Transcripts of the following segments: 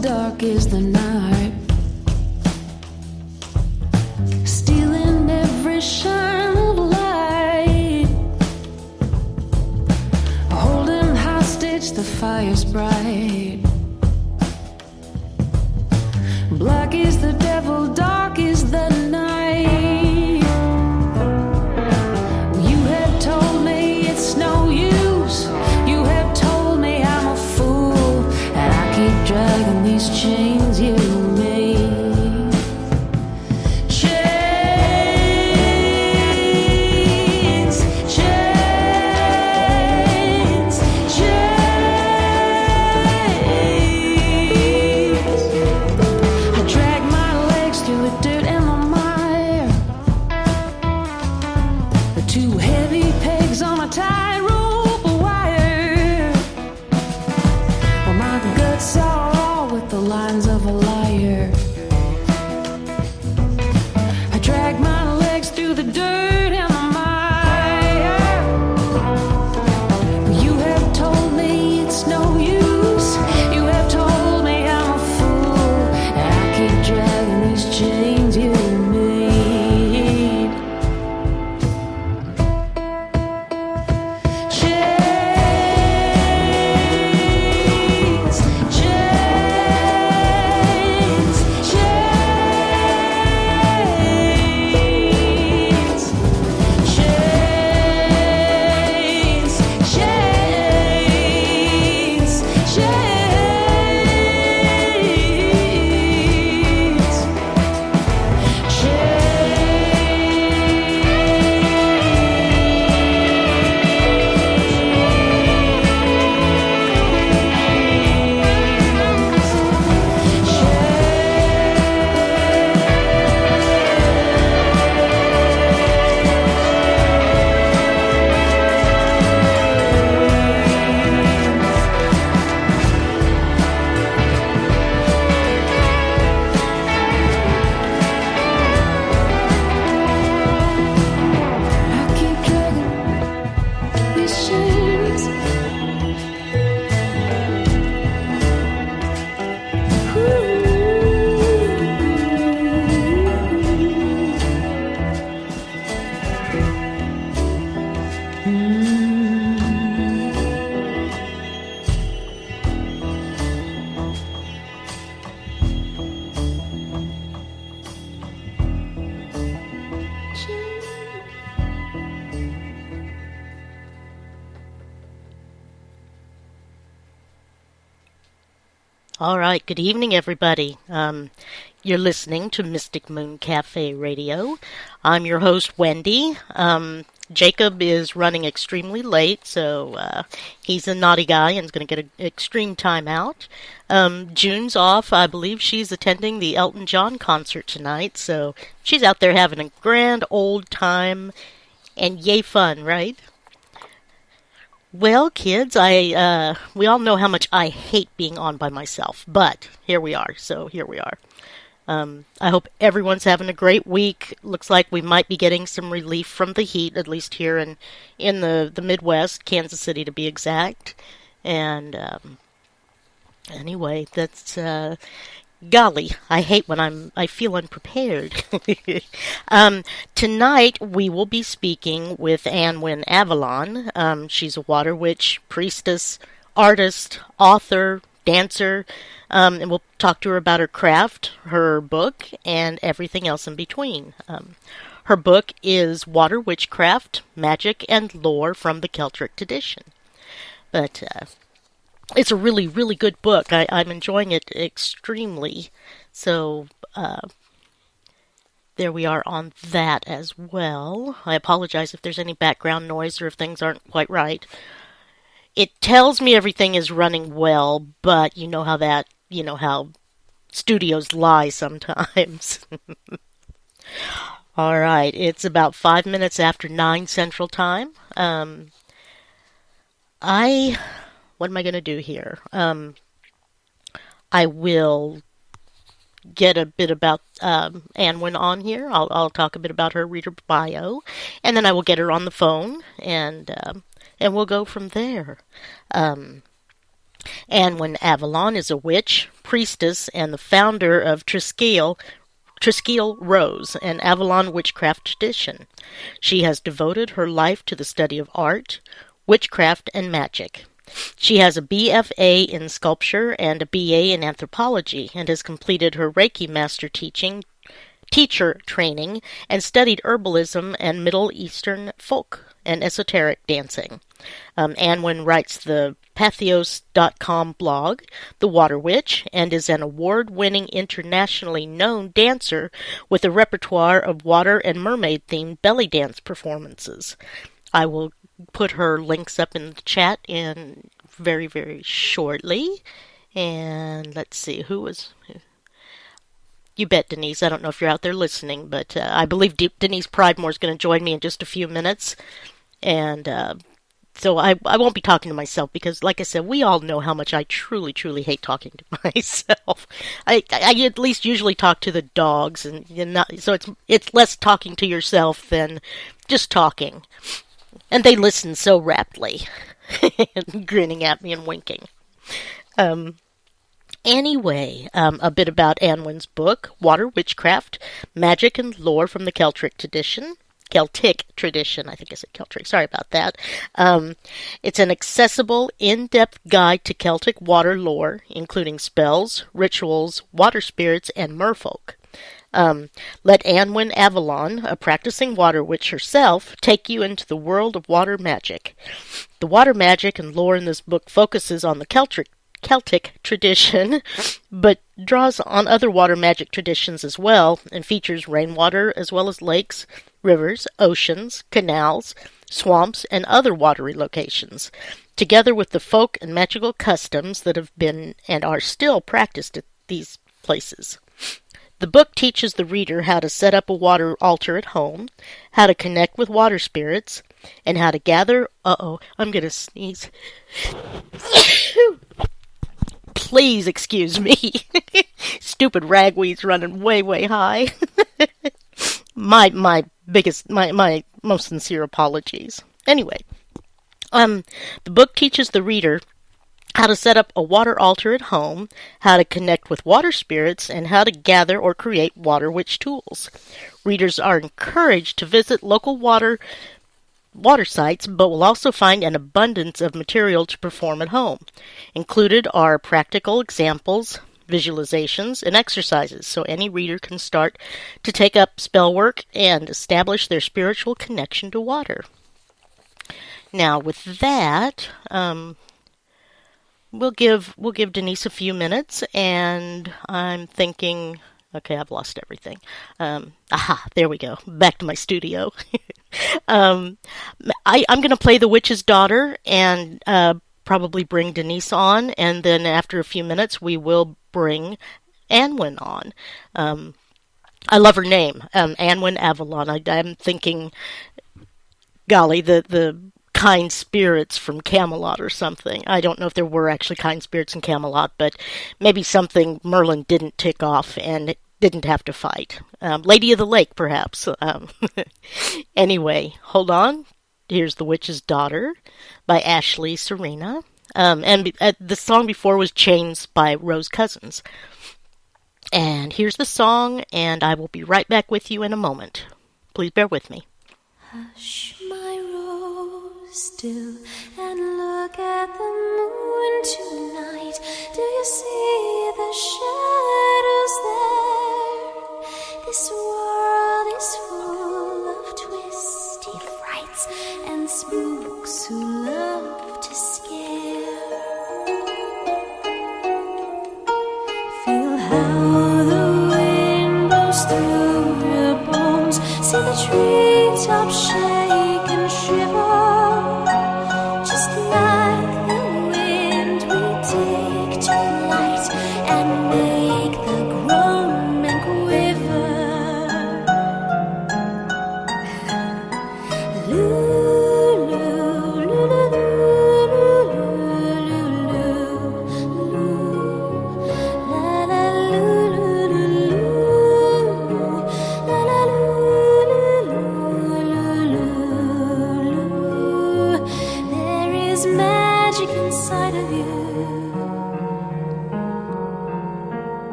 dark is the night, stealing every shine of light, holding hostage the fire's bright. Black is the devil, dark is the night. You have told me it's no use. You have told me I'm a fool, and I keep dragging these chains you made. Chains, chains, chains. I drag my legs through the dirt and the mire. The two heavy pegs on a tightrope wire. Well, my guts are all with the lines of a liar. I drag my legs through the dirt and the mire. You have told me it's no use. You have told me I'm a fool, and I keep dragging these chains you made. Chains, chains, chains, chains, chains, I keep dragging these chains. All right, good evening, everybody. You're listening to Mystic Moon Cafe Radio. I'm your host, Wendy. Jacob is running extremely late, so he's a naughty guy and is going to get an extreme timeout. June's off. I believe she's attending the Elton John concert tonight, so she's out there having a grand old time, and yay fun, right? Well, kids, we all know how much I hate being on by myself, but here we are, so here we are. I hope everyone's having a great week. Looks like we might be getting some relief from the heat, at least here in the Midwest, Kansas City to be exact. And anyway, that's golly, I hate when I feel unprepared. Tonight we will be speaking with Annwyn Avalon. She's a water witch, priestess, artist, author, dancer, and we'll talk to her about her craft, her book, and everything else in between. Her book is Water Witchcraft, Magic and Lore from the Celtic Tradition. But it's a really, really good book. I'm enjoying it extremely. So there we are on that as well. I apologize if there's any background noise or if things aren't quite right. It tells me everything is running well, but you know how studios lie sometimes. All right, it's about 5 minutes after 9 Central Time. What am I going to do here? I will get a bit about Annwyn on here. I'll talk a bit about her reader bio, and then I will get her on the phone, and we'll go from there. Annwyn Avalon is a witch, priestess, and the founder of Triskele Rose, an Avalon witchcraft tradition. She has devoted her life to the study of art, witchcraft, and magic. She has a BFA in sculpture and a BA in anthropology, and has completed her Reiki Master teacher training and studied herbalism and Middle Eastern folk and esoteric dancing. Annwyn writes the Pathos.com blog, The Water Witch, and is an award-winning, internationally known dancer with a repertoire of water and mermaid-themed belly dance performances. I will put her links up in the chat in very, very shortly. And let's see, who was... You bet, Denise. I don't know if you're out there listening, but I believe Denise Pridemore is going to join me in just a few minutes. And so I won't be talking to myself because, like I said, we all know how much I truly, truly hate talking to myself. I at least usually talk to the dogs, and so it's less talking to yourself than just talking. And they listen so raptly, grinning at me and winking. Anyway, a bit about Annwyn's book, Water Witchcraft, Magic and Lore from the Celtic Tradition. I think I said Celtic, sorry about that. It's an accessible, in-depth guide to Celtic water lore, including spells, rituals, water spirits, and merfolk. Let Annwyn Avalon, a practicing water witch herself, take you into the world of water magic. The water magic and lore in this book focuses on the Celtic tradition, but draws on other water magic traditions as well, and features rainwater as well as lakes, rivers, oceans, canals, swamps, and other watery locations, together with the folk and magical customs that have been and are still practiced at these places. The book teaches the reader how to set up a water altar at home, how to connect with water spirits, and how to gather... I'm going to sneeze. Please excuse me. Stupid ragweed's running way, way high. my most sincere apologies. Anyway, the book teaches the reader how to set up a water altar at home, how to connect with water spirits, and how to gather or create water witch tools. Readers are encouraged to visit local water sites, but will also find an abundance of material to perform at home. Included are practical examples, visualizations, and exercises, so any reader can start to take up spell work and establish their spiritual connection to water. Now, with that, we'll give Denise a few minutes, and I'm thinking... Okay, I've lost everything. There we go. Back to my studio. I'm going to play The Witch's Daughter and probably bring Denise on, and then after a few minutes we will bring Annwyn on. I love her name, Annwyn Avalon. I'm thinking, golly, the kind spirits from Camelot or something. I don't know if there were actually kind spirits in Camelot, but maybe something Merlin didn't tick off and didn't have to fight. Lady of the Lake, perhaps. Anyway, hold on. Here's The Witch's Daughter by Ashley Serena. And the song before was Chains by Rose Cousins. And here's the song, and I will be right back with you in a moment. Please bear with me. Hush, my rose, still, and look at the moon tonight. Do you see the shadows there? This world is full of twisty frights and spooks who love to scare. Feel how the wind blows through your bones. See the treetops shake and shiver. Just like the wind, we take to flight and make the groan and quiver. Lulu, lulu, lulu, lulu, lulu, la la lulu.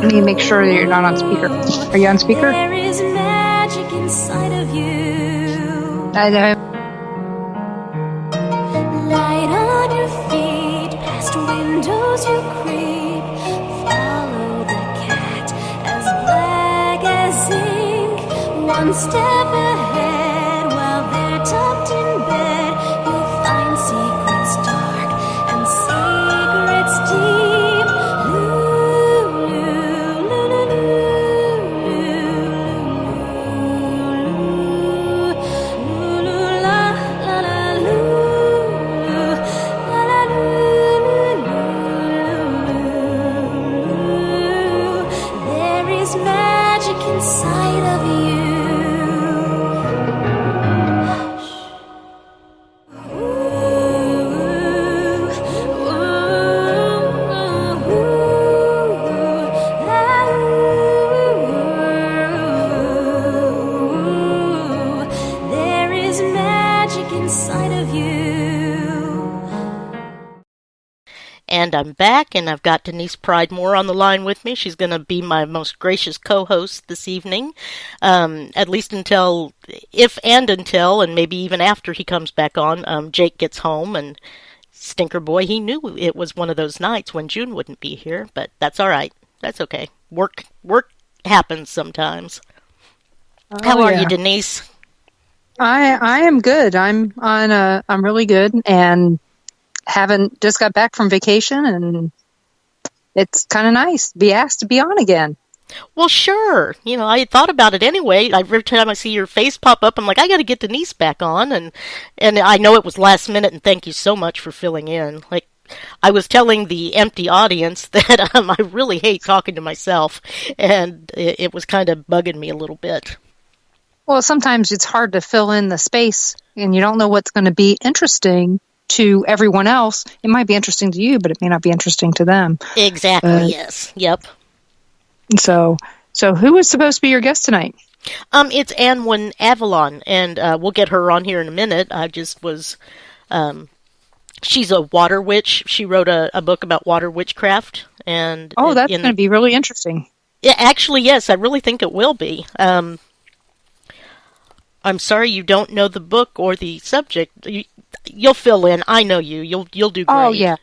Let me make sure that you're not on speaker. Are you on speaker? There is magic inside of you. I Light on your feet, past windows you creep. Follow the cat, as black as ink. One step ahead, while they're tucked in bed, you'll find secrets dark and secrets deep. There is magic inside of you. There is magic inside of you. And I'm back, and I've got Denise Pridemore on the line with me. She's going to be my most gracious co-host this evening, at least until, and maybe even after he comes back on, Jake gets home, and Stinker Boy, he knew it was one of those nights when June wouldn't be here, but that's all right. That's okay. Work happens sometimes. How are you, Denise? I am good. I'm really good, and just got back from vacation, and it's kind of nice to be asked to be on again. Well, sure. I had thought about it anyway. Every time I see your face pop up, I'm like, I got to get Denise back on, and I know it was last minute, and thank you so much for filling in. Like, I was telling the empty audience that I really hate talking to myself, and it was kind of bugging me a little bit. Well, sometimes it's hard to fill in the space, and you don't know what's going to be interesting to everyone else. It might be interesting to you, but it may not be interesting to them. Exactly, yes. Yep. So who is supposed to be your guest tonight? It's Annwyn Avalon, and we'll get her on here in a minute. I just was, she's a water witch. She wrote a book about water witchcraft. And that's going to be really interesting. Yeah, actually, yes, I really think it will be. I'm sorry you don't know the book or the subject. You'll fill in. I know you. You'll do great. Oh yeah.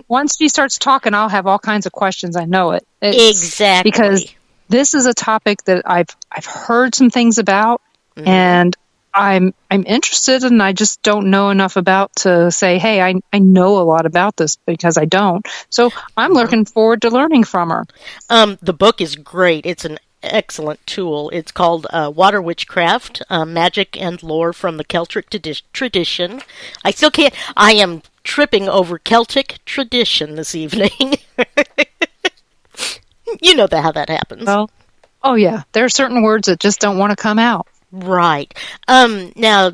Once she starts talking, I'll have all kinds of questions. I know it. Exactly. Because this is a topic that I've heard some things about, and I'm interested, and I just don't know enough about to say, hey, I know a lot about this, because I don't. So I'm looking forward to learning from her. The book is great. It's an excellent tool. It's called Water Witchcraft, Magic and Lore from the Celtic Tradition. I still can't. I am tripping over Celtic tradition this evening. You know how that happens. Well, oh yeah. There are certain words that just don't want to come out. Right. Now,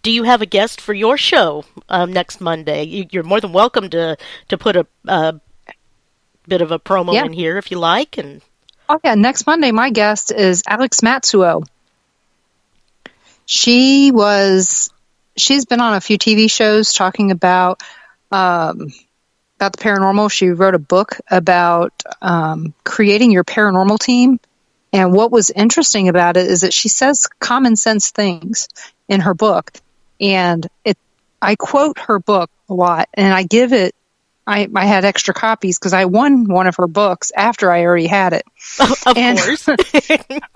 do you have a guest for your show next Monday? You're more than welcome to put a bit of a promo in here if you like. And oh yeah, next Monday my guest is Alex Matsuo. She's been on a few TV shows talking about the paranormal. She wrote a book about creating your paranormal team. And what was interesting about it is that she says common sense things in her book. And I quote her book a lot, and I give it, I had extra copies because I won one of her books after I already had it. Course. Of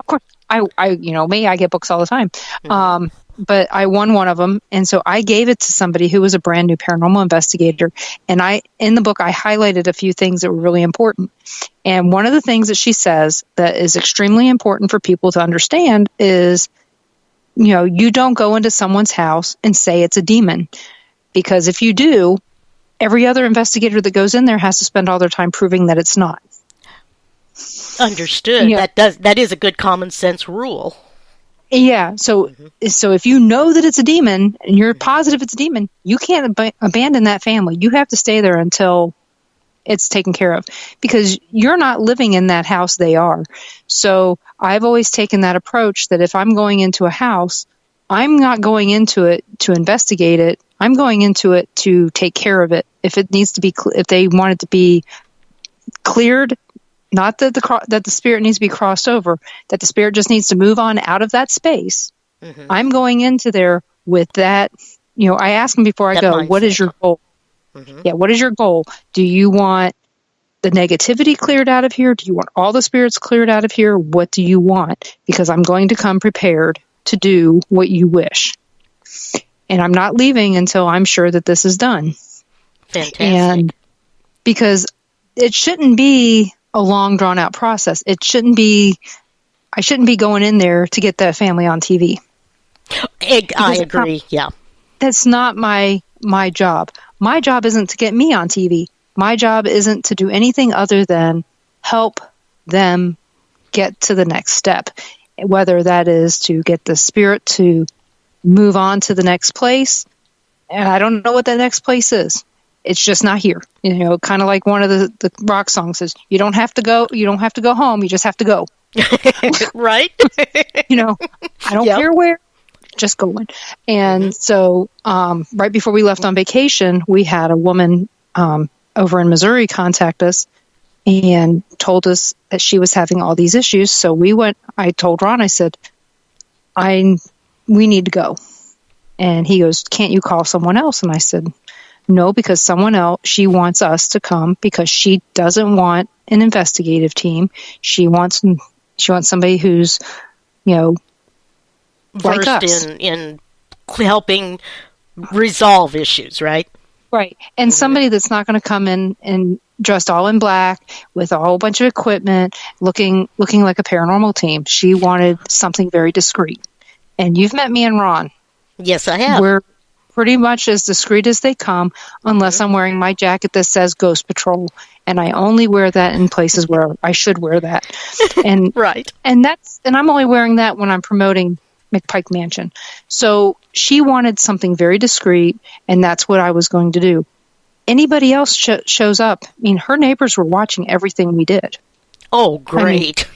course, I get books all the time. Mm-hmm. But I won one of them, and so I gave it to somebody who was a brand new paranormal investigator. And in the book, I highlighted a few things that were really important. And one of the things that she says that is extremely important for people to understand is, you don't go into someone's house and say it's a demon, because if you do, every other investigator that goes in there has to spend all their time proving that it's not. Understood. Yeah. That is a good common sense rule. Yeah. So if you know that it's a demon and you're positive it's a demon, you can't abandon that family. You have to stay there until it's taken care of, because you're not living in that house they are. So I've always taken that approach that if I'm going into a house, I'm not going into it to investigate it. I'm going into it to take care of it. If it needs to be, if they want it to be cleared, not that the spirit needs to be crossed over, that the spirit just needs to move on out of that space. Mm-hmm. I'm going into there with that. I ask them before I go, mindset. What is your goal? Mm-hmm. Yeah, what is your goal? Do you want the negativity cleared out of here? Do you want all the spirits cleared out of here? What do you want? Because I'm going to come prepared to do what you wish. And I'm not leaving until I'm sure that this is done. Fantastic. And because it shouldn't be a long, drawn-out process. I shouldn't be going in there to get that family on TV. I agree, yeah. That's not my job. My job isn't to get me on TV. My job isn't to do anything other than help them get to the next step, whether that is to get the spirit to move on to the next place. And I don't know what that next place is. It's just not here. Kind of like one of the rock songs says, you don't have to go home, you just have to go. Right? I don't care where, just going. And so right before we left on vacation, we had a woman over in Missouri contact us and told us that she was having all these issues. So I told Ron, I said, we need to go. And he goes, can't you call someone else? And I said, no, because someone else, she wants us to come because she doesn't want an investigative team. She wants somebody who's, like versed us. in helping resolve issues, right? Right. And somebody that's not going to come in and dressed all in black with a whole bunch of equipment, looking like a paranormal team. She wanted something very discreet. And you've met me and Ron. Yes, I have. We're pretty much as discreet as they come, unless I'm wearing my jacket that says Ghost Patrol. And I only wear that in places where I should wear that. And right. And I'm only wearing that when I'm promoting McPike Mansion. So she wanted something very discreet, and that's what I was going to do. Anybody else shows up. I mean, her neighbors were watching everything we did. Oh, great.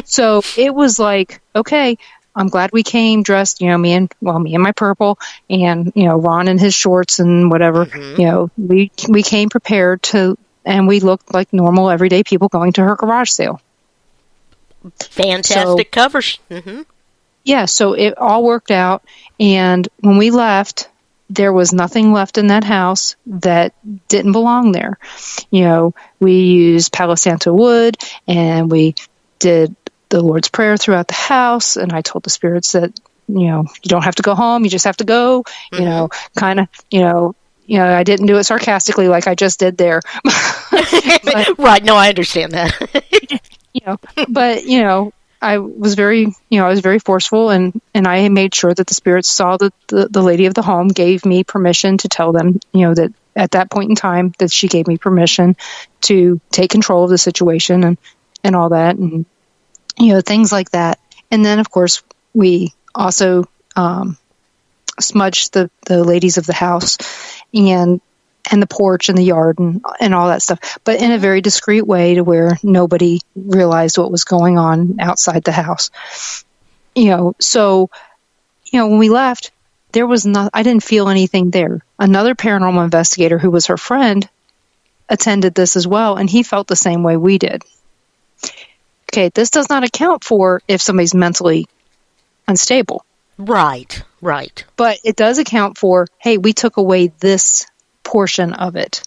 So it was like, okay, I'm glad we came dressed, me and my purple and, Ron in his shorts and whatever, we came prepared and we looked like normal everyday people going to her garage sale. Fantastic covers. Mm-hmm. Yeah, so it all worked out. And when we left, there was nothing left in that house that didn't belong there. We used Palo Santo wood and we did the Lord's Prayer throughout the house. And I told the spirits that, you don't have to go home. You just have to go, kind of, I didn't do it sarcastically like I just did there. But, right. No, I understand that. But, I was very forceful and I made sure that the spirits saw that the lady of the home gave me permission to tell them, that at that point in time that she gave me permission to take control of the situation and all that and, things like that. And then of course we also, smudged the ladies of the house and the porch and the yard and all that stuff, but in a very discreet way to where nobody realized what was going on outside the house. So, when we left, I didn't feel anything there. Another paranormal investigator who was her friend attended this as well, and he felt the same way we did. Okay, this does not account for if somebody's mentally unstable. Right. But it does account for, hey, we took away this portion of it,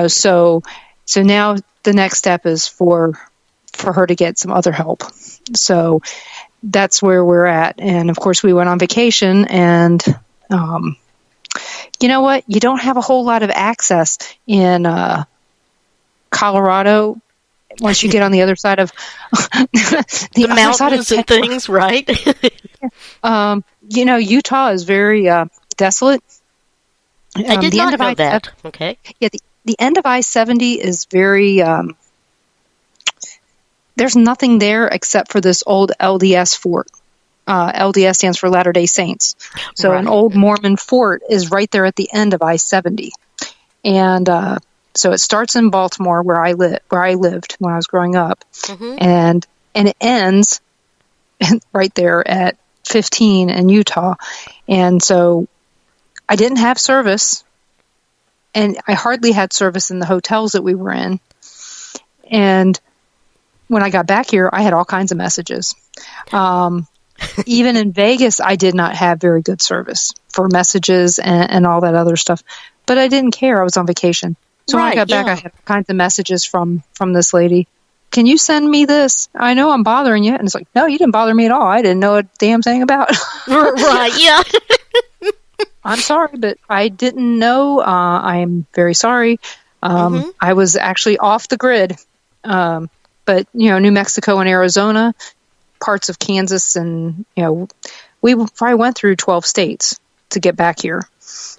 so now the next step is for her to get some other help. So that's where we're at. And of course we went on vacation and you know what, you don't have a whole lot of access in Colorado once you get on the other side of the mountains and things, right? Utah is very desolate. I did not know that. Okay. Yeah, the end of I-70 is very, there's nothing there except for this old LDS fort. LDS stands for Latter-day Saints. So An old Mormon fort is right there at the end of I-70. And so it starts in Baltimore where I lived when I was growing up. Mm-hmm. And it ends right there at 15 in Utah. And so I didn't have service, and I hardly had service in the hotels that we were in. And when I got back here, I had all kinds of messages. Even in Vegas, I did not have very good service for messages and all that other stuff. But I didn't care. I was on vacation. So when I got back, I had all kinds of messages from this lady. Can you send me this? I know I'm bothering you. And it's like, no, you didn't bother me at all. I didn't know a damn thing about it. Right, yeah. I'm sorry, but I didn't know. I am very sorry. I was actually off the grid. But, New Mexico and Arizona, parts of Kansas, and, we probably went through 12 states to get back here.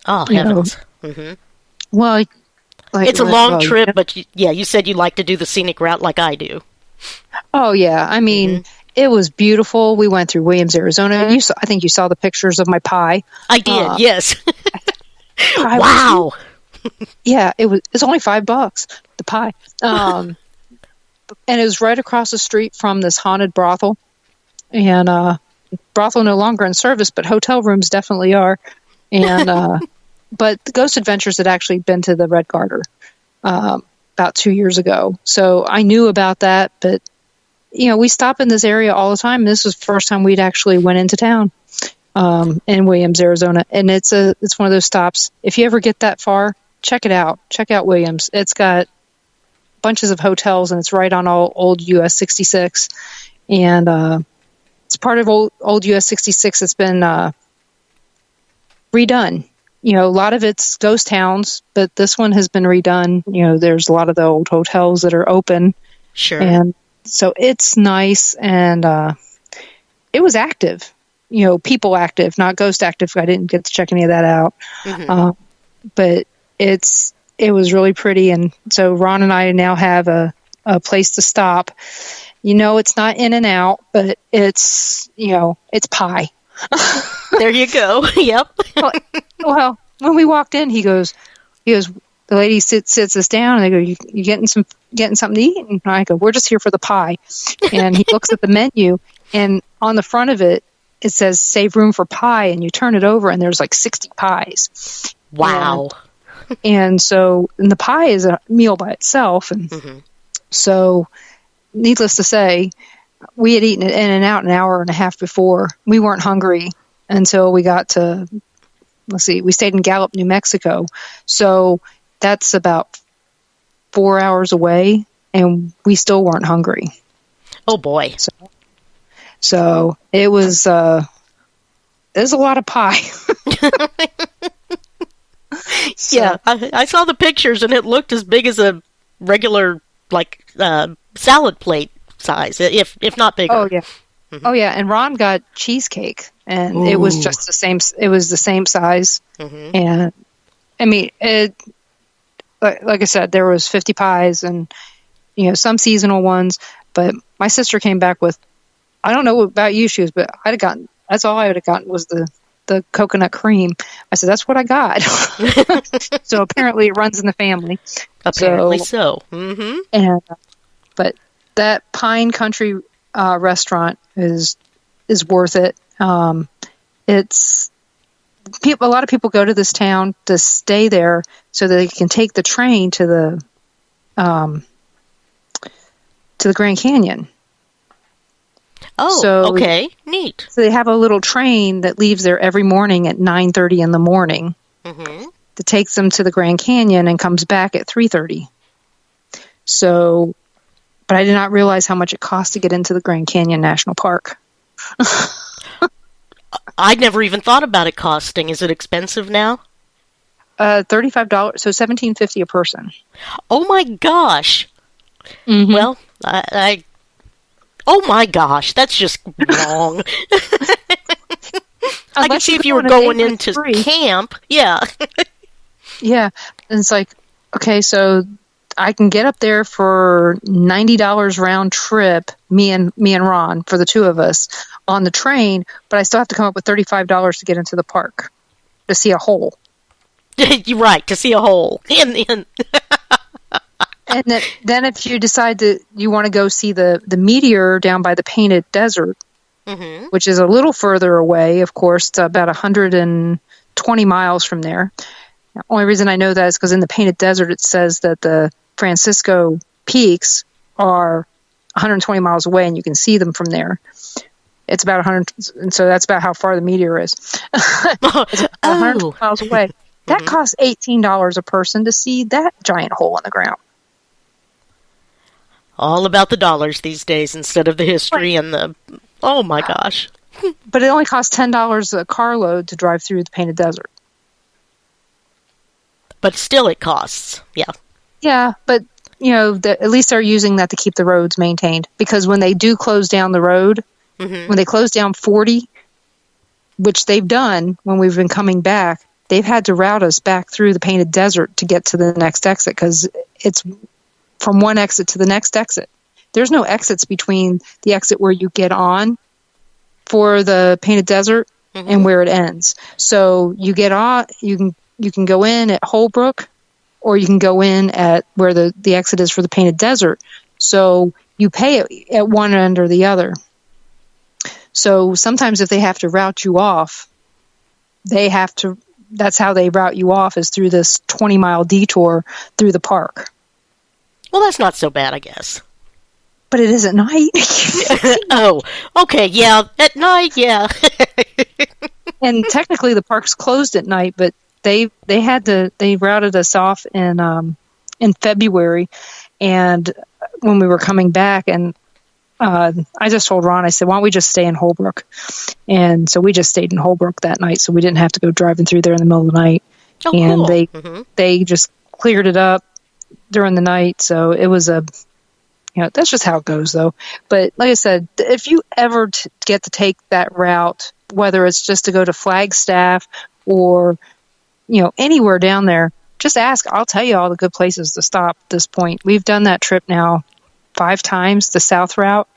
Oh, heavens. Well, it's a long trip, but you said you like to do the scenic route like I do. Oh, yeah. I mean, it was beautiful. We went through Williams, Arizona. I think you saw the pictures of my pie. I did, yes. Wow. Yeah, it's only $5, the pie. And it was right across the street from this haunted brothel. And brothel no longer in service, but hotel rooms definitely are. And but the Ghost Adventures had actually been to the Red Garter about 2 years ago. So I knew about that, but we stop in this area all the time. This was the first time we'd actually went into town in Williams, Arizona. And it's one of those stops. If you ever get that far, check it out. Check out Williams. It's got bunches of hotels, and it's right on old US 66. And it's part of old US 66 that's been redone. A lot of it's ghost towns, but this one has been redone. There's a lot of the old hotels that are open. Sure. And so it's nice, and it was active. People active, not ghost active. I didn't get to check any of that out. But it was really pretty, and so Ron and I now have a place to stop. It's not in and out, but it's it's pie. There you go. Yep. Well, when we walked in, he goes, the lady sits us down, and they go, you getting something to eat? And I go, we're just here for the pie. And he looks at the menu, and on the front of it, it says save room for pie, and you turn it over, and there's like 60 pies. Wow. And the pie is a meal by itself. And so, needless to say, we had eaten it in and out an hour and a half before. We weren't hungry until we got to, we stayed in Gallup, New Mexico. So that's about 4 hours away, and we still weren't hungry. Oh, boy. So it was, there's a lot of pie. Yeah, I saw the pictures, and it looked as big as a regular, salad plate size, if not bigger. Oh, yeah. Oh, yeah, and Ron got cheesecake, and it was just the same. It was the same size, and I mean, like I said, there was 50 pies, and some seasonal ones. But my sister came back with, I don't know about you, shoes, but I'd have gotten. That's all I would have gotten was the coconut cream. I said, that's what I got. So apparently it runs in the family. Apparently so. Mm-hmm. And but that Pine Country restaurant is worth it. It's a lot of people go to this town to stay there so that they can take the train to the Grand Canyon. Oh, so, okay, neat. So they have a little train that leaves there every morning at 9:30 in the morning that takes them to the Grand Canyon and comes back at 3:30. So, but I did not realize how much it cost to get into the Grand Canyon National Park. I'd never even thought about it costing. Is it expensive now? $35, so $17.50 a person. Oh my gosh! Well, oh my gosh, that's just wrong. I can see if you were going into camp. Yeah. Yeah. And it's like, okay, so I can get up there for $90 round trip, me and Ron, for the two of us on the train, but I still have to come up with $35 to get into the park to see a hole. You're right, to see a hole. And then if you decide that you want to go see the meteor down by the Painted Desert, which is a little further away, of course, it's about 120 miles from there. The only reason I know that is because in the Painted Desert it says that the Francisco Peaks are 120 miles away, and you can see them from there. It's about 100, and so that's about how far the meteor is. It's 120 miles away. That costs $18 a person to see that giant hole in the ground. All about the dollars these days instead of the history and the... Oh, my gosh. But it only costs $10 a carload to drive through the Painted Desert. But still it costs, yeah. Yeah, but, at least they're using that to keep the roads maintained. Because when they do close down the road, when they close down 40, which they've done when we've been coming back, they've had to route us back through the Painted Desert to get to the next exit because it's from one exit to the next exit. There's no exits between the exit where you get on for the Painted Desert and where it ends. So you get on, you can go in at Holbrook, or you can go in at where the exit is for the Painted Desert. So you pay it at one end or the other. So sometimes if they have to route you off, that's how they route you off, is through this 20-mile detour through the park. Well, that's not so bad, I guess. But it is at night. Oh, okay, yeah, at night, yeah. And technically the park's closed at night, but they routed us off in February, and when we were coming back, and I just told Ron, I said, why don't we just stay in Holbrook? And so we just stayed in Holbrook that night, so we didn't have to go driving through there in the middle of the night. Oh, and cool. They just cleared it up during the night, so it was that's just how it goes, though. But like I said, if you ever get to take that route, whether it's just to go to Flagstaff or, anywhere down there, just ask. I'll tell you all the good places to stop at this point. We've done that trip now 5 times, the south route.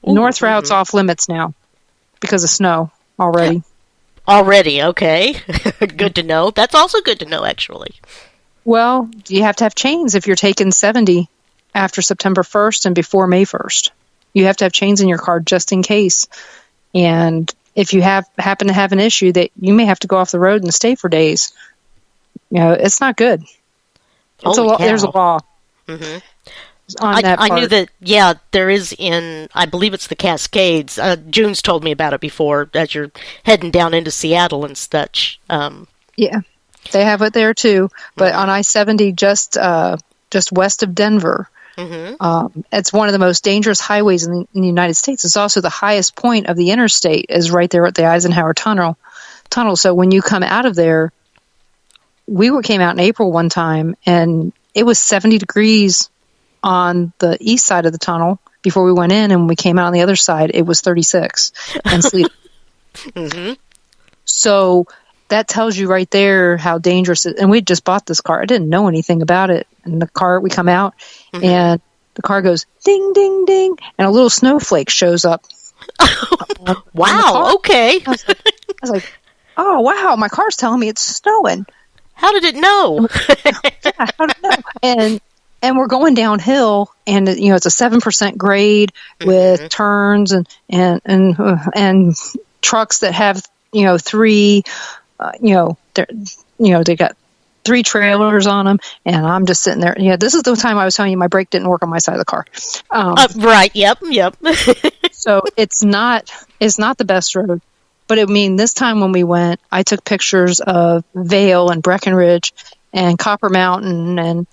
Ooh, North route's off limits now because of snow already. Already, okay. Good to know. That's also good to know, actually. Well, you have to have chains if you're taking 70 after September 1st and before May 1st. You have to have chains in your car just in case. And if you happen to have an issue, that you may have to go off the road and stay for days. It's not good. There's a law. Mm-hmm. On that I part. knew that, yeah, there is in, I believe it's the Cascades. June's told me about it before, as you're heading down into Seattle and such. Yeah, they have it there too. But on I-70, just west of Denver, it's one of the most dangerous highways in the United States. It's also the highest point of the interstate, is right there at the Eisenhower Tunnel. So when you come out of there, we came out in April one time, and it was 70 degrees on the east side of the tunnel before we went in, and when we came out on the other side, it was 36 and sleep. So that tells you right there how dangerous it is. And we just bought this car. I didn't know anything about it. And the car, we come out, and the car goes ding, ding, ding, and a little snowflake shows up. Wow, okay. I was like, oh, wow, my car's telling me it's snowing. How did it know? Yeah, how did it know? And we're going downhill, and it's a 7% grade with turns and trucks that have 3 they got 3 trailers on them, and I'm just sitting there. This is the time I was telling you my brake didn't work on my side of the car. Right. Yep. So it's not the best road. But this time when we went, I took pictures of Vail and Breckenridge and Copper Mountain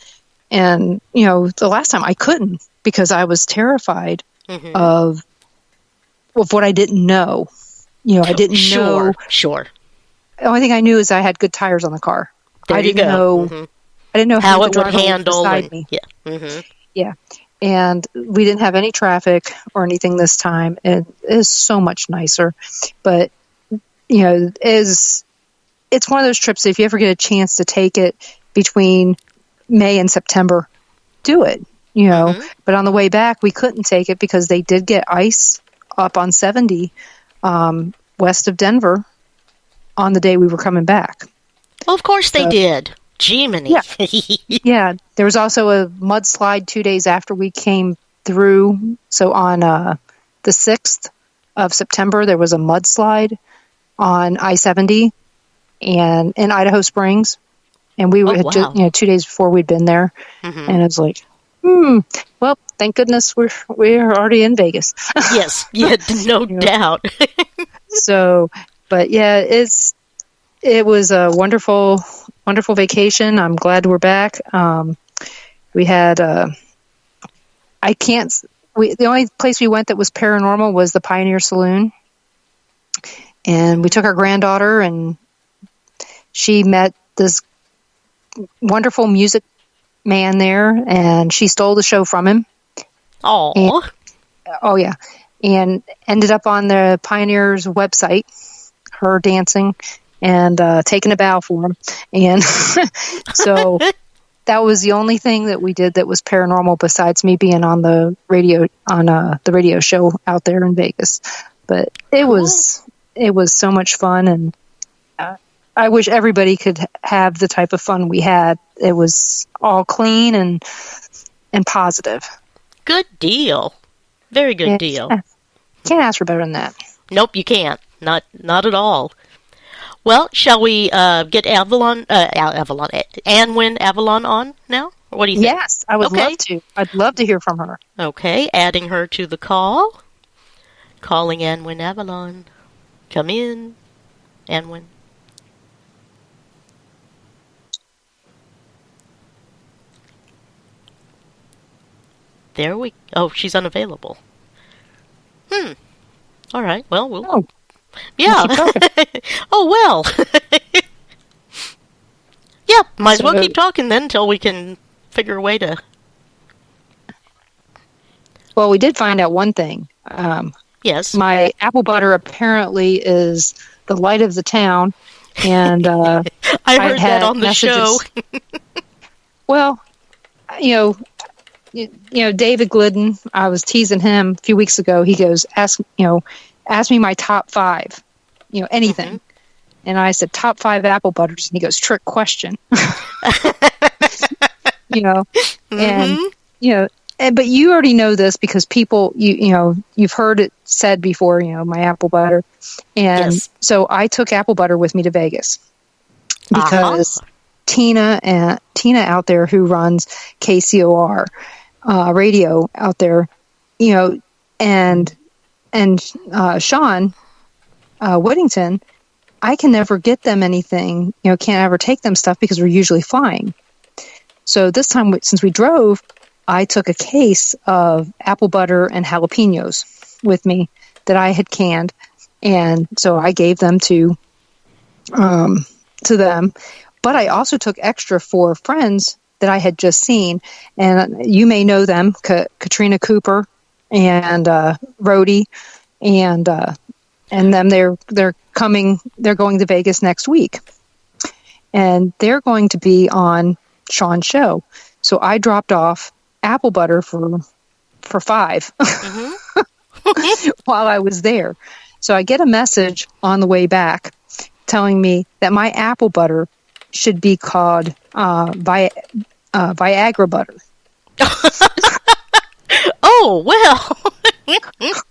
and the last time I couldn't, because I was terrified of what I didn't know. I didn't know. Sure. The only thing I knew is I had good tires on the car. There I didn't know. I didn't know how it the would driver handle. beside me. Yeah. Yeah. And we didn't have any traffic or anything this time. It is so much nicer. But, it's one of those trips, if you ever get a chance to take it between May and September, do it, But on the way back, we couldn't take it because they did get ice up on 70 west of Denver on the day we were coming back. Well, of course they did. Jiminy. Yeah. Yeah. There was also a mudslide 2 days after we came through. So on the 6th of September, there was a mudslide on I-70 and in Idaho Springs. And we were just 2 days before we'd been there. And it was like, Well, thank goodness we're already in Vegas. Yes, yeah, no doubt. So, but yeah, it was a wonderful vacation. I'm glad we're back. We had the only place we went that was paranormal was the Pioneer Saloon, and we took our granddaughter, and she met this wonderful music man there, and she stole the show from him. Oh yeah, and ended up on the Pioneer's website, her dancing and taking a bow for him, and so that was the only thing that we did that was paranormal besides me being on the radio show out there in Vegas. But it was so much fun, and I wish everybody could have the type of fun we had. It was all clean and positive. Good deal. Very good deal. Can't ask for better than that. Nope, you can't. Not at all. Well, shall we get Annwyn Avalon on now? What do you think? Yes, I would love to. I'd love to hear from her. Okay, adding her to the call. Calling Annwyn Avalon. Come in, Annwyn. She's unavailable. All right, well, we'll... Yeah. Oh, well. Yeah, might as well keep talking then until we can figure a way to... Well, we did find out one thing. Yes. My apple butter apparently is the light of the town, and I heard that on the show. Well, you know, David Glidden, I was teasing him a few weeks ago. He goes, ask me my top 5, anything. Mm-hmm. And I said, top 5 apple butters. And he goes, trick question. Mm-hmm. But you already know this because people, you've heard it said before, my apple butter. And so I took apple butter with me to Vegas because Tina out there who runs KCOR radio out there, and Sean Whittington, I can never get them anything, can't ever take them stuff because we're usually flying. So this time, since we drove, I took a case of apple butter and jalapenos with me that I had canned, and so I gave them to them. But I also took extra for friends that I had just seen, and you may know them, Katrina Cooper and Rhodey, and them. They're going to Vegas next week, and they're going to be on Sean's show. So I dropped off apple butter for 5 mm-hmm. while I was there. So I get a message on the way back telling me that my apple butter should be called Viagra butter. Oh, well.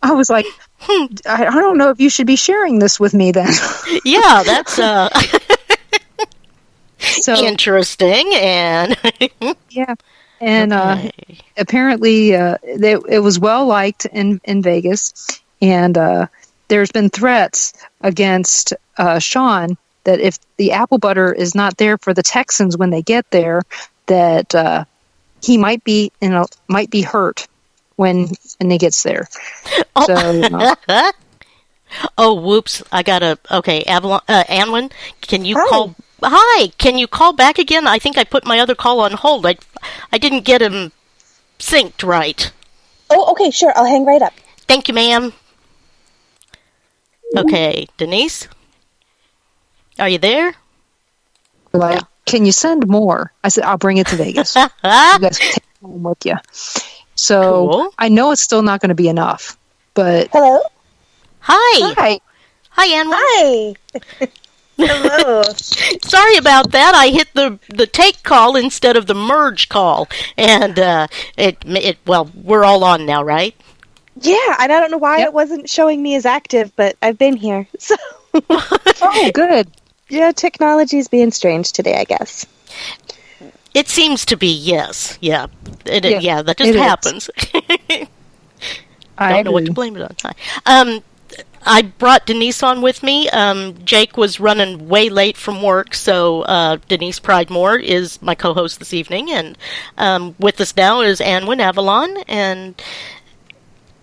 I was like, I don't know if you should be sharing this with me then. Yeah, that's so interesting. And yeah. And apparently it was well liked in Vegas. And there's been threats against Sean that if the apple butter is not there for the Texans when they get there, that he might be hurt when he gets there. Oh. So, oh, whoops! Annwyn, can you Hi. call? Hi, can you call back again? I think I put my other call on hold. I didn't get him synced right. Oh, okay, sure. I'll hang right up. Thank you, ma'am. Okay, Denise, are you there? like, can you send more? I said, I'll bring it to Vegas. You guys can take it home with you. So Cool. I know it's still not going to be enough, but Hello? Hi. Hi, Annwyn. Hi. Hello. Sorry about that. I hit the take call instead of the merge call, and we're all on now, right? Yeah, and I don't know why it wasn't showing me as active, but I've been here. So oh, good. yeah, technology's being strange today, I guess. It seems to be, yes. Yeah. Yeah, That just it is. happens. I Don't know what agree. to blame it on. Hi. I brought Denise on with me. Jake was running way late from work, so Denise Pridemore is my co-host this evening, and with us now is Annwyn Avalon. And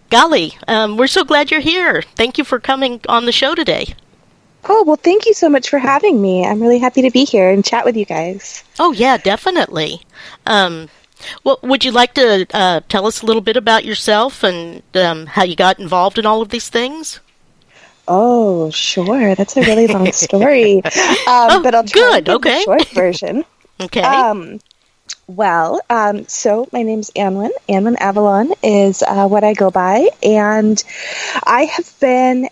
golly, we're so glad you're here. Thank you for coming on the show today. Oh, well, thank you so much for having me. I'm really happy to be here and chat with you guys. Oh yeah, definitely. Well, would you like to tell us a little bit about yourself and how you got involved in all of these things? Oh, sure. That's a really long story. But I'll try to give the short version. Okay. So my name's Annwyn. Annwyn Avalon is what I go by, and I have been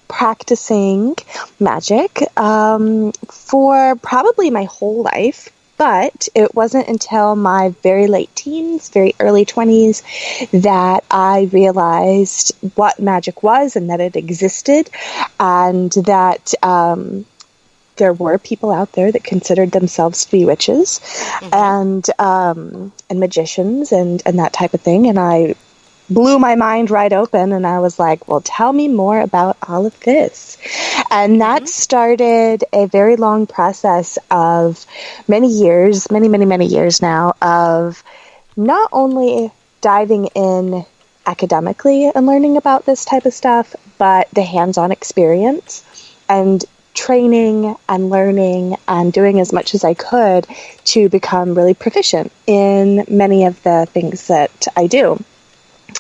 practicing magic for probably my whole life. But it wasn't until my very late teens, very early 20s, that I realized what magic was and that it existed, and that there were people out there that considered themselves to be witches and magicians and that type of thing. And I blew my mind right open, and I was like, well, tell me more about all of this. And that started a very long process of many years now, of not only diving in academically and learning about this type of stuff, but the hands-on experience and training and learning and doing as much as I could to become really proficient in many of the things that I do.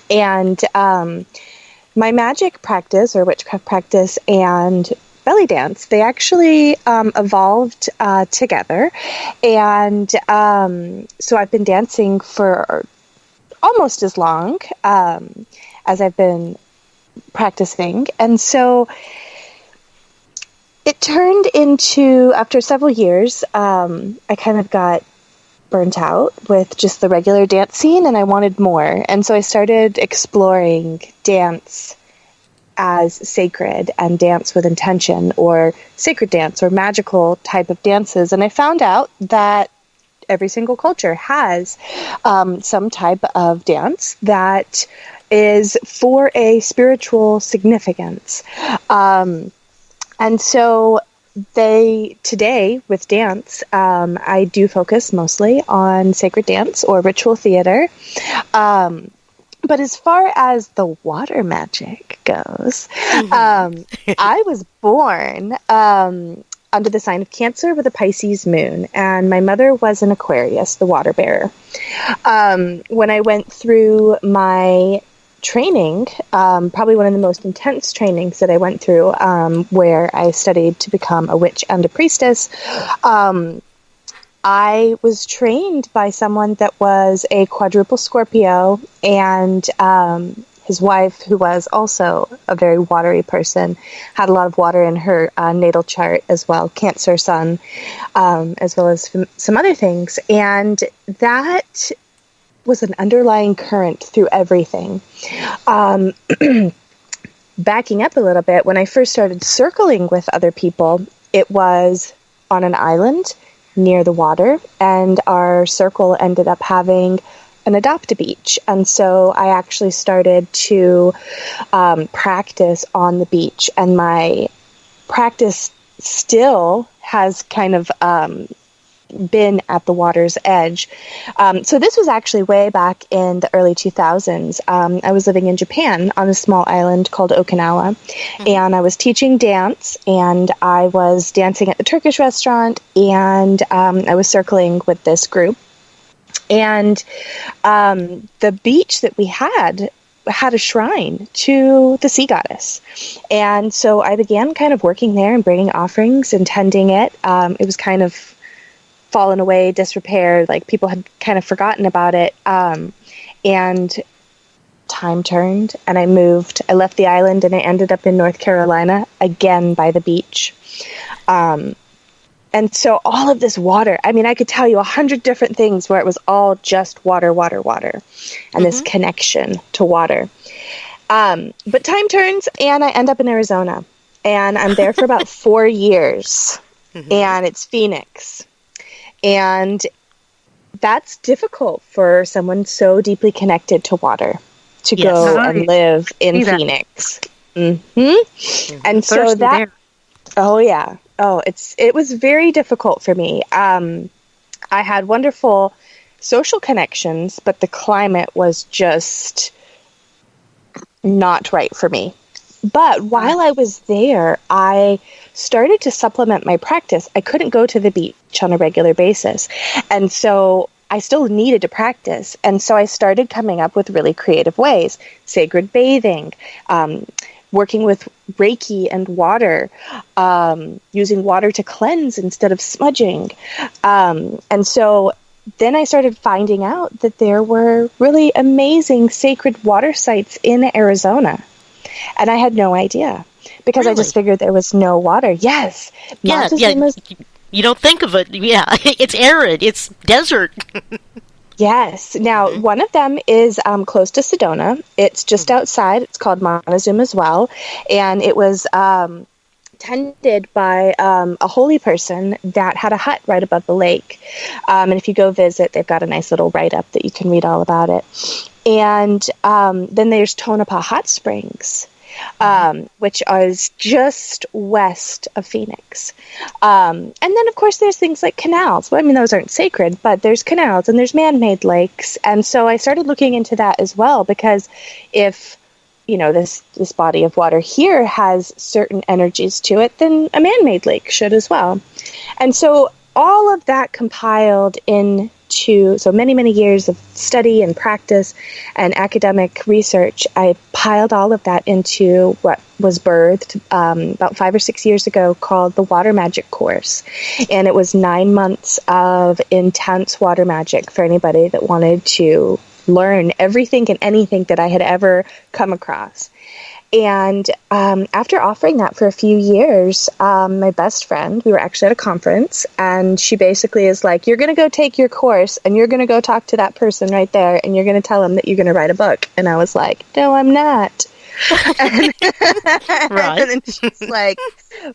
And my magic practice, or witchcraft practice, and belly dance, they actually evolved together. And so I've been dancing for almost as long as I've been practicing. And so it turned into, after several years, I kind of got burnt out with just the regular dance scene, and I wanted more. And so I started exploring dance as sacred and dance with intention, or sacred dance, or magical type of dances. And I found out that every single culture has some type of dance that is for a spiritual significance. And so today with dance, I do focus mostly on sacred dance or ritual theater. But as far as the water magic goes, I was born under the sign of Cancer with a Pisces moon, and my mother was an Aquarius, the water bearer. When I went through my training, probably one of the most intense trainings that I went through, where I studied to become a witch and a priestess, I was trained by someone that was a quadruple Scorpio, and his wife, who was also a very watery person, had a lot of water in her natal chart as well, Cancer Sun, as well as some other things. And that was an underlying current through everything. Backing up a little bit, when I first started circling with other people, it was on an island near the water, and our circle ended up having an adopt-a-beach. And so I actually started to practice on the beach, and my practice still has kind of been at the water's edge. So this was actually way back in the early 2000s. I was living in Japan on a small island called Okinawa, and I was teaching dance, and I was dancing at the Turkish restaurant, and I was circling with this group. And the beach that we had a shrine to the sea goddess. And so I began kind of working there and bringing offerings and tending it. It was kind of fallen away, disrepair, like people had kind of forgotten about it. And time turned, and I moved. I left the island, and I ended up in North Carolina, again by the beach. And so all of this water, I mean, I could tell you 100 different things where it was all just water, water, water, and this connection to water. But time turns, and I end up in Arizona, and I'm there for about 4 years, and it's Phoenix. And that's difficult for someone so deeply connected to water to go and live in Phoenix. Mm-hmm. And so that, oh yeah, it was very difficult for me. I had wonderful social connections, but the climate was just not right for me. But while I was there, I started to supplement my practice. I couldn't go to the beach on a regular basis. And so I still needed to practice. And so I started coming up with really creative ways. Sacred bathing, working with Reiki and water, using water to cleanse instead of smudging. And so then I started finding out that there were really amazing sacred water sites in Arizona. And I had no idea because I just figured there was no water. Yes. Yeah. You don't think of it. Yeah. It's arid. It's desert. Yes. Now, one of them is close to Sedona. It's just outside. It's called Montezuma as well. And it was tended by a holy person that had a hut right above the lake. And if you go visit, they've got a nice little write-up that you can read all about it. And then there's Tonopah Hot Springs, which is just west of Phoenix. And then, of course, there's things like canals. Well, I mean, those aren't sacred, but there's canals and there's man-made lakes. And so I started looking into that as well, because if, you know, this body of water here has certain energies to it, then a man-made lake should as well. And so all of that compiled into so many years of study and practice and academic research. I piled all of that into what was birthed about 5 or 6 years ago called the Water Magic Course. And it was 9 months of intense water magic for anybody that wanted to learn everything and anything that I had ever come across. And after offering that for a few years, my best friend, we were actually at a conference, and she basically is like, you're going to go take your course, and you're going to go talk to that person right there, and you're going to tell them that you're going to write a book. And I was like, no, I'm not. Right. And then she's like,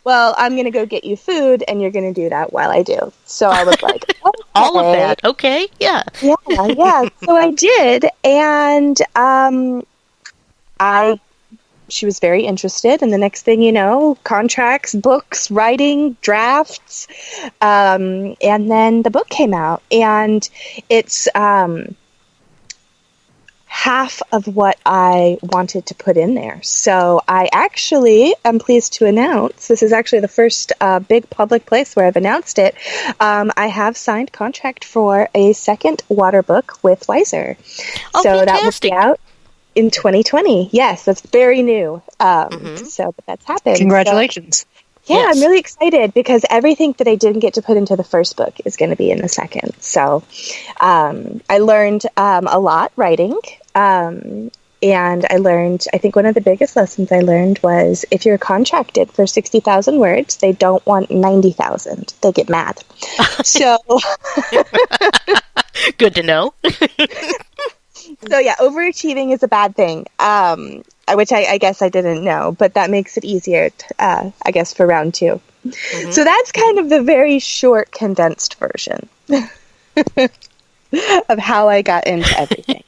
well, I'm going to go get you food, and you're going to do that while I do. So I was like, okay. All of that. Okay. Yeah. Yeah. So I did. And she was very interested. And the next thing you know, contracts, books, writing, drafts. And then the book came out, and it's half of what I wanted to put in there. So I actually am pleased to announce, this is actually the first big public place where I've announced it. I have signed contract for a second water book with Weiser. Oh, so fantastic. That will be out in 2020. Yes, that's very new. So but that's happened. Congratulations. So, yeah, yes. I'm really excited because everything that I didn't get to put into the first book is going to be in the second. So I learned a lot writing. And I learned, I think one of the biggest lessons I learned was if you're contracted for 60,000 words, they don't want 90,000. They get mad. So good to know. So yeah, overachieving is a bad thing, which I guess I didn't know, but that makes it easier, I guess, for round 2. So that's kind of the very short, condensed version of how I got into everything.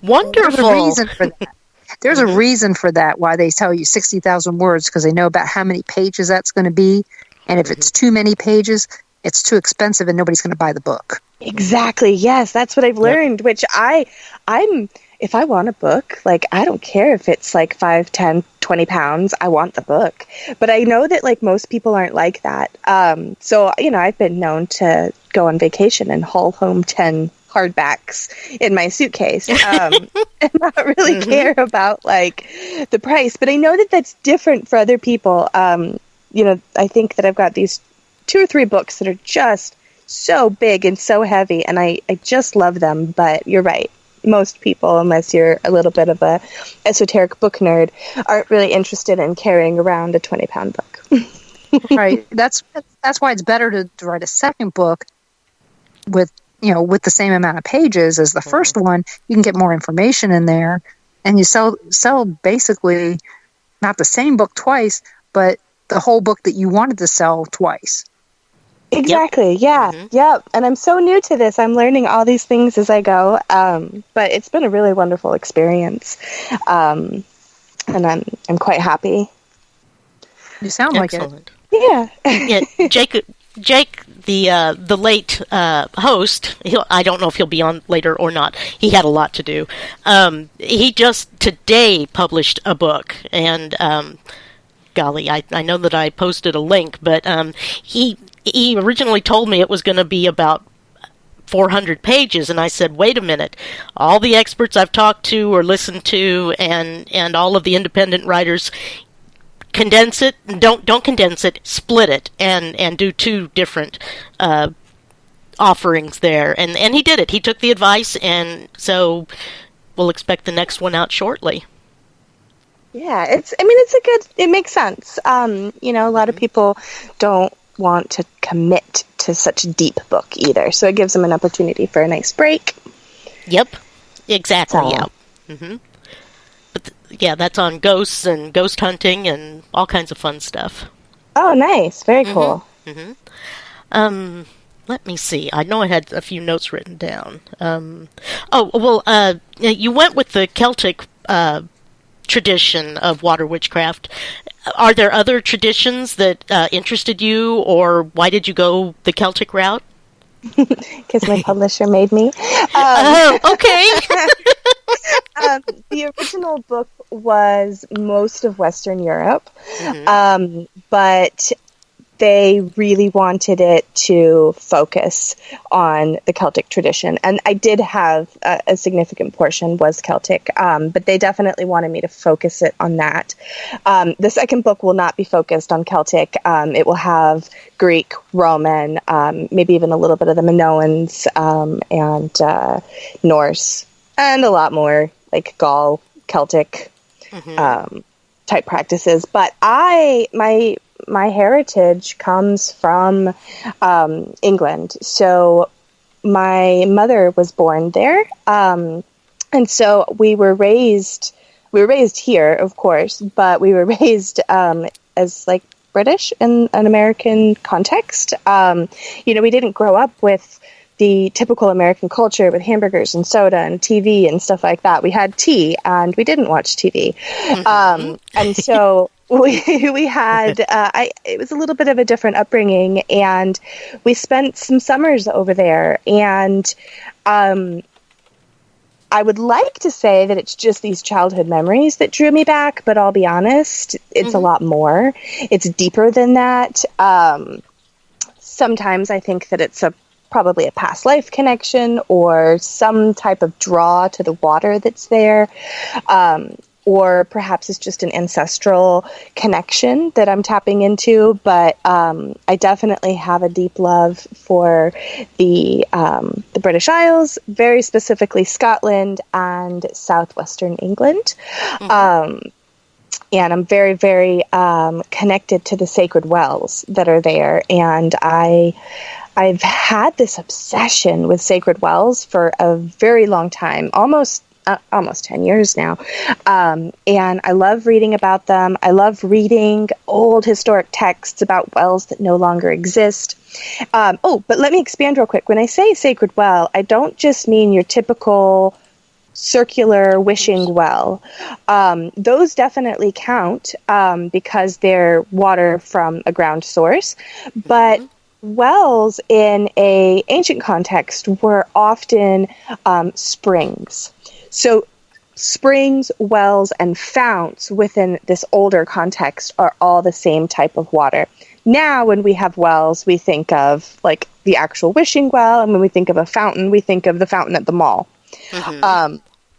Wonderful. There's a reason for that. There's a reason for that, why they tell you 60,000 words, because they know about how many pages that's going to be. And if it's too many pages, it's too expensive and nobody's going to buy the book. Exactly. Yes, that's what I've learned, which I'm, if I want a book, like, I don't care if it's like 5, 10, 20 pounds, I want the book. But I know that like most people aren't like that. So, you know, I've been known to go on vacation and haul home 10 hardbacks in my suitcase and not really care about like the price. But I know that that's different for other people. You know, I think that I've got these 2 or 3 books that are just so big and so heavy, and I just love them. But you're right. Most people, unless you're a little bit of a esoteric book nerd, aren't really interested in carrying around a 20-pound book. Right. That's why it's better to write a second book with the same amount of pages as the first one. You can get more information in there, and you sell basically not the same book twice, but the whole book that you wanted to sell twice. Exactly. Yep. Yeah. Mm-hmm. Yep. And I'm so new to this. I'm learning all these things as I go. But it's been a really wonderful experience. And I'm quite happy. You sound like it. Excellent. Yeah. Yeah, Jake, the late host. I don't know if he'll be on later or not. He had a lot to do. He just today published a book, and golly, I know that I posted a link, but he originally told me it was going to be about 400 pages, and I said, wait a minute, all the experts I've talked to or listened to, and all of the independent writers, condense it, don't condense it, split it, and do 2 different offerings there. And he did it. He took the advice, and so we'll expect the next one out shortly. Yeah, it makes sense. A lot of people don't want to commit to such a deep book either, so it gives them an opportunity for a nice break. Yep, exactly. So. Yeah. Mm-hmm. But yeah, that's on ghosts and ghost hunting and all kinds of fun stuff. Oh, nice. Very cool. Mm-hmm. Let me see. I know I had a few notes written down. You went with the Celtic tradition of water witchcraft. Are there other traditions that interested you, or why did you go the Celtic route? Because my publisher made me. Okay. The original book was most of Western Europe, but they really wanted it to focus on the Celtic tradition. And I did have a significant portion was Celtic, but they definitely wanted me to focus it on that. The second book will not be focused on Celtic. It will have Greek, Roman, maybe even a little bit of the Minoans, and Norse, and a lot more like Gaul, Celtic type practices. But my heritage comes from England. So my mother was born there. And so we were raised here, of course, but we were raised as like British in an American context. We didn't grow up with the typical American culture with hamburgers and soda and TV and stuff like that. We had tea and we didn't watch TV. And so we had, it was a little bit of a different upbringing, and we spent some summers over there. And I would like to say that it's just these childhood memories that drew me back, but I'll be honest, it's a lot more. It's deeper than that. Sometimes I think that it's probably a past life connection or some type of draw to the water that's there. Or perhaps it's just an ancestral connection that I'm tapping into. But I definitely have a deep love for the British Isles, very specifically Scotland and southwestern England. And I'm very, very connected to the sacred wells that are there. And I've had this obsession with sacred wells for a very long time, almost 10 years now. And I love reading about them. I love reading old historic texts about wells that no longer exist. But let me expand real quick. When I say sacred well, I don't just mean your typical circular wishing well. Those definitely count because they're water from a ground source. But wells in an ancient context were often springs. So springs, wells, and founts within this older context are all the same type of water. Now, when we have wells, we think of like the actual wishing well, and when we think of a fountain, we think of the fountain at the mall.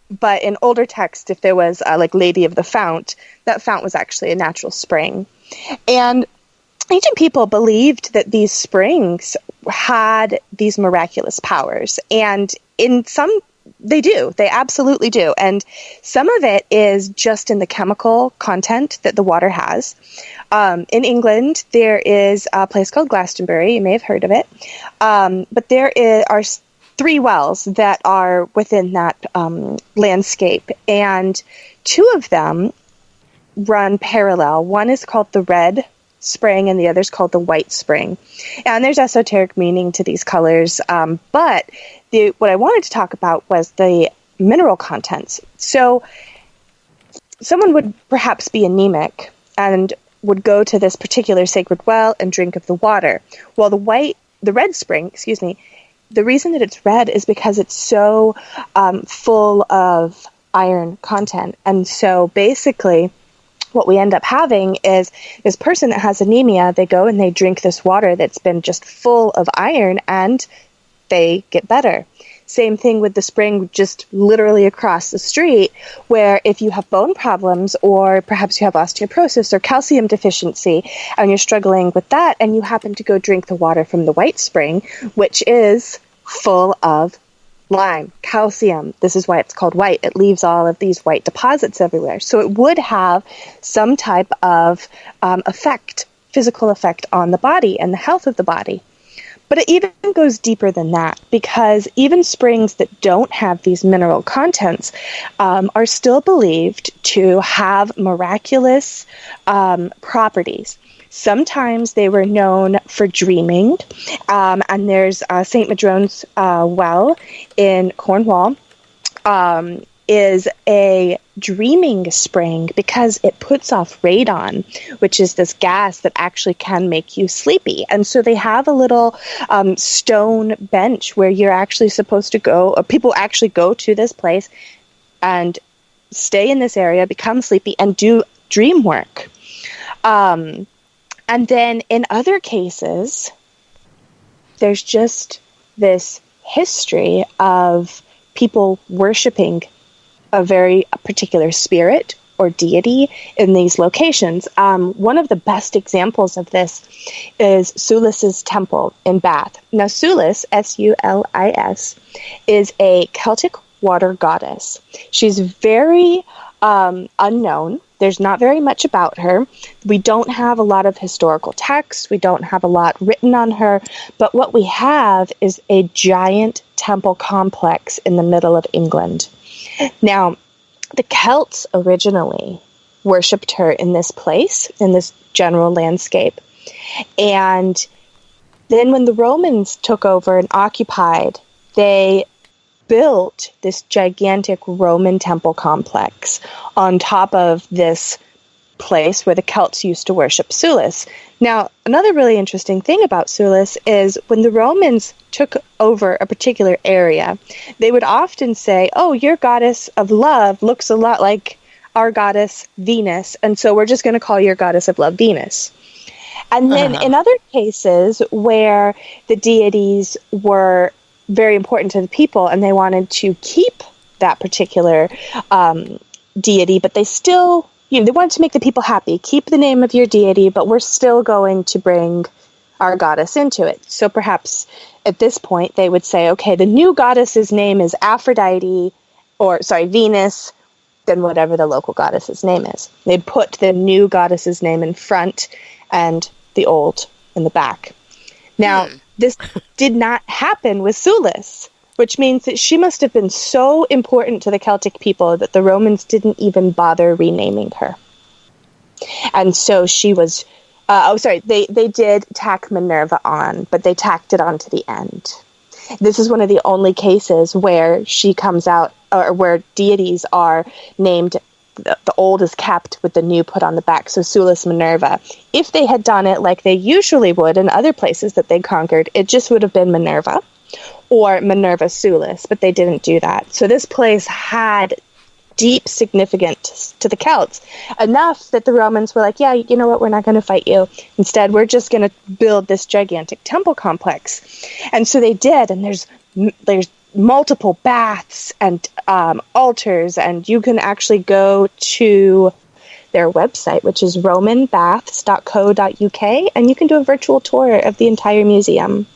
But in older text, if there was like Lady of the Fount, that fount was actually a natural spring. And ancient people believed that these springs had these miraculous powers. And in some, they do. They absolutely do. And some of it is just in the chemical content that the water has. In England, there is a place called Glastonbury. You may have heard of it. But there are 3 wells that are within that landscape. And 2 of them run parallel. One is called the Red spring, and the other's called the white spring. And there's esoteric meaning to these colors, but what I wanted to talk about was the mineral contents. So someone would perhaps be anemic and would go to this particular sacred well and drink of the water. Well, the red spring, the reason that it's red is because it's so full of iron content. And so basically what we end up having is this person that has anemia, they go and they drink this water that's been just full of iron, and they get better. Same thing with the spring just literally across the street, where if you have bone problems, or perhaps you have osteoporosis or calcium deficiency, and you're struggling with that, and you happen to go drink the water from the white spring, which is full of lime, calcium. This is why it's called white. It leaves all of these white deposits everywhere. So it would have some type of physical effect on the body and the health of the body. But it even goes deeper than that, because even springs that don't have these mineral contents are still believed to have miraculous properties. Sometimes they were known for dreaming, and there's St. Madrone's well in Cornwall is a dreaming spring because it puts off radon, which is this gas that actually can make you sleepy. And so they have a little stone bench where you're actually supposed to go, or people actually go to this place and stay in this area, become sleepy, and do dream work. And then in other cases, there's just this history of people worshiping a particular spirit or deity in these locations. One of the best examples of this is Sulis's temple in Bath. Now, Sulis, Sulis, is a Celtic water goddess. She's very unknown. There's not very much about her. We don't have a lot of historical texts. We don't have a lot written on her. But what we have is a giant temple complex in the middle of England. Now, the Celts originally worshipped her in this place, in this general landscape. And then when the Romans took over and occupied, they built this gigantic Roman temple complex on top of this place where the Celts used to worship Sulis. Now, another really interesting thing about Sulis is when the Romans took over a particular area, they would often say, oh, your goddess of love looks a lot like our goddess Venus, and so we're just going to call your goddess of love Venus. And then in other cases where the deities were very important to the people and they wanted to keep that particular deity, but they still, they wanted to make the people happy. Keep the name of your deity, but we're still going to bring our goddess into it. So perhaps at this point they would say, okay, the new goddess's name is Aphrodite, Venus, then whatever the local goddess's name is. They'd put the new goddess's name in front and the old in the back. Now, this did not happen with Sulis, which means that she must have been so important to the Celtic people that the Romans didn't even bother renaming her. And so she was, they did tack Minerva on, but they tacked it on to the end. This is one of the only cases where she comes out, or where deities are named, the old is kept with the new put on the back, so Sulis Minerva. If they had done it like they usually would in other places that they conquered, it just would have been Minerva or Minerva Sulis, but they didn't do that. So this place had deep significance to the Celts, enough that the Romans were like, yeah, you know what, we're not going to fight you. Instead, we're just going to build this gigantic temple complex. And so they did, and there's multiple baths and altars, and you can actually go to their website, which is romanbaths.co.uk, and you can do a virtual tour of the entire museum.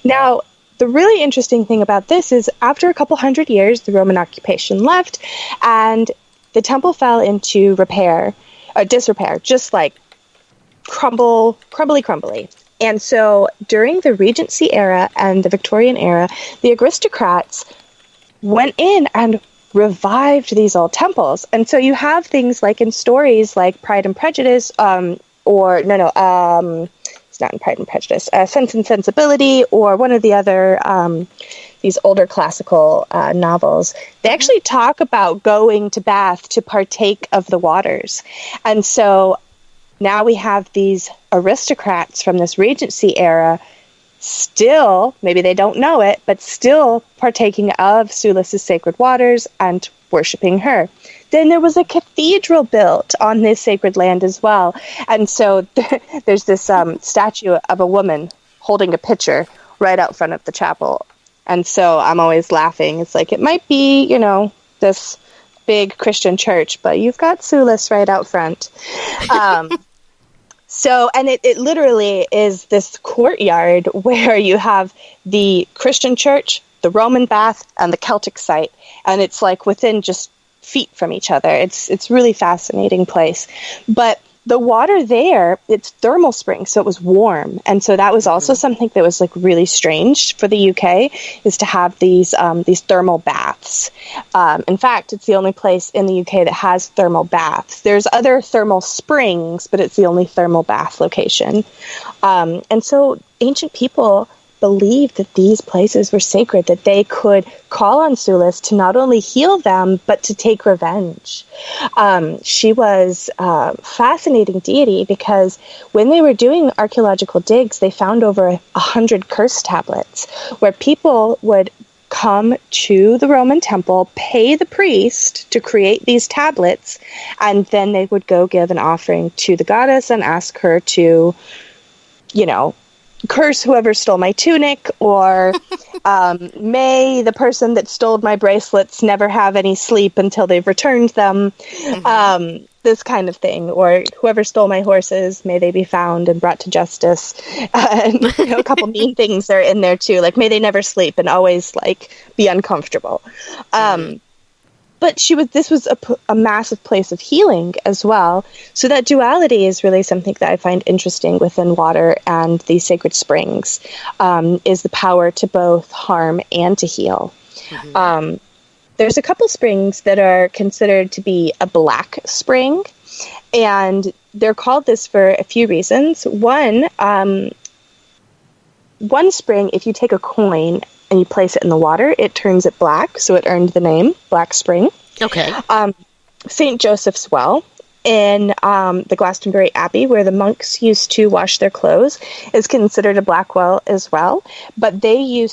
Now, the really interesting thing about this is after a couple hundred years, the Roman occupation left, and the temple fell into disrepair, just like crumbly. And so during the Regency era and the Victorian era, the aristocrats went in and revived these old temples. And so you have things like in stories like Pride and Prejudice, or it's not in Pride and Prejudice, Sense and Sensibility, or one of the other these older classical novels, they actually talk about going to Bath to partake of the waters. And so now we have these aristocrats from this Regency era still, maybe they don't know it, but still partaking of Sulis's sacred waters and worshipping her. Then there was a cathedral built on this sacred land as well. And so there's this statue of a woman holding a pitcher right out front of the chapel. And so I'm always laughing. It's like, it might be, this big Christian church, but you've got Sulis right out front. And it literally is this courtyard where you have the Christian church, the Roman bath, and the Celtic site. And it's like within just feet from each other. It's really fascinating place. But the water there, it's thermal springs, so it was warm. And so that was also something that was like really strange for the UK, is to have these thermal baths. In fact, it's the only place in the UK that has thermal baths. There's other thermal springs, but it's the only thermal bath location. And so ancient people believed that these places were sacred, that they could call on Sulis to not only heal them, but to take revenge. She was a fascinating deity because when they were doing archaeological digs, they found over 100 curse tablets where people would come to the Roman temple, pay the priest to create these tablets, and then they would go give an offering to the goddess and ask her to, curse whoever stole my tunic, or may the person that stole my bracelets never have any sleep until they've returned them, this kind of thing, or whoever stole my horses, may they be found and brought to justice. And a couple mean things are in there too, like may they never sleep and always be uncomfortable. But this was a massive place of healing as well. So that duality is really something that I find interesting within water and these sacred springs, is the power to both harm and to heal. There's a couple springs that are considered to be a black spring, and they're called this for a few reasons. One spring, if you take a coin and you place it in the water, it turns it black, so it earned the name Black Spring. Okay. St. Joseph's Well in the Glastonbury Abbey, where the monks used to wash their clothes, is considered a black well as well. But they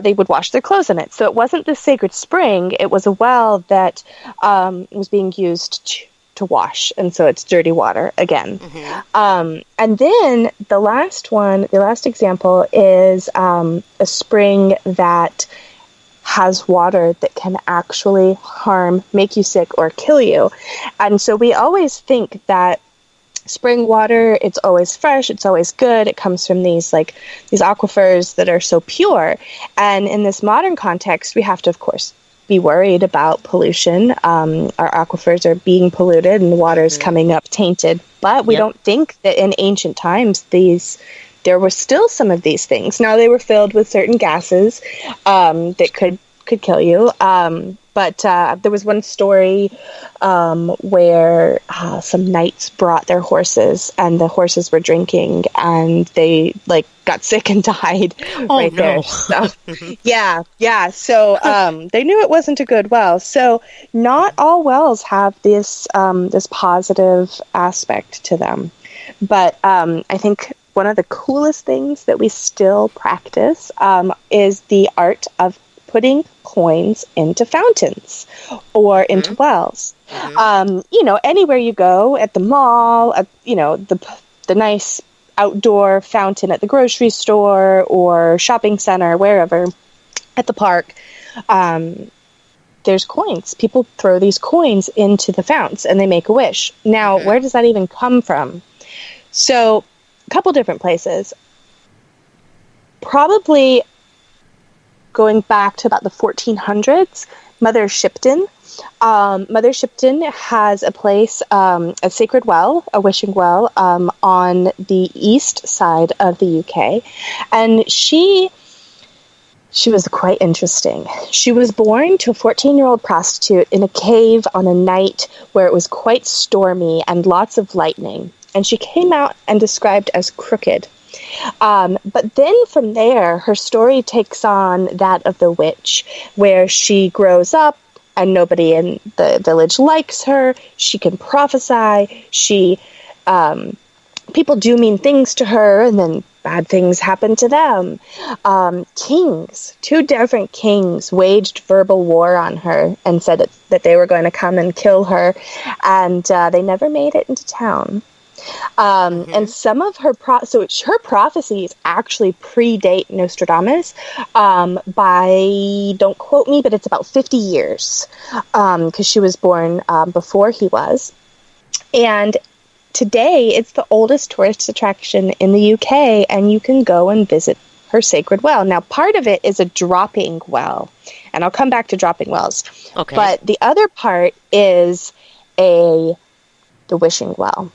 they would wash their clothes in it. So it wasn't the sacred spring, it was a well that was being used to wash, and so it's dirty water again. And then the last example is a spring that has water that can actually harm, make you sick, or kill you. And so we always think that spring water, it's always fresh, it's always good, it comes from these aquifers that are so pure. And in this modern context, we have to, of course, be worried about pollution. Our aquifers are being polluted and the water is coming up tainted. But we don't think that in ancient times there were still some of these things. Now they were filled with certain gases that could kill you. But there was one story where some knights brought their horses, and the horses were drinking, and they got sick and died there. So, yeah. So they knew it wasn't a good well. So not all wells have this positive aspect to them. But I think one of the coolest things that we still practice is the art of putting coins into fountains or into wells. Anywhere you go, at the mall, the nice outdoor fountain at the grocery store or shopping center, wherever, at the park, there's coins. People throw these coins into the founts and they make a wish. Now, where does that even come from? So, a couple different places. Probably going back to about the 1400s, Mother Shipton. Mother Shipton has a place, a sacred well, a wishing well, on the east side of the UK. And she was quite interesting. She was born to a 14-year-old prostitute in a cave on a night where it was quite stormy and lots of lightning. and she came out and described as crooked. But then from there, her story takes on that of the witch, where she grows up and nobody in the village likes her. She can prophesy. People do mean things to her, and then bad things happen to them. Two different kings waged verbal war on her and said that they were going to come and kill her, and they never made it into town. And some of her her prophecies actually predate Nostradamus by, don't quote me, but it's about 50 years, because she was born before he was. And today it's the oldest tourist attraction in the UK, and you can go and visit her sacred well. Now, part of it is a dropping well, and I'll come back to dropping wells. Okay. But the other part is the wishing well.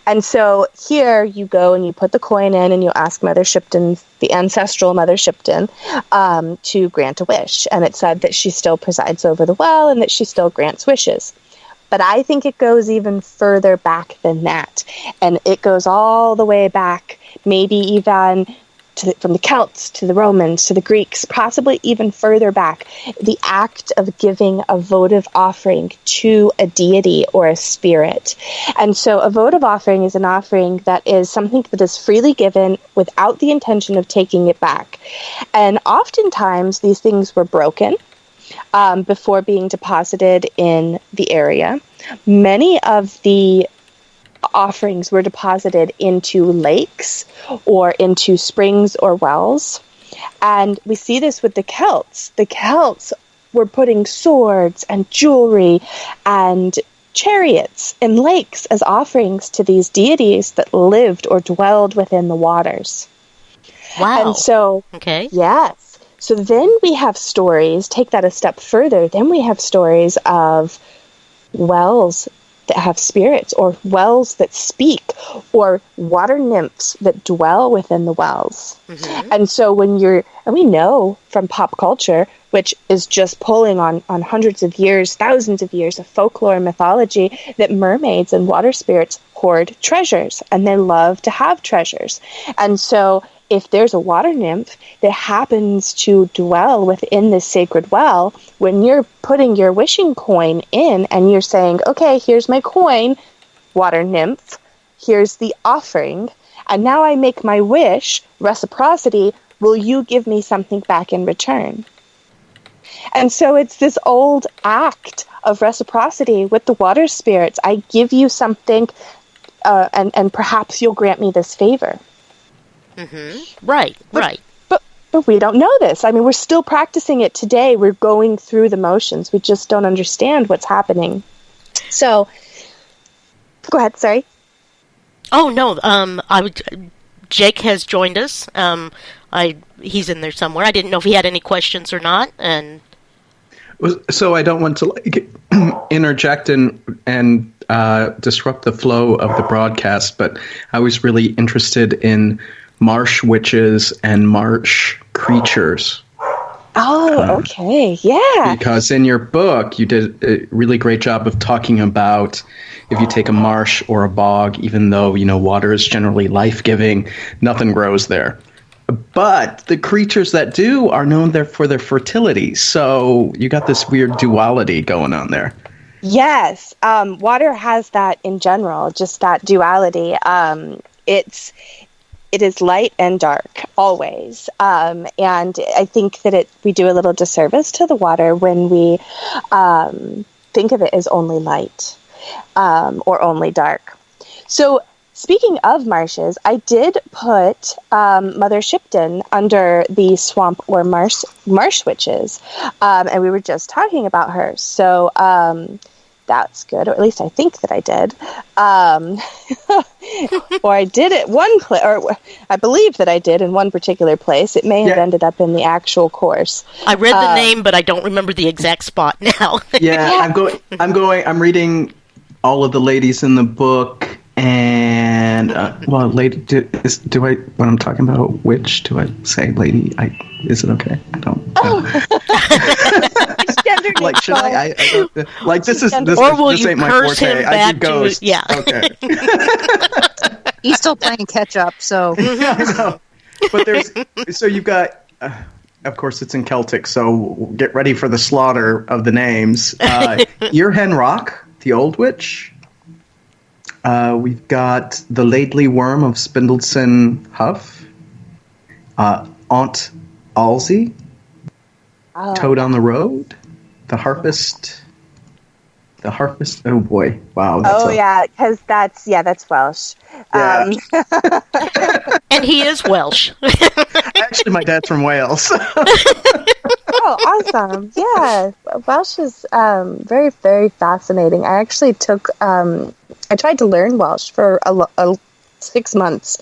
And so here you go and you put the coin in and you ask Mother Shipton, the ancestral Mother Shipton, to grant a wish. And it said that she still presides over the well and that she still grants wishes. But I think it goes even further back than that. And it goes all the way back, maybe even from the Celts to the Romans to the Greeks, possibly even further back, the act of giving a votive offering to a deity or a spirit. And so a votive offering is an offering that is something that is freely given without the intention of taking it back. And oftentimes these things were broken before being deposited in the area. Many of the offerings were deposited into lakes or into springs or wells. And we see this with the Celts. The Celts were putting swords and jewelry and chariots in lakes as offerings to these deities that lived or dwelled within the waters. Wow. And so, okay. Yes. So then we have stories, take that a step further, then we have stories of wells that have spirits, or wells that speak, or water nymphs that dwell within the wells. Mm-hmm. And so and we know from pop culture, which is just pulling on hundreds of years, thousands of years of folklore and mythology, that mermaids and water spirits hoard treasures, and they love to have treasures. And so if there's a water nymph that happens to dwell within this sacred well, when you're putting your wishing coin in and you're saying, okay, here's my coin, water nymph, here's the offering, and now I make my wish, reciprocity, will you give me something back in return? And so it's this old act of reciprocity with the water spirits. I give you something, and perhaps you'll grant me this favor. Mm-hmm. Right. But we don't know this. I mean, we're still practicing it today. We're going through the motions. We just don't understand what's happening. So, go ahead. Sorry. Oh no. Jake has joined us. He's in there somewhere. I didn't know if he had any questions or not. And so I don't want to interject and disrupt the flow of the broadcast, but I was really interested in marsh witches and marsh creatures. Oh, okay. Yeah. Because in your book, you did a really great job of talking about if you take a marsh or a bog, even though, water is generally life-giving, nothing grows there. But the creatures that do are known there for their fertility. So you got this weird duality going on there. Yes. Water has that in general, just that duality. It is light and dark, always. And I think that we do a little disservice to the water when we think of it as only light or only dark. So speaking of marshes, I did put Mother Shipton under the swamp or marsh witches. And we were just talking about her. So that's good, or at least I think that I did. Or I did it or I believe that I did in one particular place. It may have ended up in the actual course. I read the name, but I don't remember the exact spot now. I'm reading all of the ladies in the book, and do I, when I'm talking about witch, do I say lady? Is it okay? I don't. Which gender Like, should I don't, like, this Or will this you ain't my curse forte. him I back do to ghosts. yeah. Okay. He's still playing catch up, so Yeah, I know. But so you've got, of course, it's in Celtic, so get ready for the slaughter of the names. Earhen Rock, the Old Witch. We've got the Laidley Worm of Spindleton Huff. Aunt Alsey. Toad on the Road. The Harpist. Oh boy! Wow. Yeah, because that's Welsh. Yeah. And he is Welsh. Actually, my dad's from Wales. Oh, awesome! Yeah, Welsh is very, very fascinating. I actually I tried to learn Welsh for 6 months,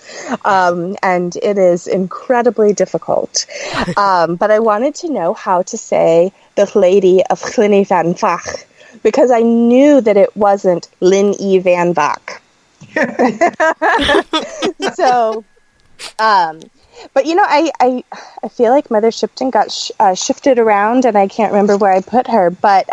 and it is incredibly difficult. But I wanted to know how to say the Lady of Llyn Van Fach, because I knew that it wasn't Lynn E. Van Bach. So, but I feel like Mother Shipton got shifted around, and I can't remember where I put her. But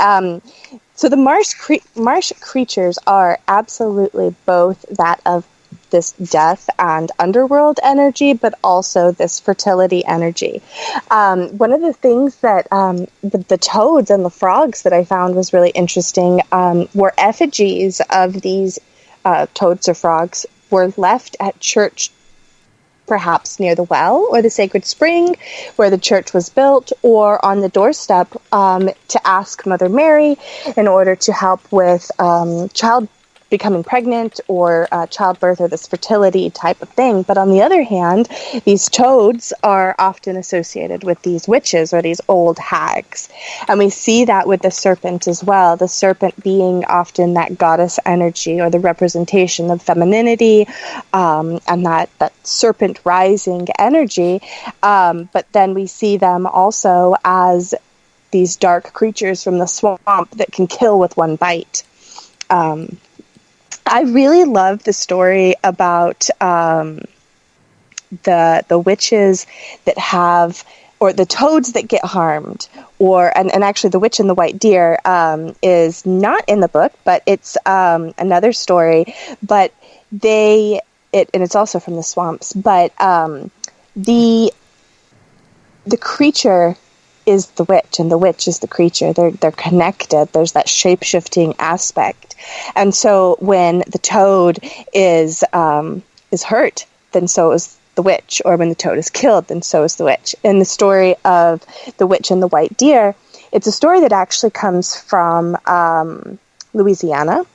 so the marsh creatures are absolutely both that of this death and underworld energy, but also this fertility energy. One of the things that the toads and the frogs that I found was really interesting were effigies of these toads or frogs were left at church, perhaps near the well or the sacred spring where the church was built, or on the doorstep to ask Mother Mary in order to help with child becoming pregnant or childbirth or this fertility type of thing. But on the other hand, these toads are often associated with these witches or these old hags. And we see that with the serpent as well, the serpent being often that goddess energy or the representation of femininity and that serpent rising energy. But then we see them also as these dark creatures from the swamp that can kill with one bite. I really love the story about the witches that have, or the toads that get harmed, and actually the witch and the white deer is not in the book, but it's another story. But and it's also from the swamps. But the creature is the witch, and the witch is the creature. They're connected. There's that shape-shifting aspect. And so when the toad is hurt, then so is the witch. Or when the toad is killed, then so is the witch. In the story of the witch and the white deer, it's a story that actually comes from Louisiana.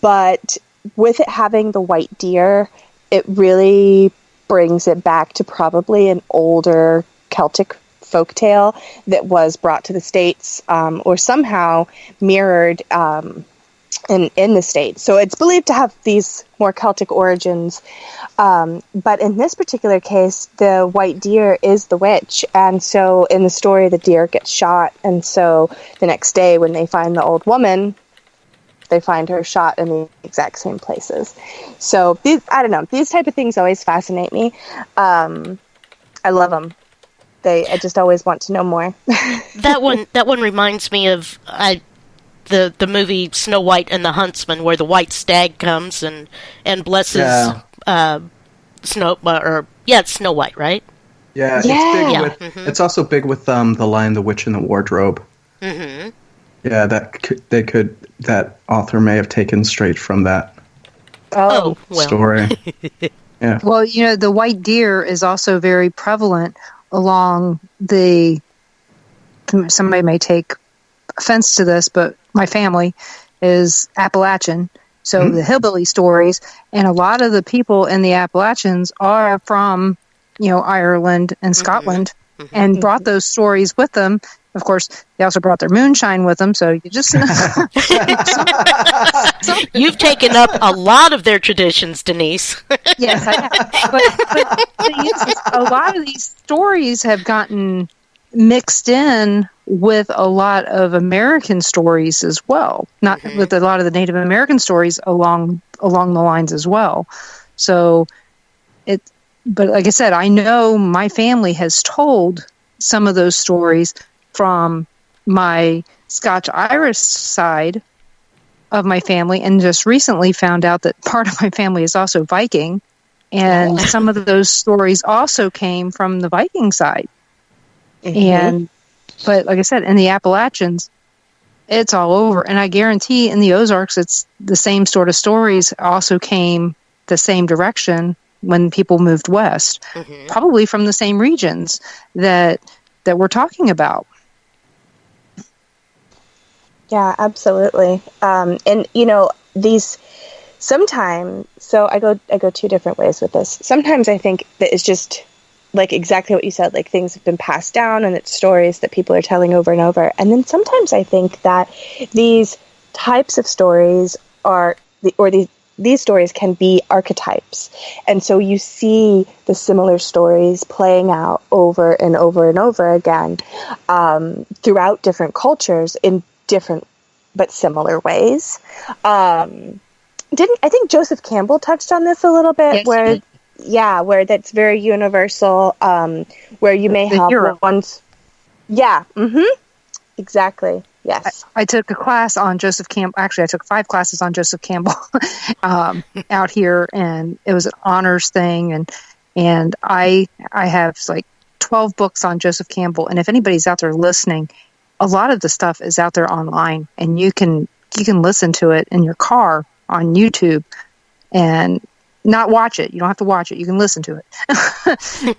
But with it having the white deer, it really brings it back to probably an older Celtic folktale that was brought to the States or somehow mirrored in the States. So it's believed to have these more Celtic origins. But in this particular case, the white deer is the witch. And so in the story, the deer gets shot. And so the next day when they find the old woman, they find her shot in the exact same places. So these type of things always fascinate me. I love them. I just always want to know more. That one reminds me of the movie Snow White and the Huntsman, where the white stag comes and blesses Snow it's Snow White, right? Yeah, it's big with. It's also big with the Lion, the Witch, and the Wardrobe. Mm-hmm. Yeah, that author may have taken straight from that story. Yeah. Well, the white deer is also very prevalent along somebody may take offense to this, but my family is Appalachian. So the hillbilly stories, and a lot of the people in the Appalachians are from, Ireland and Scotland, and brought those stories with them. Of course, they also brought their moonshine with them, so you just... You've taken up a lot of their traditions, Denise. Yes, I have. But a lot of these stories have gotten mixed in with a lot of American stories as well. Not with a lot of the Native American stories along the lines as well. So, but like I said, I know my family has told some of those stories from my Scotch-Irish side of my family, and just recently found out that part of my family is also Viking, and some of those stories also came from the Viking side. But like I said, in the Appalachians, it's all over. And I guarantee in the Ozarks, it's the same sort of stories also came the same direction when people moved west, probably from the same regions that we're talking about. Yeah, absolutely. And these sometimes. So I go two different ways with this. Sometimes I think that it's just like exactly what you said, like things have been passed down and it's stories that people are telling over and over. And then sometimes I think that these types of stories these stories can be archetypes. And so you see the similar stories playing out over and over and over again throughout different cultures in different but similar ways. I think Joseph Campbell touched on this a little bit, yes, where that's very universal, where you may have ones. Yeah. Exactly. Yes. I took a class on Joseph Campbell. Actually, I took 5 classes on Joseph Campbell out here, and it was an honors thing. And I have like 12 books on Joseph Campbell. And if anybody's out there listening, a lot of the stuff is out there online, and you can listen to it in your car on YouTube and not watch it. You don't have to watch it. You can listen to it.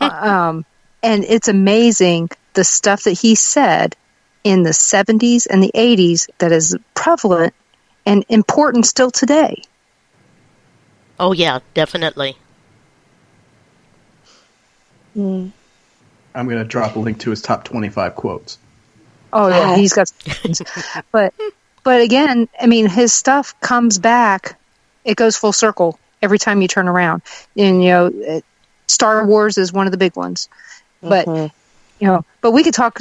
And it's amazing the stuff that he said in the 70s and the 80s that is prevalent and important still today. Oh, yeah, definitely. I'm going to drop a link to his top 25 quotes. Oh, yeah, he's got but again, I mean, his stuff comes back. It goes full circle every time you turn around. And, Star Wars is one of the big ones. But, but we could talk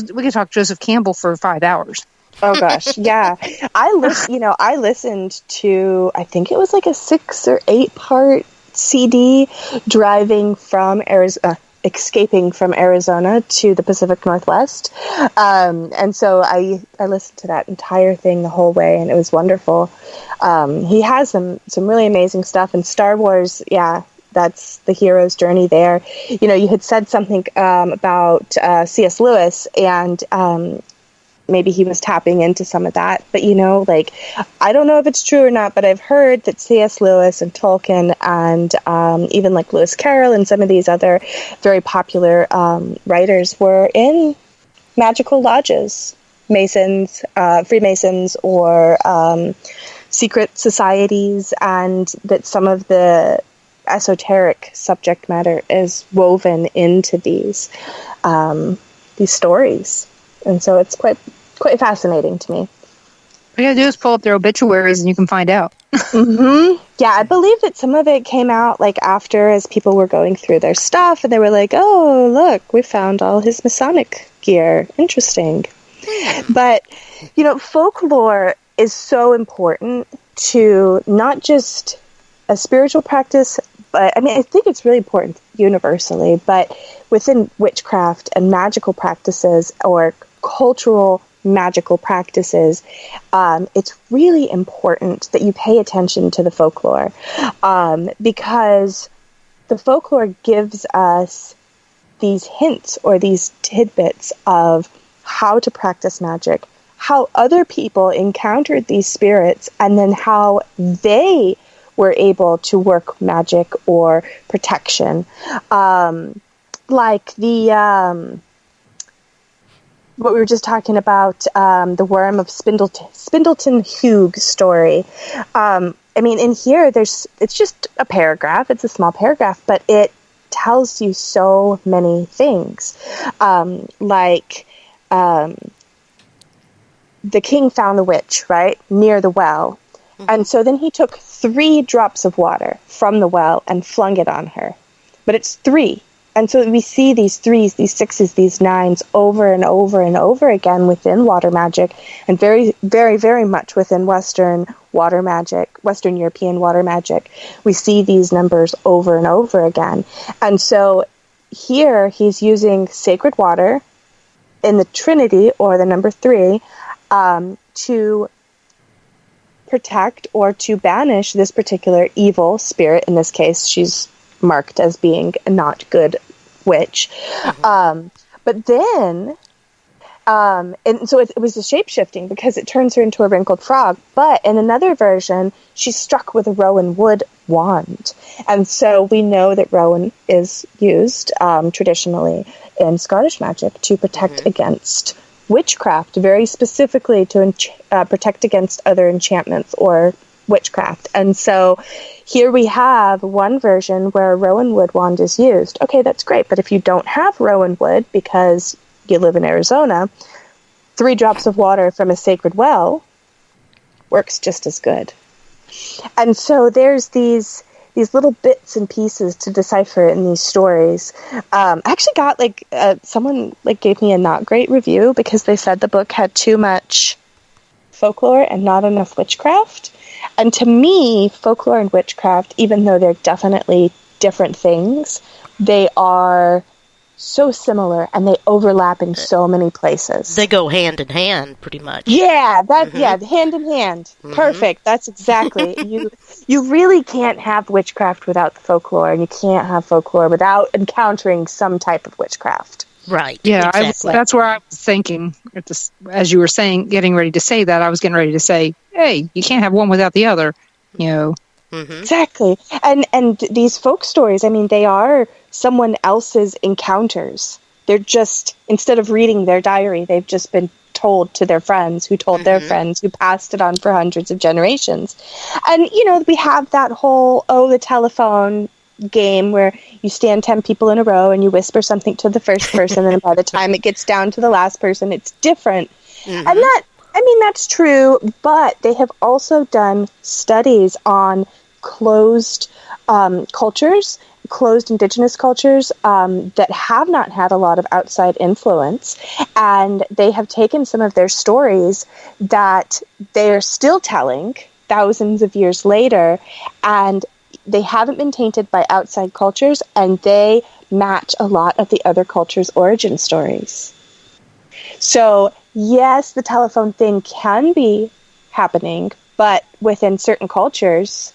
Joseph Campbell for 5 hours. Oh gosh. Yeah. I listened to, I think it was like a 6 or 8 part CD escaping from Arizona to the Pacific Northwest. And so I listened to that entire thing the whole way, and it was wonderful. He has some really amazing stuff, and Star Wars, yeah, that's the hero's journey there. You had said something about C.S. Lewis, and maybe he was tapping into some of that. But, I don't know if it's true or not, but I've heard that C.S. Lewis and Tolkien and even like Lewis Carroll and some of these other very popular writers were in magical lodges, Masons, Freemasons, or secret societies, and that some of the esoteric subject matter is woven into these stories. And so it's quite fascinating to me. All you gotta do is pull up their obituaries and you can find out. Yeah, I believe that some of it came out like after, as people were going through their stuff, and they were like, oh, look, we found all his Masonic gear. Interesting. But, folklore is so important to not just a spiritual practice, but I think it's really important universally, but within witchcraft and magical practices or cultural magical practices, it's really important that you pay attention to the folklore, because the folklore gives us these hints or these tidbits of how to practice magic, how other people encountered these spirits, and then how they were able to work magic or protection. Like what we were just talking about, the worm of Spindleton Hugh story. In here, it's just a paragraph. It's a small paragraph, but it tells you so many things. The king found the witch, right, near the well. And so then he took 3 drops of water from the well and flung it on her. But it's 3. And so we see these 3s, these 6s, these 9s over and over and over again within water magic, and very, very, very much within Western European water magic. We see these numbers over and over again. And so here he's using sacred water in the Trinity, or the number 3, to protect or to banish this particular evil spirit. In this case, she's marked as being a not good witch. But then, and so it was a shape-shifting because it turns her into a wrinkled frog. But in another version, she's struck with a rowan wood wand. And so we know that rowan is used traditionally in Scottish magic to protect against witchcraft, very specifically to protect against other enchantments or witchcraft. And so here we have one version where a rowan wood wand is used. Okay, that's great. But if you don't have rowan wood because you live in Arizona, 3 drops of water from a sacred well works just as good. And so there's these little bits and pieces to decipher in these stories. I actually got someone gave me a not great review because they said the book had too much folklore and not enough witchcraft. And to me, folklore and witchcraft, even though they're definitely different things, they are so similar and they overlap in so many places. They go hand in hand, pretty much. Yeah, hand in hand. Perfect. That's exactly. You really can't have witchcraft without the folklore, and you can't have folklore without encountering some type of witchcraft. Right. Yeah, exactly. that's where I was thinking. As you were saying, getting ready to say that, I was getting ready to say, hey, you can't have one without the other, you know. Exactly. And these folk stories, I mean, they are someone else's encounters. They're just, instead of reading their diary, they've just been told to their friends who told their friends who passed it on for hundreds of generations. And, we have that whole, the telephone game where you stand 10 people in a row and you whisper something to the first person, and by the time it gets down to the last person, it's different. And that's true, but they have also done studies on closed cultures, closed indigenous cultures that have not had a lot of outside influence, and they have taken some of their stories that they're still telling thousands of years later, and they haven't been tainted by outside cultures, and they match a lot of the other cultures' origin stories. So, yes, the telephone thing can be happening, but within certain cultures,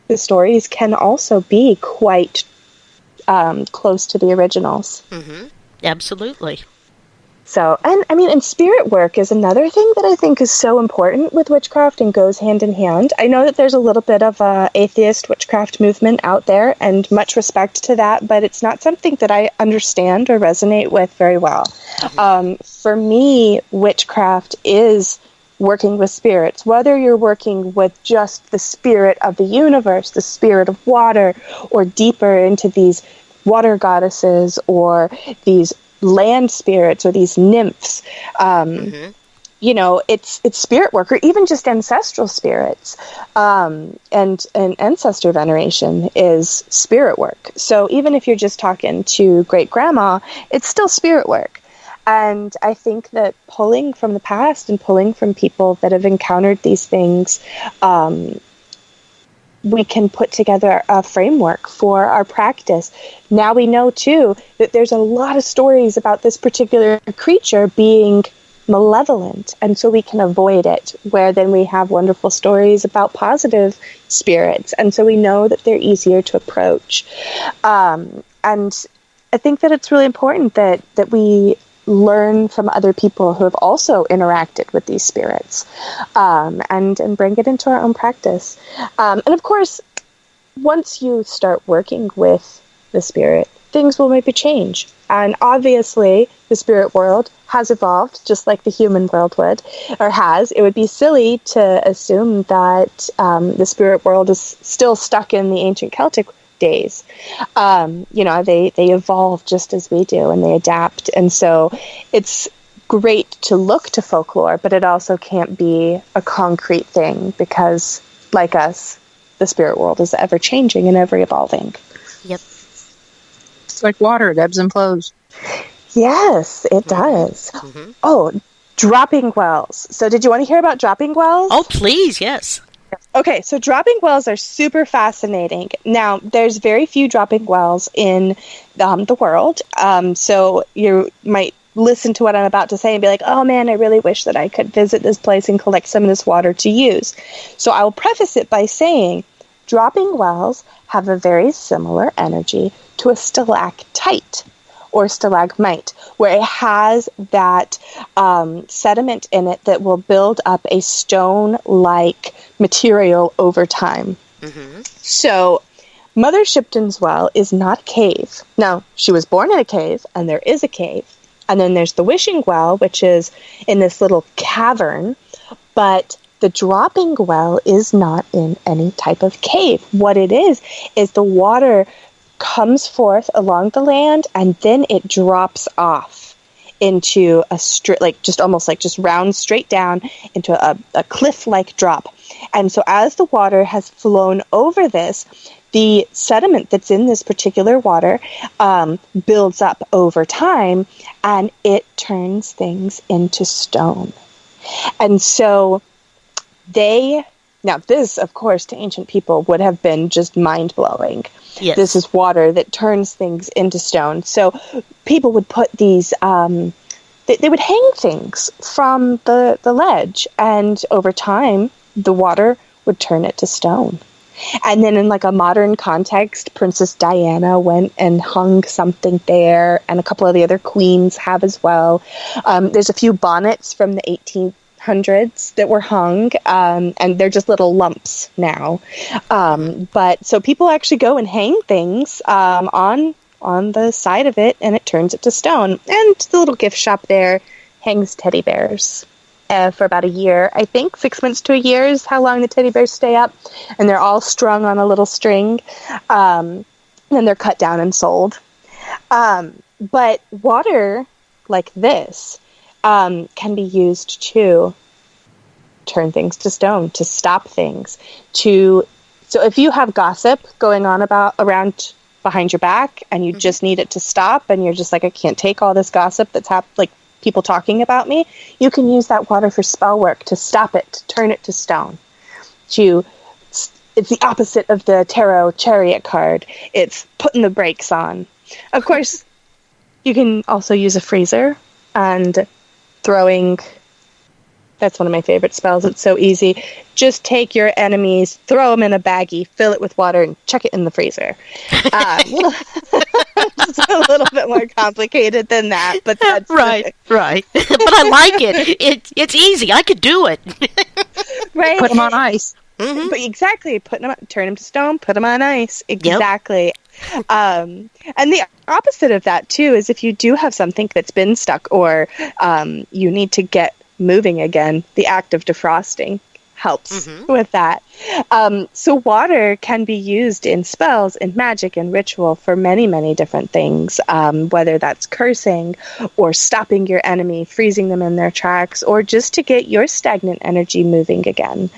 the stories can also be quite close to the originals. Absolutely. So, and spirit work is another thing that I think is so important with witchcraft and goes hand in hand. I know that there's a little bit of a atheist witchcraft movement out there, and much respect to that, but it's not something that I understand or resonate with very well. For me, witchcraft is working with spirits, whether you're working with just the spirit of the universe, the spirit of water, or deeper into these water goddesses or these land spirits or these nymphs. It's spirit work, or even just ancestral spirits. And ancestor veneration is spirit work. So even if you're just talking to great grandma, it's still spirit work. And I think that pulling from the past and pulling from people that have encountered these things, we can put together a framework for our practice. Now we know, too, that there's a lot of stories about this particular creature being malevolent, and so we can avoid it, where then we have wonderful stories about positive spirits, and so we know that they're easier to approach. And I think that it's really important that we learn from other people who have also interacted with these spirits, and bring it into our own practice. And of course, once you start working with the spirit, things will maybe change. And obviously, the spirit world has evolved, just like the human world would, or has. It would be silly to assume that the spirit world is still stuck in the ancient Celtic days. They evolve just as we do, and they adapt. And so it's great to look to folklore, but it also can't be a concrete thing because, like us, the spirit world is ever changing and ever evolving. Yep. It's like water, it ebbs and flows. Yes, it does. Oh, dropping wells. So did you want to hear about dropping wells? Oh, please, yes. Okay, so dropping wells are super fascinating. Now, there's very few dropping wells in the world, so you might listen to what I'm about to say and be like, oh man, I really wish that I could visit this place and collect some of this water to use. So I will preface it by saying dropping wells have a very similar energy to a stalactite or stalagmite, where it has that sediment in it that will build up a stone-like material over time. Mm-hmm. So Mother Shipton's well is not a cave. Now, she was born in a cave, and there is a cave. And then there's the wishing well, which is in this little cavern, but the dropping well is not in any type of cave. What it is the water comes forth along the land, and then it drops off into a straight, like just almost like just round straight down into a cliff-like drop. And so as the water has flown over this, the sediment that's in this particular water builds up over time, and it turns things into stone. And so now this, of course, to ancient people would have been just mind-blowing. Yes. This is water that turns things into stone. So people would put these, they would hang things from the ledge, and over time, the water would turn it to stone. And then in like a modern context, Princess Diana went and hung something there, and a couple of the other queens have as well. There's a few bonnets from the 1800s that were hung, and they're just little lumps now. But so people actually go and hang things on the side of it, and it turns it to stone. And the little gift shop there hangs teddy bears. For about a year, I think 6 months to a year is how long the teddy bears stay up, and they're all strung on a little string, and then they're cut down and sold. But water like this can be used to turn things to stone, to stop things. So if you have gossip going on around behind your back, and you just need it to stop, and you're just like, I can't take all this gossip that's people talking about me, you can use that water for spell work to stop it, to turn it to stone. It's the opposite of the tarot chariot card. It's putting the brakes on. Of course, you can also use a freezer and throwing. That's one of my favorite spells. It's so easy. Just take your enemies, throw them in a baggie, fill it with water, and chuck it in the freezer. It's a little bit more complicated than that, but that's right. But I like it. It's easy. I could do it. Right. Put them on ice. Mm-hmm. But exactly, turn them to stone, put them on ice. Exactly. Yep. And the opposite of that too is if you do have something that's been stuck, or you need to get moving again, the act of defrosting helps with that. So water can be used in spells, in magic, and ritual for many, many different things, whether that's cursing or stopping your enemy, freezing them in their tracks, or just to get your stagnant energy moving again.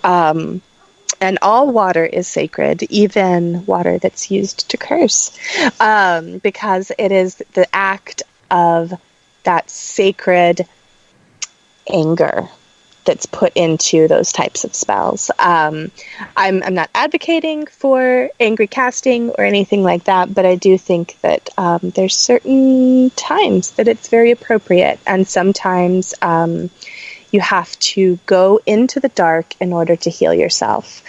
And all water is sacred, even water that's used to curse, because it is the act of that sacred anger that's put into those types of spells. I'm not advocating for angry casting or anything like that, but I do think that there's certain times that it's very appropriate, and sometimes you have to go into the dark in order to heal yourself,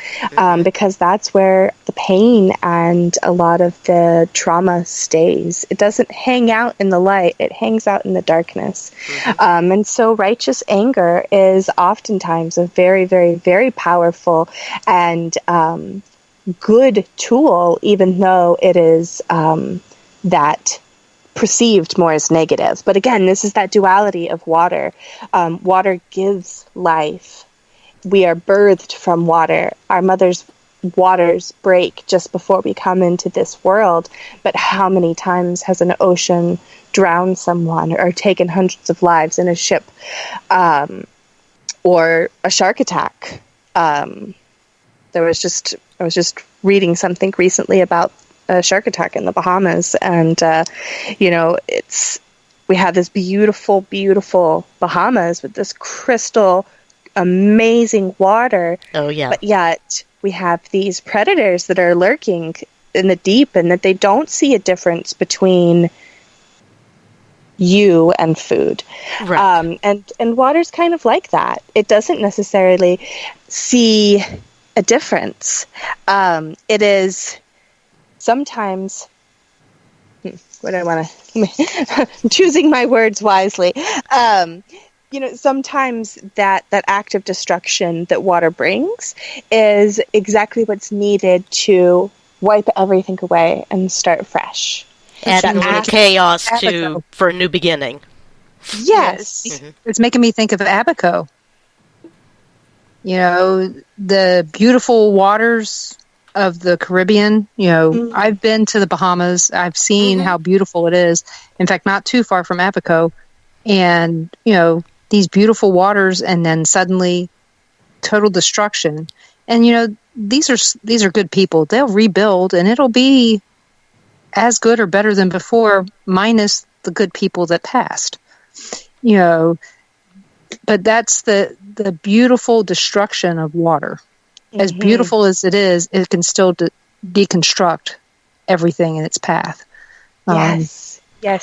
because that's where the pain and a lot of the trauma stays. It doesn't hang out in the light, it hangs out in the darkness. And so righteous anger is oftentimes a very, very, very powerful and good tool, even though it is that perceived more as negative. But again, this is that duality of water. Water gives life. We are birthed from water. Our mother's waters break just before we come into this world. But how many times has an ocean drowned someone or taken hundreds of lives in a ship, or a shark attack? I was just reading something recently about a shark attack in the Bahamas, and we have this beautiful, beautiful Bahamas with this crystal, amazing water. Oh yeah. But yet we have these predators that are lurking in the deep, and that they don't see a difference between you and food. Right. And water's kind of like that. It doesn't necessarily see a difference. It is sometimes, what do I want to, I'm choosing my words wisely. Sometimes that act of destruction that water brings is exactly what's needed to wipe everything away and start fresh. Adding a little chaos for a new beginning. Yes. It's making me think of Abaco. The beautiful waters of the Caribbean. I've been to the Bahamas. I've seen how beautiful it is. In fact, not too far from Abaco. And, these beautiful waters, and then suddenly total destruction. And, these are good people. They'll rebuild, and it'll be as good or better than before, minus the good people that passed. But that's the beautiful destruction of water. As beautiful as it is, it can still deconstruct everything in its path. Yes.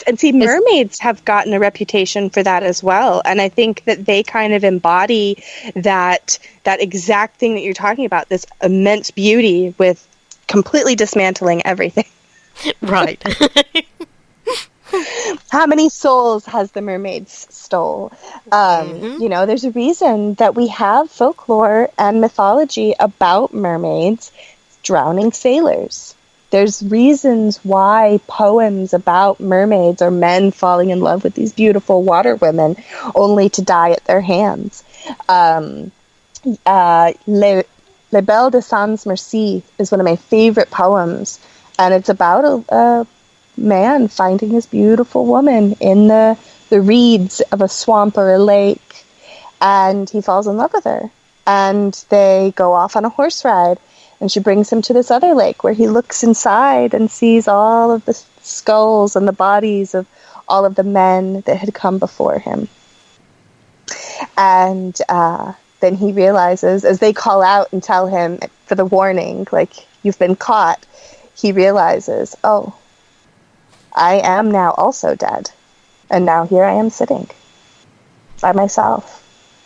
And see, mermaids have gotten a reputation for that as well. And I think that they kind of embody that exact thing that you're talking about, this immense beauty with completely dismantling everything. Right. How many souls has the mermaids stole? There's a reason that we have folklore and mythology about mermaids drowning sailors. There's reasons why poems about mermaids or men falling in love with these beautiful water women only to die at their hands. Les Belles de Sans Merci is one of my favorite poems, and it's about a man finding his beautiful woman in the reeds of a swamp or a lake, and he falls in love with her, and they go off on a horse ride. And she brings him to this other lake where he looks inside and sees all of the skulls and the bodies of all of the men that had come before him. And then he realizes, as they call out and tell him for the warning, like, you've been caught, he realizes, oh, I am now also dead. And now here I am sitting by myself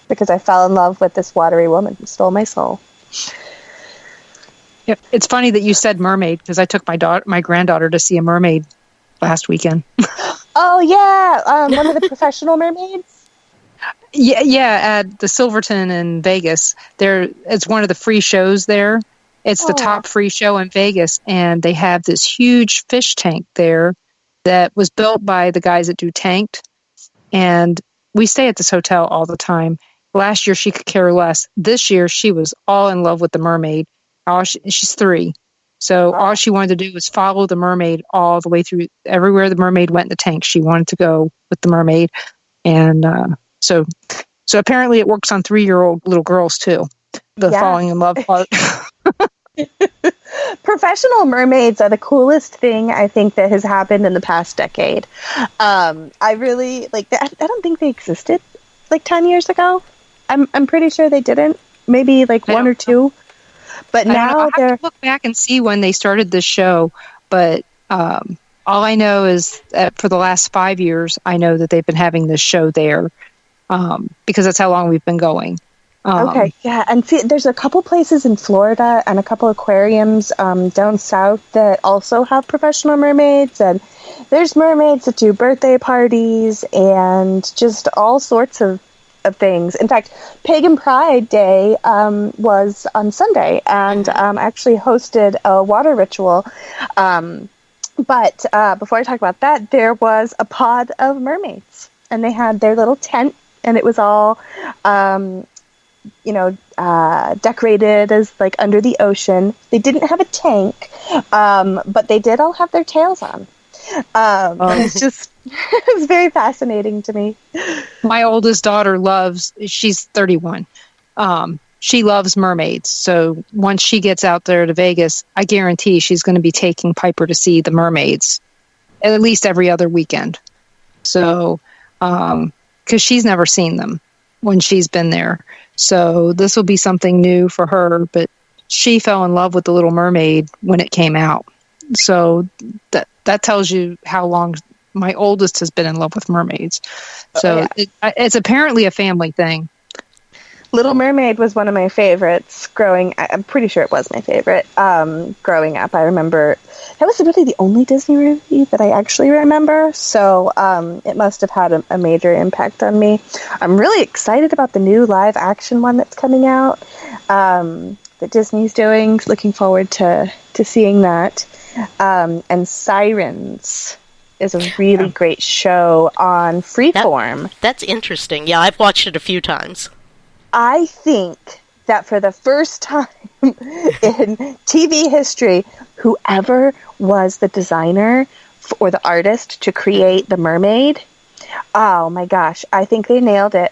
because I fell in love with this watery woman who stole my soul. Yeah, it's funny that you said mermaid because I took my granddaughter to see a mermaid last weekend. Oh yeah, one of the professional mermaids. Yeah, at the Silverton in Vegas. It's one of the free shows there. It's the top free show in Vegas, and they have this huge fish tank there that was built by the guys that do Tanked. And we stay at this hotel all the time. Last year she could care less. This year she was all in love with the mermaid. She's 3. So all she wanted to do was follow the mermaid all the way through. Everywhere the mermaid went in the tank, she wanted to go with the mermaid. And so apparently it works on 3-year-old little girls too. The falling in love part. Professional mermaids are the coolest thing I think that has happened in the past decade. I really like that. I don't think they existed like 10 years ago. I'm pretty sure they didn't. Maybe like 1 or 2. But now I have to look back and see when they started this show. But all I know is that for the last 5 years, I know that they've been having this show there because that's how long we've been going. Okay, yeah. And see, there's a couple places in Florida and a couple aquariums down south that also have professional mermaids. And there's mermaids that do birthday parties and just all sorts of things. In fact, Pagan Pride Day was on Sunday and actually hosted a water ritual. But before I talk about that, there was a pod of mermaids, and they had their little tent, and it was all, decorated as like under the ocean. They didn't have a tank, but they did all have their tails on. It's just, it was very fascinating to me. My oldest daughter she's 31. She loves mermaids. So once she gets out there to Vegas, I guarantee she's going to be taking Piper to see the mermaids at least every other weekend. So, because she's never seen them when she's been there. So this will be something new for her, but she fell in love with the Little Mermaid when it came out. So that tells you how long my oldest has been in love with mermaids. So it's apparently a family thing. Little Mermaid was one of my favorites I'm pretty sure it was my favorite growing up. I remember that was really the only Disney movie that I actually remember. So it must have had a major impact on me. I'm really excited about the new live action one that's coming out that Disney's doing. Looking forward to seeing that. And Sirens is a really great show on Freeform. That's interesting. Yeah, I've watched it a few times. I think that for the first time in TV history, whoever was the designer or the artist to create the mermaid, oh my gosh, I think they nailed it.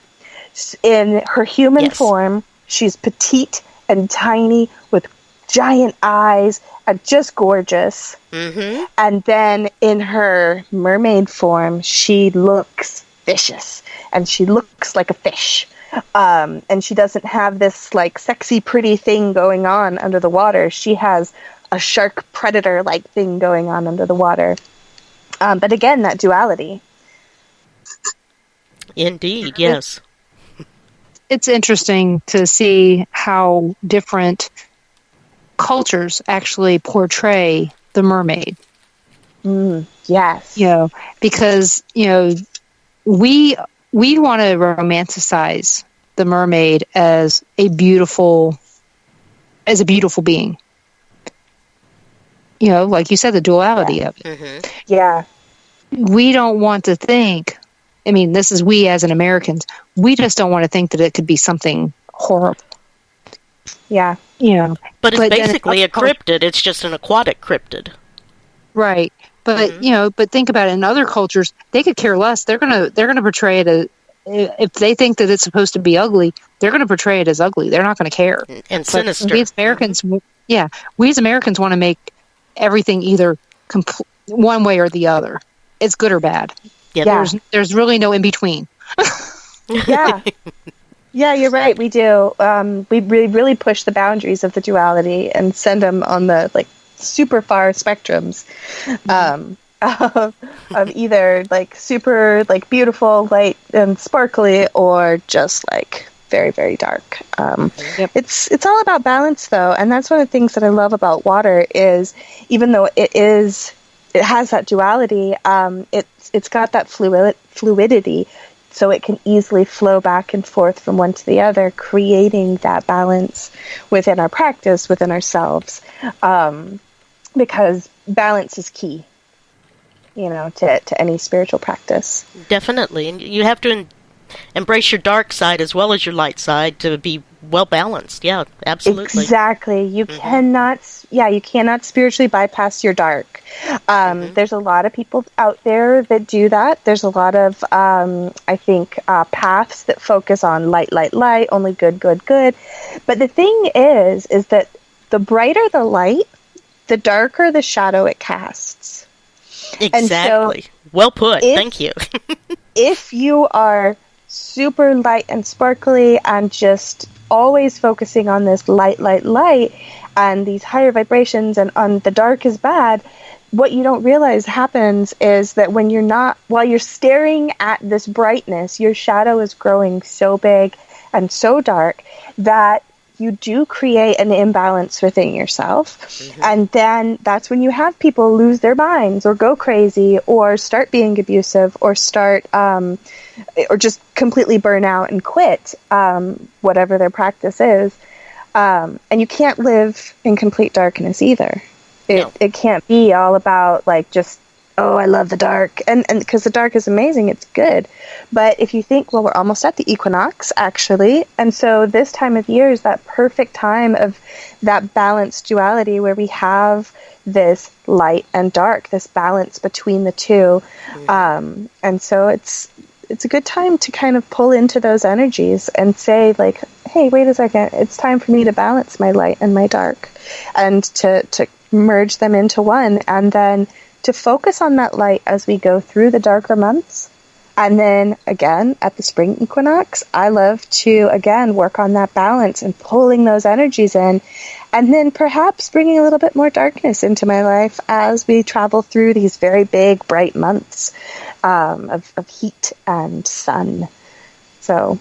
In her human form, she's petite and tiny with giant eyes and just gorgeous. Mm-hmm. And then in her mermaid form, she looks vicious and she looks like a fish. And she doesn't have this like sexy, pretty thing going on under the water. She has a shark predator like thing going on under the water. But again, that duality. Indeed, yes. It's interesting to see how different cultures actually portray the mermaid. Yes. Because, we want to romanticize the mermaid as a beautiful being. Like you said, the duality of it. Mm-hmm. Yeah. We don't want to think, this is we as an Americans, we just don't want to think that it could be something horrible. Yeah. But it's basically a cryptid. It's just an aquatic cryptid. Right. But but think about it. In other cultures, they could care less. They're gonna portray it as, if they think that it's supposed to be ugly, they're gonna portray it as ugly. They're not gonna care. And sinister. We as Americans, we as Americans want to make everything either one way or the other. It's good or bad. Yeah. There's really no in between. Yeah. Yeah, you're right. We do. We really push the boundaries of the duality and send them on the super far spectrums of either super beautiful, light and sparkly, or just very, very dark. It's all about balance, though, and that's one of the things that I love about water is even though it has that duality, it's got that fluidity. So it can easily flow back and forth from one to the other, creating that balance within our practice, within ourselves, because balance is key, to any spiritual practice. Definitely. And you have to embrace your dark side as well as your light side to be well balanced. Yeah, absolutely. Exactly. You cannot spiritually bypass your dark. There's a lot of people out there that do that. There's a lot of, I think, paths that focus on light, only good. But the thing is that the brighter the light, the darker the shadow it casts. Exactly. So well put. Thank you. If you are super light and sparkly and just always focusing on this light and these higher vibrations and on the dark is bad, what you don't realize happens is that while you're staring at this brightness, your shadow is growing so big and so dark that you do create an imbalance within yourself. Mm-hmm. And then that's when you have people lose their minds or go crazy or start being abusive or start or just completely burn out and quit whatever their practice is. And you can't live in complete darkness either. It can't be all about just, oh, I love the dark. And because the dark is amazing, it's good. But if you think, well, we're almost at the equinox, actually. And so this time of year is that perfect time of that balanced duality where we have this light and dark, this balance between the two. Mm-hmm. And so it's a good time to kind of pull into those energies and say, hey, wait a second, it's time for me to balance my light and my dark and to merge them into one, and then to focus on that light as we go through the darker months, And then again, at the spring equinox, I love to, again, work on that balance and pulling those energies in. And then perhaps bringing a little bit more darkness into my life as we travel through these very big, bright months of heat and sun. So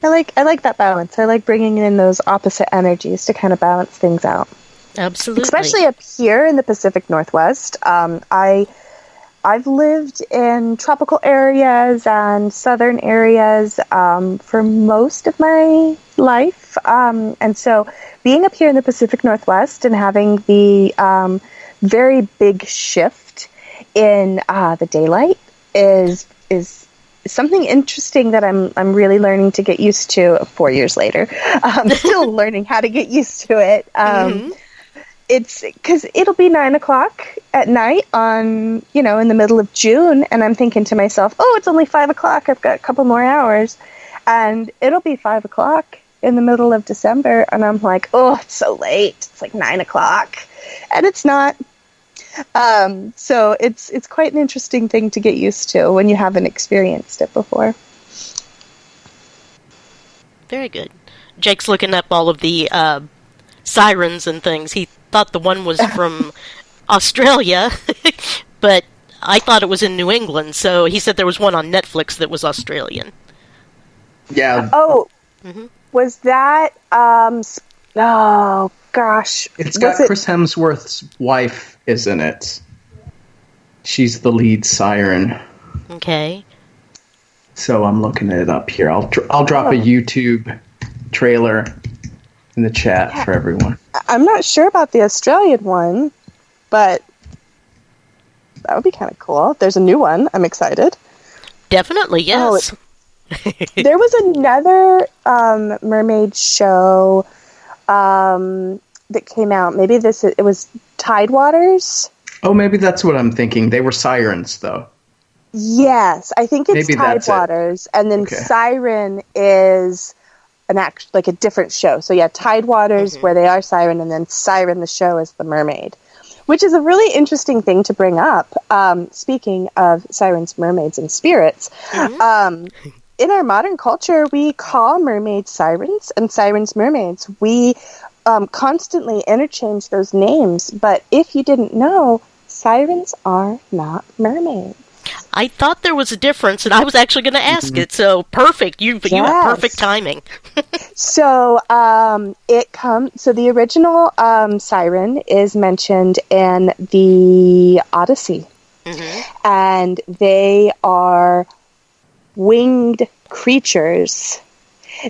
I like that balance. I like bringing in those opposite energies to kind of balance things out. Absolutely. Especially up here in the Pacific Northwest. I've lived in tropical areas and southern areas for most of my life. And so being up here in the Pacific Northwest and having the very big shift in the daylight is something interesting that I'm really learning to get used to 4 years later. I'm still learning how to get used to it. It's because it'll be 9 o'clock at night on, in the middle of June. And I'm thinking to myself, oh, it's only 5 o'clock. I've got a couple more hours. And it'll be 5 o'clock in the middle of December. And I'm like, oh, it's so late. It's like 9 o'clock. And it's not. So it's quite an interesting thing to get used to when you haven't experienced it before. Very good. Jake's looking up all of the sirens and things. He thought the one was from Australia, but I thought it was in New England, so he said there was one on Netflix that was Australian. Yeah. Oh, was that, oh, gosh. It's got Chris Hemsworth's wife is in it. She's the lead siren. Okay. So I'm looking it up here. I'll drop a YouTube trailer in the chat for everyone. I'm not sure about the Australian one, but that would be kind of cool. There's a new one. I'm excited. Definitely, yes. There was another mermaid show that came out. Maybe it was Tidewaters. Oh, maybe that's what I'm thinking. They were sirens, though. Yes, I think it's Maybe that's Tidewaters, and then Siren is like a different show. So yeah, Tidewaters where they are siren, and then Siren the show is the mermaid, which is a really interesting thing to bring up. Speaking of sirens, mermaids, and spirits, in our modern culture, we call mermaids sirens and sirens mermaids. We constantly interchange those names, but if you didn't know, sirens are not mermaids. I thought there was a difference, and I was actually going to ask it. So perfect, you have perfect timing. So So the original siren is mentioned in the Odyssey, and they are winged creatures.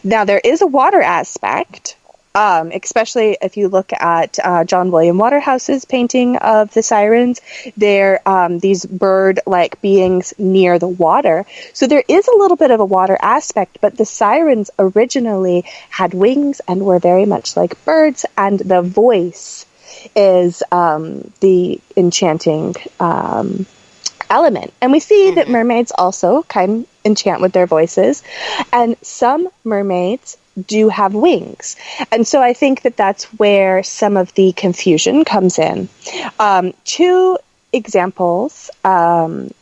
Now there is a water aspect. Especially if you look at John William Waterhouse's painting of the sirens, they're these bird-like beings near the water. So there is a little bit of a water aspect, but the sirens originally had wings and were very much like birds, and the voice is the enchanting element. And we see that mermaids also kind of enchant with their voices, and some mermaids do have wings. And so I think that that's where some of the confusion comes in. Three examples of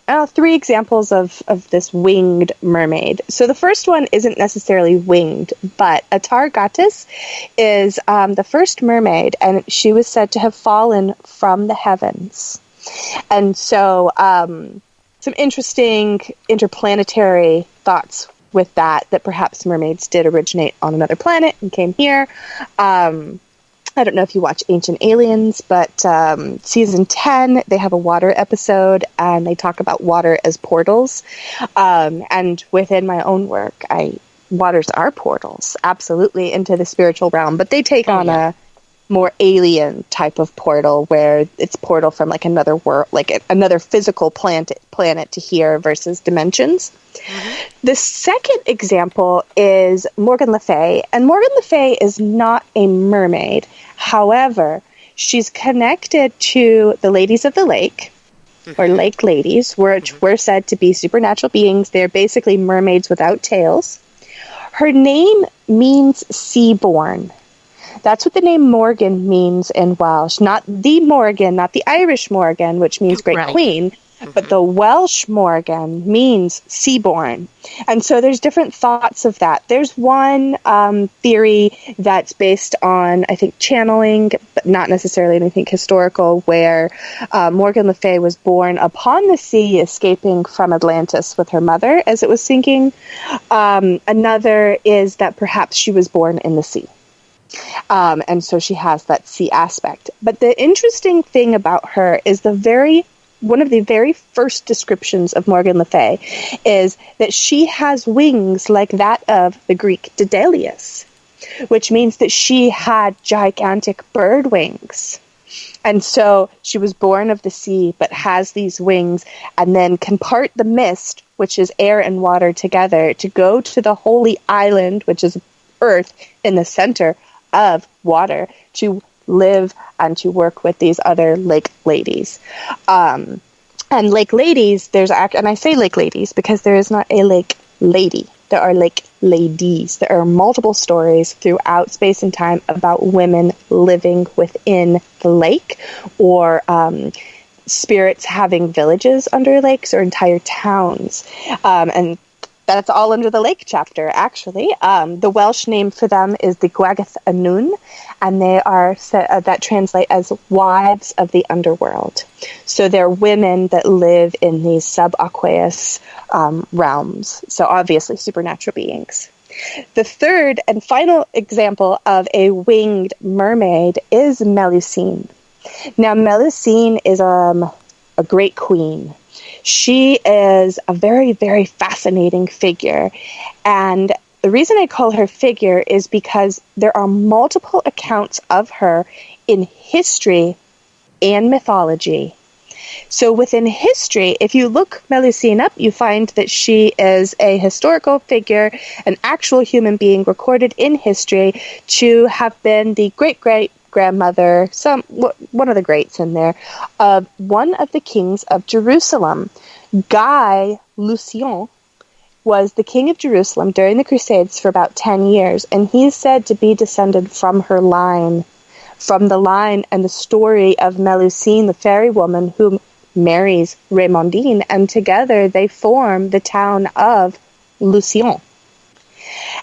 this winged mermaid. So the first one isn't necessarily winged, but Atargatis is the first mermaid, and she was said to have fallen from the heavens. And so some interesting interplanetary thoughts with that perhaps mermaids did originate on another planet and came here. I don't know if you watch Ancient Aliens, but season 10, they have a water episode, and they talk about water as portals. And within my own work, waters are portals, absolutely, into the spiritual realm, but they take on a more alien type of portal, where it's portal from like another world, like another physical planet to here versus dimensions. The second example is Morgan Le Fay, and Morgan Le Fay is not a mermaid. However, she's connected to the Ladies of the Lake, or Lake Ladies, which were said to be supernatural beings. They're basically mermaids without tails. Her name means seaborn. That's what the name Morgan means in Welsh. Not the Morgan, not the Irish Morgan, which means Great Queen, but the Welsh Morgan means seaborn. And so there's different thoughts of that. There's one theory that's based on, I think, channeling, but not necessarily anything historical, where Morgan Le Fay was born upon the sea, escaping from Atlantis with her mother as it was sinking. Another is that perhaps she was born in the sea. And so she has that sea aspect. But the interesting thing about her is one of the very first descriptions of Morgan Le Fay is that she has wings like that of the Greek Daedalus, which means that she had gigantic bird wings. And so she was born of the sea, but has these wings, and then can part the mist, which is air and water together, to go to the holy island, which is earth in the center of water, to live and to work with these other lake ladies. And lake ladies, and I say lake ladies because there is not a lake lady. There are lake ladies. There are multiple stories throughout space and time about women living within the lake, or spirits having villages under lakes or entire towns. And that's all under the lake chapter, actually. The Welsh name for them is the Gwagath Annwn, and they are that translate as wives of the underworld. So they're women that live in these subaqueous realms. So obviously supernatural beings. The third and final example of a winged mermaid is Melusine. Now, Melusine is a great queen. She is a very, very fascinating figure. And the reason I call her figure is because there are multiple accounts of her in history and mythology. So within history, if you look Melusine up, you find that she is a historical figure, an actual human being recorded in history to have been the great-great-grandmother, one of the greats in there, of one of the kings of Jerusalem. Guy Lucien was the king of Jerusalem during the Crusades for about 10 years, and he is said to be descended from her line, from the line and the story of Melusine, the fairy woman who marries Raymondine, and together they form the town of Lucien.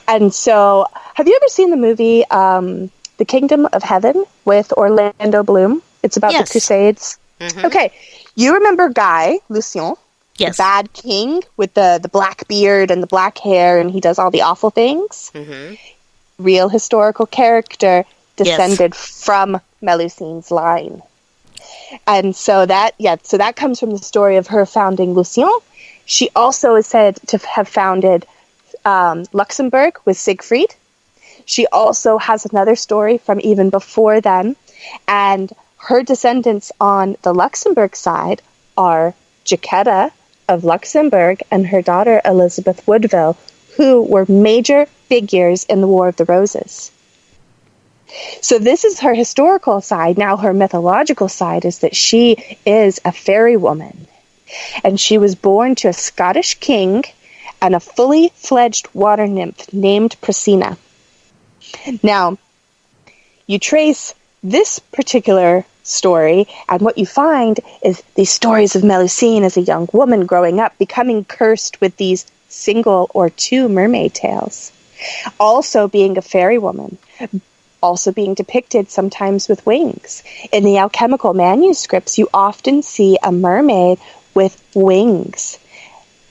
And so, have you ever seen the movie The Kingdom of Heaven with Orlando Bloom? It's about the Crusades. Mm-hmm. Okay, you remember Guy Lucien? Yes. The bad king with the black beard and the black hair, and he does all the awful things. Mm-hmm. Real historical character, descended from Melusine's line. And so that comes from the story of her founding Lucien. She also is said to have founded Luxembourg with Siegfried. She also has another story from even before then. And her descendants on the Luxembourg side are Jaquetta of Luxembourg and her daughter Elizabeth Woodville, who were major figures in the War of the Roses. So this is her historical side. Now her mythological side is that she is a fairy woman. And she was born to a Scottish king and a fully fledged water nymph named Priscina. Now, you trace this particular story, and what you find is these stories of Melusine as a young woman growing up, becoming cursed with these single or two mermaid tales. Also being a fairy woman. Also being depicted sometimes with wings. In the alchemical manuscripts, you often see a mermaid with wings.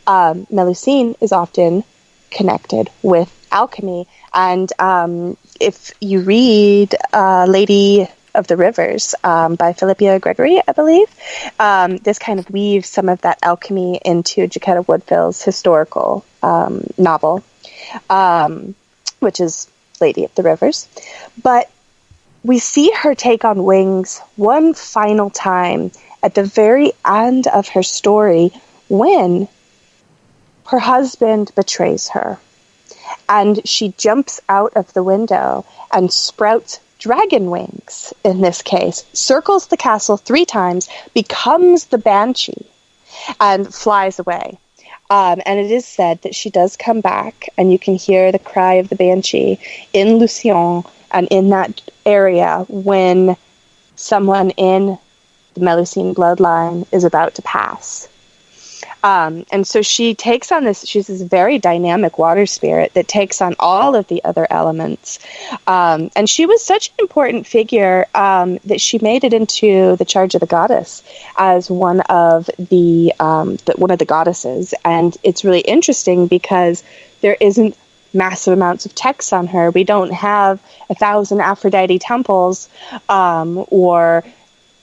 Melusine is often connected with alchemy. And if you read Lady of the Rivers by Philippia Gregory, I believe, this kind of weaves some of that alchemy into Jaquetta Woodville's historical novel, which is Lady of the Rivers. But we see her take on wings one final time at the very end of her story when her husband betrays her. And she jumps out of the window and sprouts dragon wings, in this case, circles the castle 3 times, becomes the banshee, and flies away. And it is said that she does come back, and you can hear the cry of the banshee in Lucien and in that area when someone in the Melusine bloodline is about to pass. And so she takes on this, she's this very dynamic water spirit that takes on all of the other elements. And she was such an important figure that she made it into the charge of the goddess as one of the goddesses. And it's really interesting because there isn't massive amounts of text on her. We don't have 1,000 Aphrodite temples or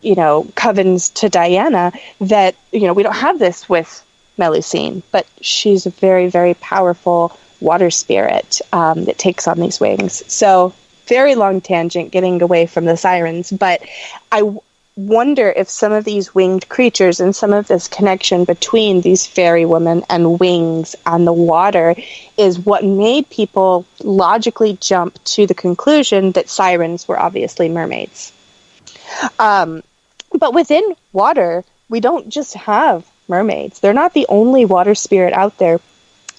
covens to Diana that, we don't have this with Melusine, but she's a very, very powerful water spirit that takes on these wings. So very long tangent getting away from the sirens, but I wonder if some of these winged creatures and some of this connection between these fairy women and wings and the water is what made people logically jump to the conclusion that sirens were obviously mermaids. But within water, we don't just have mermaids. They're not the only water spirit out there.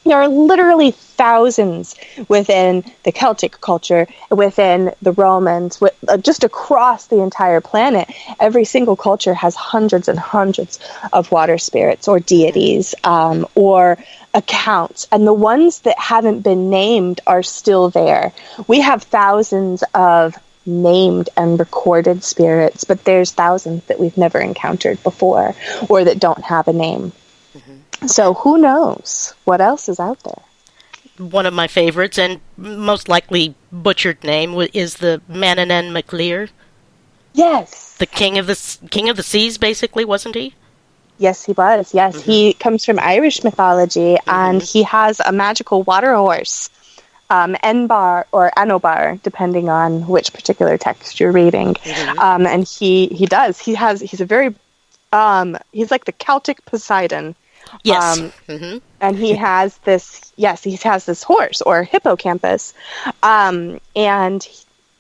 There are literally thousands within the Celtic culture, within the Romans, just across the entire planet. Every single culture has hundreds and hundreds of water spirits or deities or accounts. And the ones that haven't been named are still there. We have thousands of named and recorded spirits, but there's thousands that we've never encountered before or that don't have a name. So who knows what else is out there? One of my favorites, and most likely butchered name, is the Manannán mac Lir. Yes. The king of the seas, basically, wasn't he? Yes, he was. Yes, he comes from Irish mythology, and he has a magical water horse, Enbar or Anobar, depending on which particular text you're reading. And he's a very, he's like the Celtic Poseidon. Yes. And he has this horse or hippocampus. And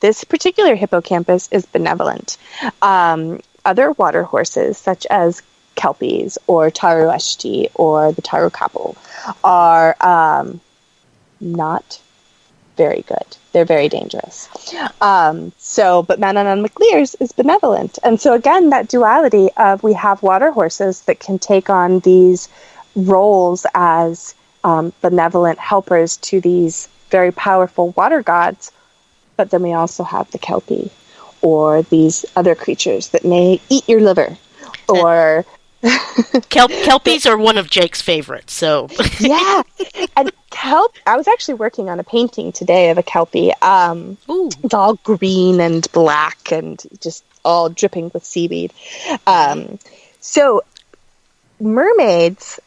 this particular hippocampus is benevolent. Other water horses, such as Kelpies or Taru Eshti or the Taru Kapul, are not very good. They're very dangerous. But Manannán mac Lir is benevolent. And so again, that duality of we have water horses that can take on these roles as benevolent helpers to these very powerful water gods, but then we also have the Kelpie or these other creatures that may eat your liver or... Kelpies are one of Jake's favorites, so... Yeah, and I was actually working on a painting today of a Kelpie. It's all green and black and just all dripping with seaweed. So mermaids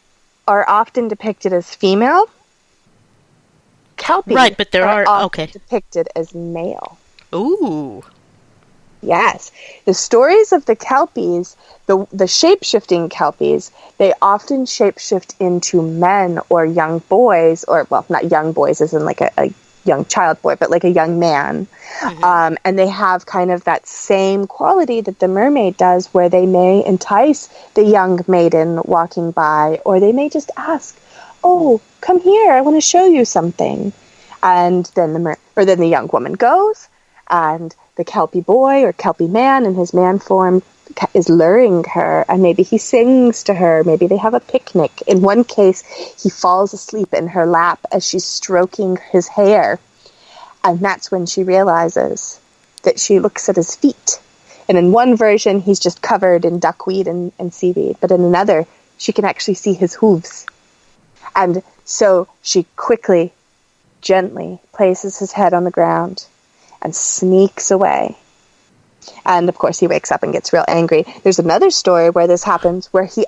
are often depicted as female. Kelpies right, but there are often depicted as male. Ooh. Yes. The stories of the Kelpies, the shape-shifting Kelpies, they often shape-shift into men or young boys, or, well, not young boys as in like a young child boy, but like a young man. And they have kind of that same quality that the mermaid does, where they may entice the young maiden walking by, or they may just ask, "Oh, come here, I want to show you something." And then the young woman goes, and the Kelpie boy or Kelpie man in his man form is luring her, and maybe he sings to her, maybe they have a picnic. In one case, he falls asleep in her lap as she's stroking his hair, and that's when she realizes that she looks at his feet. And in one version, he's just covered in duckweed and seaweed, but in another, she can actually see his hooves. And so she quickly, gently places his head on the ground and sneaks away. And of course he wakes up and gets real angry. There's another story where this happens, where he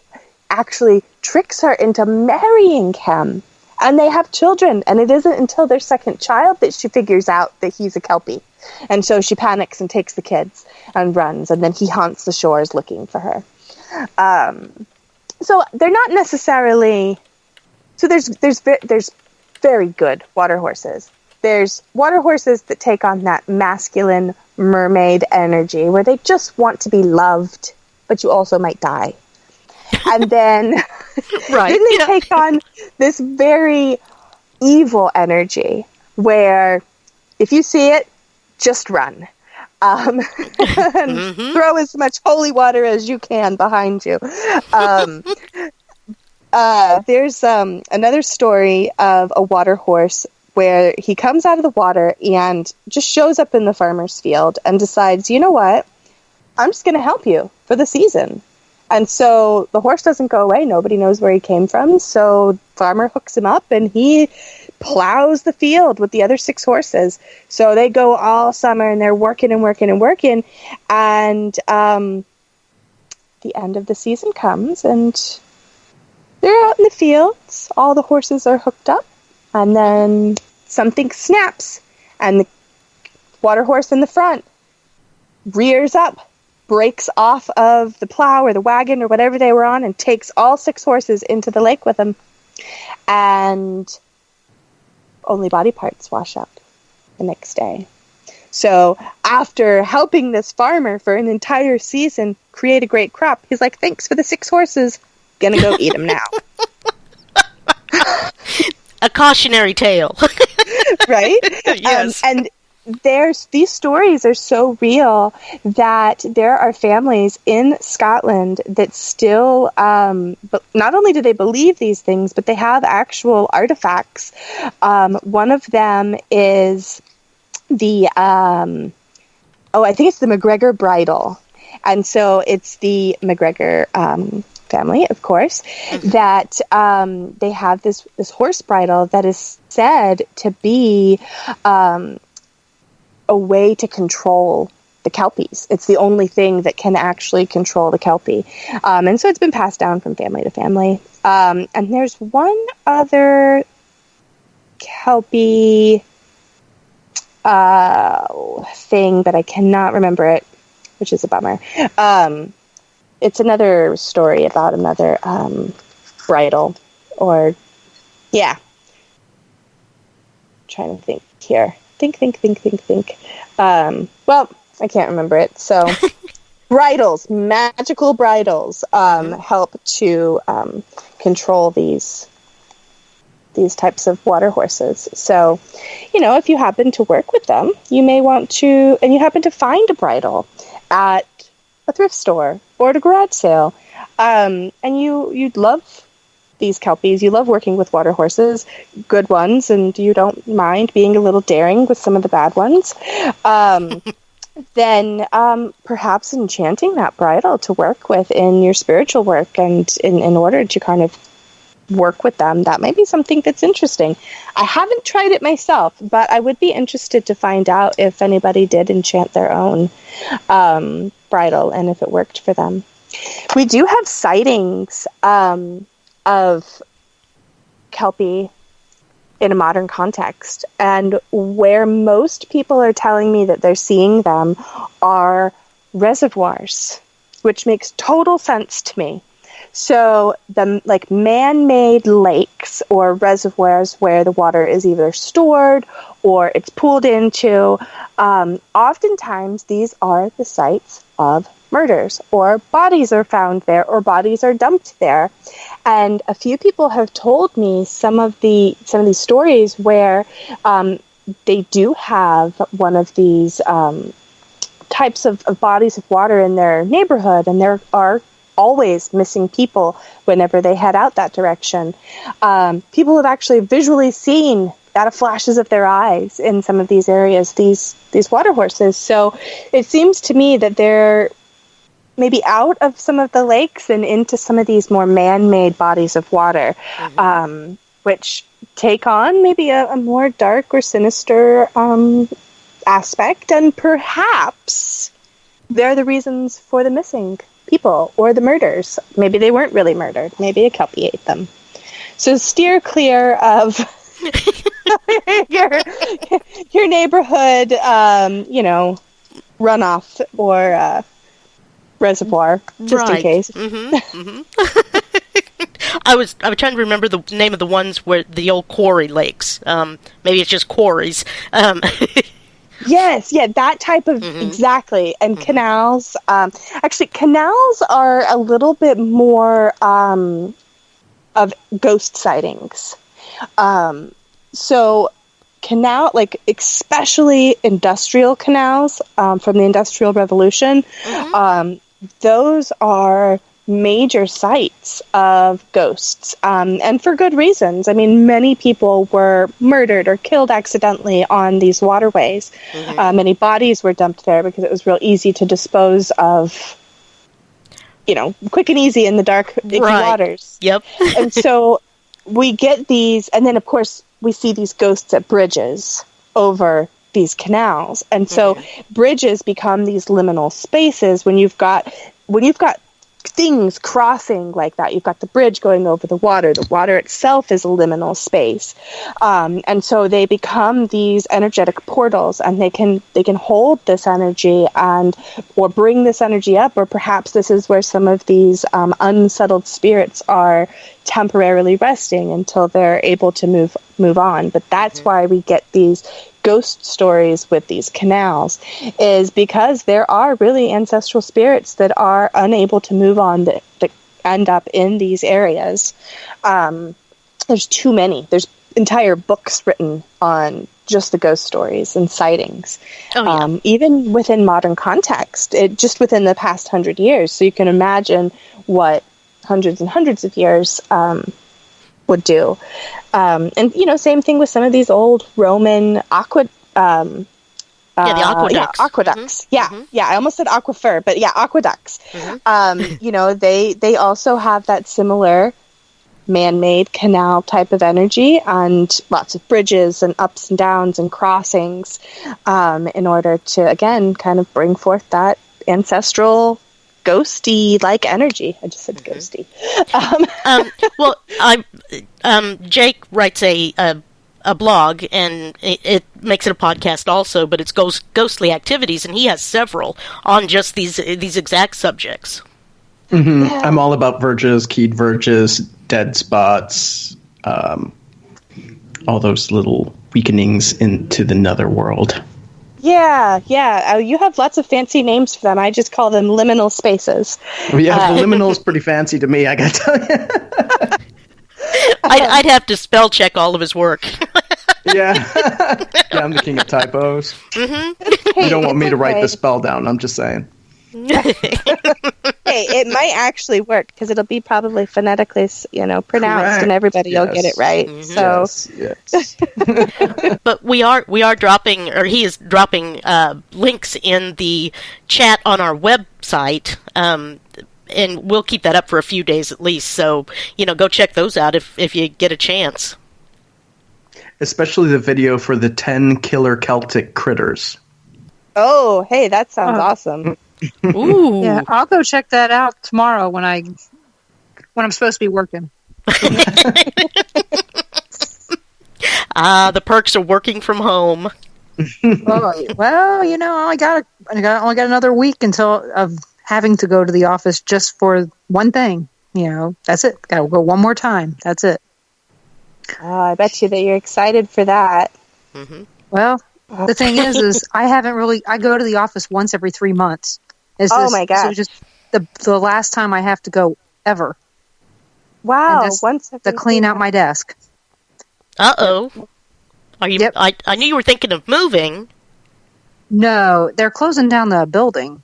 actually tricks her into marrying him, and they have children, and it isn't until their second child that she figures out that he's a Kelpie. And so she panics and takes the kids and runs, and then he haunts the shores looking for her. So they're not necessarily... So there's very good water horses. There's water horses that take on that masculine mermaid energy where they just want to be loved, but you also might die. And then, then they take on this very evil energy where if you see it, just run. And throw as much holy water as you can behind you. there's another story of a water horse where he comes out of the water and just shows up in the farmer's field and decides, you know what, I'm just going to help you for the season. And so the horse doesn't go away. Nobody knows where he came from. So farmer hooks him up and he plows the field with the other 6 horses. So they go all summer and they're working and working and working. And the end of the season comes and they're out in the fields. All the horses are hooked up. And then something snaps. And the water horse in the front rears up, breaks off of the plow or the wagon or whatever they were on, and takes all 6 horses into the lake with him. And only body parts wash out the next day. So after helping this farmer for an entire season create a great crop, he's like, thanks for the 6 horses. Gonna go eat them now. A cautionary tale. Right? Yes. And these stories are so real that there are families in Scotland that still, but not only do they believe these things, but they have actual artifacts. One of them is the, I think it's the McGregor bridle. And so it's the McGregor family, of course, that they have this horse bridle that is said to be a way to control the Kelpies. It's the only thing that can actually control the Kelpie. And so it's been passed down from family to family. And there's one other Kelpie thing, but I cannot remember it, which is a bummer. It's another story about another bridle, or, yeah. I'm trying to think here. Think. Well, I can't remember it. So, bridles, magical bridles, help to control these types of water horses. So, if you happen to work with them, you may want to, and you happen to find a bridle at a thrift store or at a garage sale, and you'd love these Kelpies, you love working with water horses, good ones, and you don't mind being a little daring with some of the bad ones, then perhaps enchanting that bridle to work with in your spiritual work and in order to kind of work with them, that might be something that's interesting. I haven't tried it myself, but I would be interested to find out if anybody did enchant their own bridle and if it worked for them. We do have sightings of Kelpie in a modern context, and where most people are telling me that they're seeing them are reservoirs, which makes total sense to me. So the man-made lakes or reservoirs where the water is either stored or it's pooled into, oftentimes these are the sites of murders, or bodies are found there, or bodies are dumped there. And a few people have told me some of these stories where they do have one of these types of bodies of water in their neighborhood, and there are always missing people whenever they head out that direction. People have actually visually seen, out of flashes of their eyes, in some of these areas, these water horses. So it seems to me that they're maybe out of some of the lakes and into some of these more man-made bodies of water, which take on maybe a more dark or sinister aspect, and perhaps they're the reasons for the missing people or the murders. Maybe they weren't really murdered. Maybe a Kelpie ate them. So steer clear of your neighborhood, runoff or reservoir, just in case. I was trying to remember the name of the ones where the old quarry lakes. Maybe it's just quarries. Yes, yeah, that type of, exactly. And canals. Actually, canals are a little bit more of ghost sightings. So canal, especially industrial canals from the Industrial Revolution, those are major sites of ghosts, and for good reasons. I mean, many people were murdered or killed accidentally on these waterways. Many bodies were dumped there because it was real easy to dispose of, quick and easy in the dark, icky waters. Yep. And so we get these, and then of course we see these ghosts at bridges over these canals. And so bridges become these liminal spaces when you've got things crossing like that. You've got the bridge going over the water itself is a liminal space, and so they become these energetic portals, and they can hold this energy or bring this energy up, or perhaps this is where some of these unsettled spirits are temporarily resting until they're able to move on. But that's why we get these ghost stories with these canals, is because there are really ancestral spirits that are unable to move on, that end up in these areas. There's too many. There's entire books written on just the ghost stories and sightings. Even within modern context, just within the past 100 years. So you can imagine what hundreds and hundreds of years would do. And same thing with some of these old Roman aqueducts. Aqueducts. I almost said aquifer, but aqueducts. They also have that similar man-made canal type of energy, and lots of bridges and ups and downs and crossings, in order to, again, kind of bring forth that ancestral ghosty-like energy. I just said ghosty. Jake writes a blog, and it makes it a podcast also, but it's ghostly activities, and he has several on just these exact subjects. Yeah. I'm all about verges, keyed verges, dead spots, all those little weakenings into the netherworld. Yeah. You have lots of fancy names for them. I just call them liminal spaces. Liminal is pretty fancy to me, I gotta tell you. I'd have to spell check all of his work. Yeah, I'm the king of typos. You don't want me to write the spell down, I'm just saying. Hey, it might actually work, because it'll be probably phonetically, pronounced, correct. And everybody will get it right. So, yes. But we are dropping, or he is dropping links in the chat on our website, and we'll keep that up for a few days at least. So go check those out if you get a chance. Especially the video for the 10 killer Celtic critters. Oh, hey, that sounds awesome. Ooh. Yeah, I'll go check that out tomorrow when I'm supposed to be working. The perks of working from home. Well, I only got another week until of having to go to the office just for one thing. That's it. Got to go one more time. That's it. Oh, I bet you that you're excited for that. Well, the thing is I go to the office once every 3 months. My God. So just the last time I have to go ever. Wow. Once to clean out my desk. Uh-oh. Are you? Yep. I knew you were thinking of moving. No, they're closing down the building.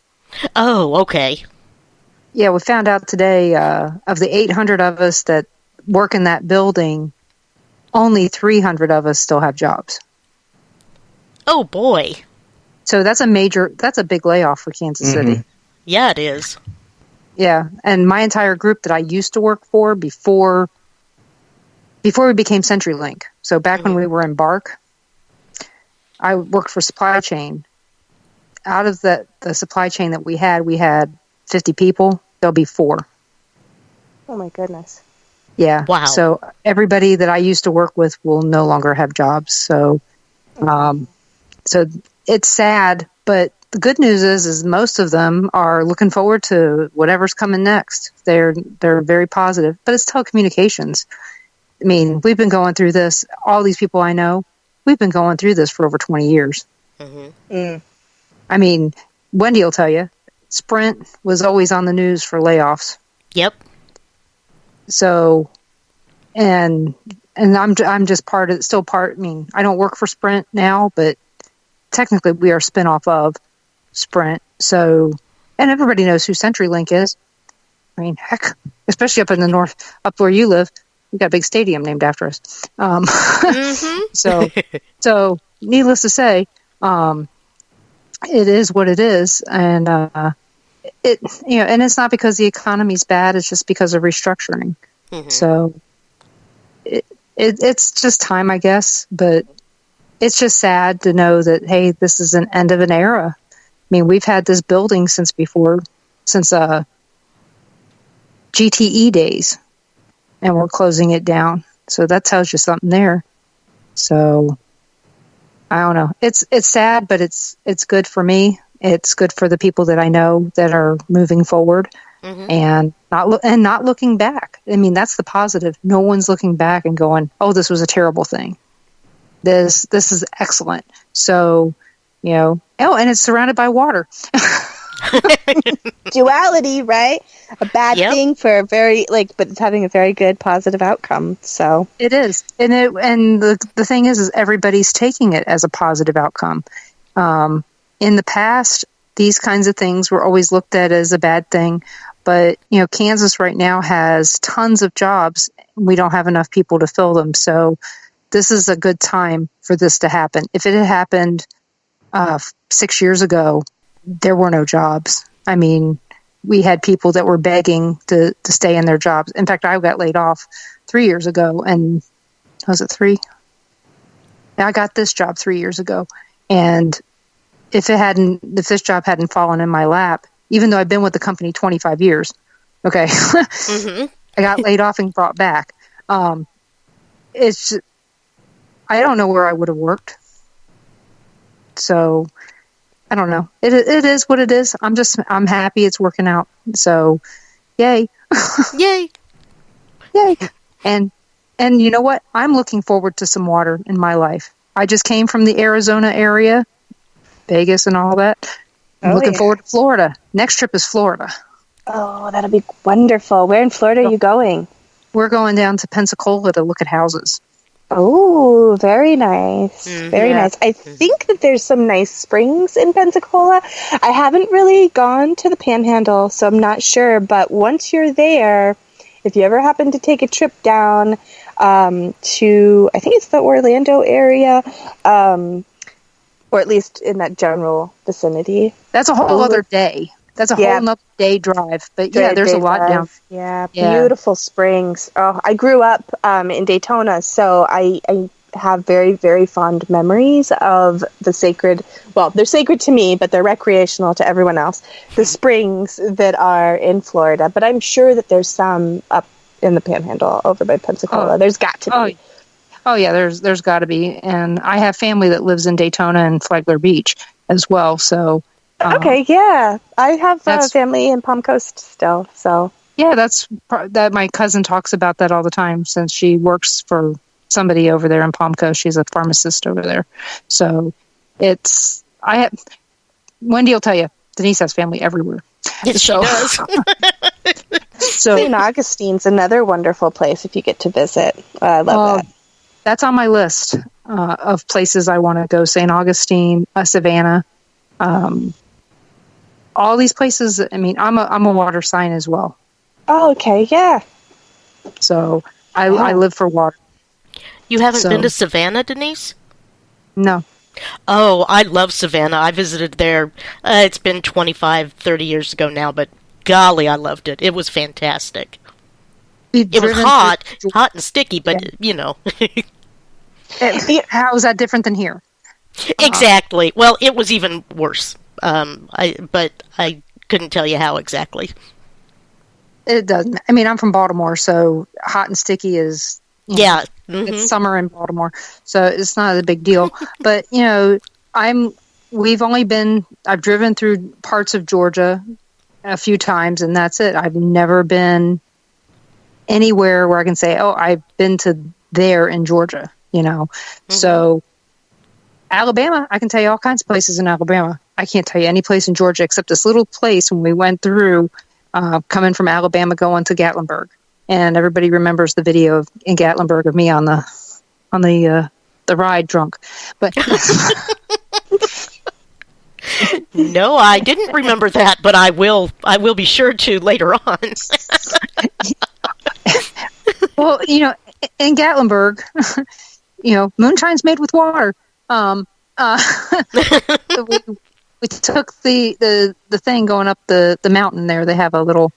Oh, okay. Yeah, we found out today, of the 800 of us that work in that building, only 300 of us still have jobs. Oh, boy. So that's a big layoff for Kansas City. Yeah, it is. Yeah, and my entire group that I used to work for before we became CenturyLink. So back when we were in Bark, I worked for supply chain. Out of the supply chain that we had 50 people. There'll be 4. Oh my goodness. Yeah. Wow. So everybody that I used to work with will no longer have jobs. So, so it's sad, but the good news is most of them are looking forward to whatever's coming next. They're very positive, but it's telecommunications. I mean, we've been going through this. All these people I know, we've been going through this for over 20 years. I mean, Wendy will tell you, Sprint was always on the news for layoffs. Yep. So, and I'm just part of, still part, I mean, I don't work for Sprint now, but technically we are a spinoff of Sprint. So, and everybody knows who CenturyLink is. I mean, heck, especially up in the north, up where you live, we got a big stadium named after us. So needless to say, it is what it is, and and it's not because the economy's bad; it's just because of restructuring. So it's just time, I guess. But it's just sad to know that, hey, this is an end of an era. I mean, we've had this building since GTE days, and we're closing it down. So that tells you something there. So I don't know. It's sad, but it's good for me. It's good for the people that I know that are moving forward and not looking back. I mean, that's the positive. No one's looking back and going, "Oh, this was a terrible thing. This is excellent." So, and it's surrounded by water. Duality, right? A bad thing for a very but it's having a very good positive outcome. So it is, and the thing is everybody's taking it as a positive outcome. In the past, these kinds of things were always looked at as a bad thing, but Kansas right now has tons of jobs. We don't have enough people to fill them, so this is a good time for this to happen. If it had happened 6 years ago, there were no jobs. I mean, we had people that were begging to stay in their jobs. In fact, I got laid off 3 years ago, and was it 3? I got this job 3 years ago, and if this job hadn't fallen in my lap, even though I've been with the company 25 years, okay, I got laid off and brought back. I don't know where I would have worked. So I don't know. It is what it is. I'm happy it's working out. So yay. Yay. Yay. And you know what? I'm looking forward to some water in my life. I just came from the Arizona area, Vegas and all that. I'm looking forward to Florida. Next trip is Florida. Oh, that'll be wonderful. Where in Florida are you going? We're going down to Pensacola to look at houses. Oh, very nice. Very nice. I think that there's some nice springs in Pensacola. I haven't really gone to the Panhandle, so I'm not sure. But once you're there, if you ever happen to take a trip down to, I think it's the Orlando area, or at least in that general vicinity. That's a whole other day. That's a whole other day drive. But there's a lot down. Yeah, beautiful springs. Oh, I grew up in Daytona, so I have very, very fond memories of the sacred, well, they're sacred to me, but they're recreational to everyone else, the springs that are in Florida. But I'm sure that there's some up in the Panhandle over by Pensacola. There's got to be. Oh yeah, there's got to be. And I have family that lives in Daytona and Flagler Beach as well, so... okay, yeah. I have family in Palm Coast still, so... Yeah, that my cousin talks about that all the time since she works for somebody over there in Palm Coast. She's a pharmacist over there. So Wendy will tell you, Denise has family everywhere. Yes, she does. So St. Augustine's another wonderful place if you get to visit. I love that. That's on my list of places I want to go. St. Augustine, Savannah, all these places. I mean, I'm a water sign as well. Oh, okay, yeah. So I live for water. You haven't been to Savannah, Denise? No. Oh, I love Savannah. I visited there. It's been 25, 30 years ago now, but golly, I loved it. It was fantastic. It was hot and sticky, but, How is that different than here? Exactly. Well, it was even worse. But I couldn't tell you how exactly. It doesn't. I mean, I'm from Baltimore, so hot and sticky is... It's summer in Baltimore, so it's not a big deal. But, I've driven through parts of Georgia a few times, and that's it. I've never been anywhere where I can say, oh, I've been to there in Georgia, So Alabama, I can tell you all kinds of places in Alabama. I can't tell you any place in Georgia except this little place when we went through coming from Alabama going to Gatlinburg. And everybody remembers the video in Gatlinburg of me on the ride drunk. But No, I didn't remember that, but I will be sure to later on. Well, in Gatlinburg, moonshine's made with water. We took the thing going up the mountain there. They have a little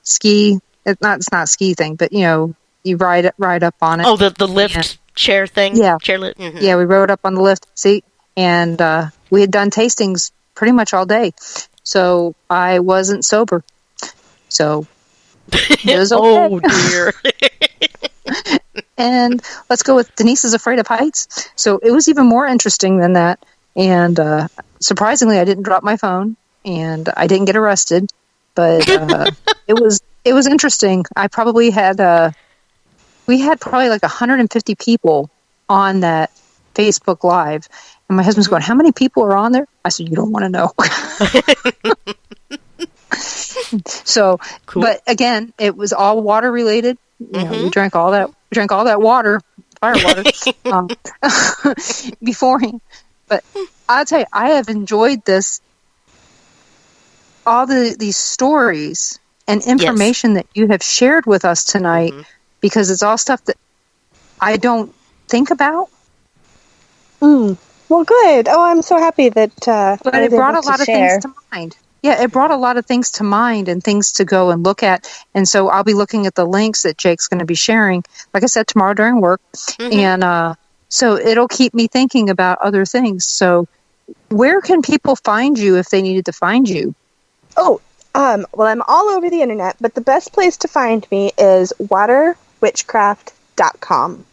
ski. It's not a ski thing, but you ride up on it. Oh, the lift chair thing. Yeah, chairlift. Mm-hmm. Yeah, we rode up on the lift seat, and we had done tastings pretty much all day, so I wasn't sober. So it was okay. Oh dear. And let's go with Denise is Afraid of Heights. So it was even more interesting than that. And surprisingly, I didn't drop my phone, and I didn't get arrested. But it was interesting. I probably had we had probably like 150 people on that Facebook Live, and my husband's going, "How many people are on there?" I said, "You don't want to know." So, cool. But again, it was all water related. We drank all that water, fire water, beforehand. But I'll tell you, I have enjoyed this, all these stories and information that you have shared with us tonight, because it's all stuff that I don't think about. Well, good. Oh, I'm so happy that. But it brought a lot of things to mind. Yeah, it brought a lot of things to mind and things to go and look at. And so I'll be looking at the links that Jake's going to be sharing, like I said, tomorrow during work. And so it'll keep me thinking about other things. So where can people find you if they needed to find you? Oh, well, I'm all over the internet, but the best place to find me is waterwitchcraft.com.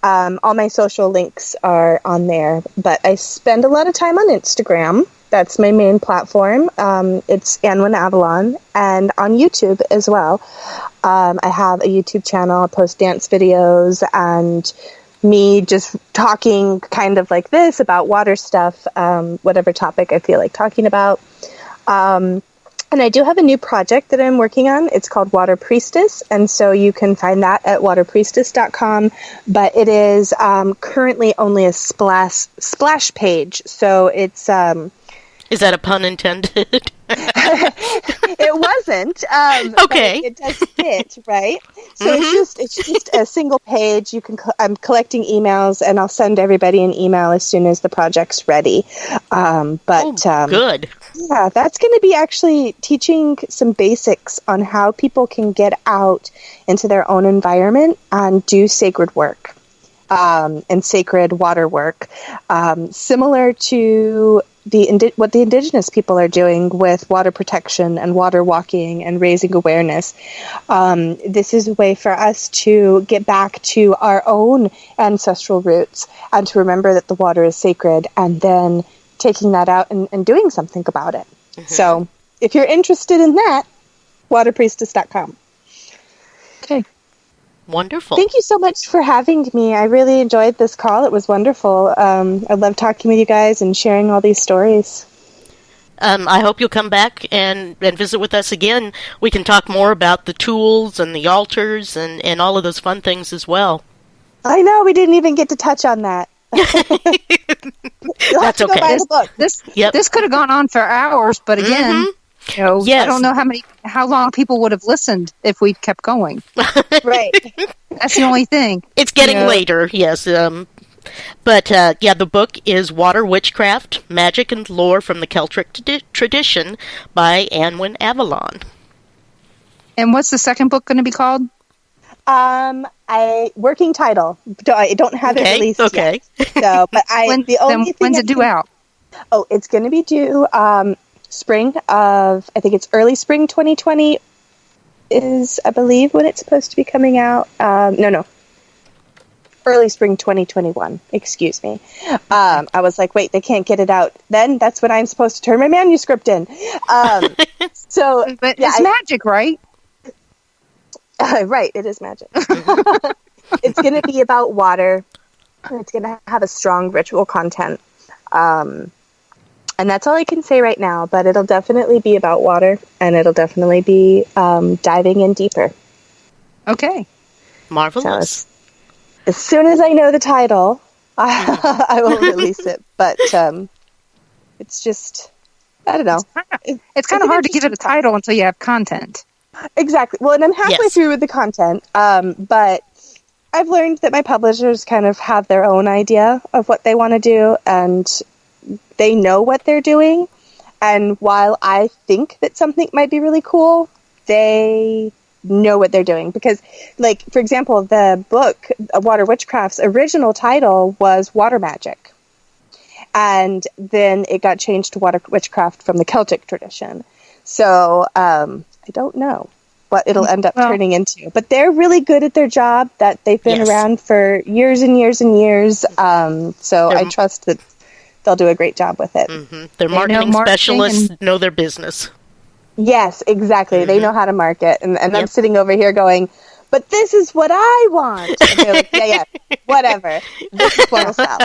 All my social links are on there, but I spend a lot of time on Instagram. That's my main platform. It's Annwyn Avalon, and on YouTube as well. I have a YouTube channel. I post dance videos and me just talking kind of like this about water stuff, whatever topic I feel like talking about. And I do have a new project that I'm working on. It's called Water Priestess, and so you can find that at waterpriestess.com, but it is currently only a splash page, so it's... Is that a pun intended? It wasn't. Okay. It does fit, right? So it's just a single page. I'm collecting emails, and I'll send everybody an email as soon as the project's ready. Good. Yeah, that's going to be actually teaching some basics on how people can get out into their own environment and do sacred work and sacred water work, similar to what the indigenous people are doing with water protection and water walking and raising awareness. This is a way for us to get back to our own ancestral roots and to remember that the water is sacred, and then taking that out and doing something about it. So if you're interested in that, waterpriestess.com. Okay. Wonderful. Thank you so much for having me. I really enjoyed this call. It was wonderful. I love talking with you guys and sharing all these stories. I hope you'll come back and visit with us again. We can talk more about the tools and the altars and all of those fun things as well. I know, we didn't even get to touch on that. That's okay. Go buy the book. This could have gone on for hours, but again... I don't know how long people would have listened if we kept going. Right. That's the only thing. It's getting later, yes. But the book is Water Witchcraft, Magic and Lore from the Celtic Tradition by Annwyn Avalon. And what's the second book going to be called? Working title. I don't have it released yet. So, but when's it due out? Oh, it's going to be due spring of, I think it's early spring 2020 is, I believe, when it's supposed to be coming out. No. Early spring 2021, excuse me. I was like, wait, they can't get it out then? That's when I'm supposed to turn my manuscript in. But it's magic, right? Right, it is magic. It's going to be about water. It's going to have a strong ritual content. And that's all I can say right now, but it'll definitely be about water, and it'll definitely be diving in deeper. Okay. Marvelous. So as soon as I know the title, I will release it. But It's just, I don't know. It's kind of hard to give it a title until you have content. Exactly. Well, and I'm halfway through with the content, but I've learned that my publishers kind of have their own idea of what they want to do, and they know what they're doing. And while I think that something might be really cool, they know what they're doing. Because, like, for example, the book, Water Witchcraft's original title was Water Magic. And then it got changed to Water Witchcraft from the Celtic tradition. So, I don't know what it'll end up turning into. But they're really good at their job, that they've been around for years and years and years. So I trust that they'll do a great job with it. Mm-hmm. Their marketing specialists know their business. Yes, exactly. Mm-hmm. They know how to market. And I'm sitting over here going, but this is what I want. And they're like, yeah, whatever. This is what will sell.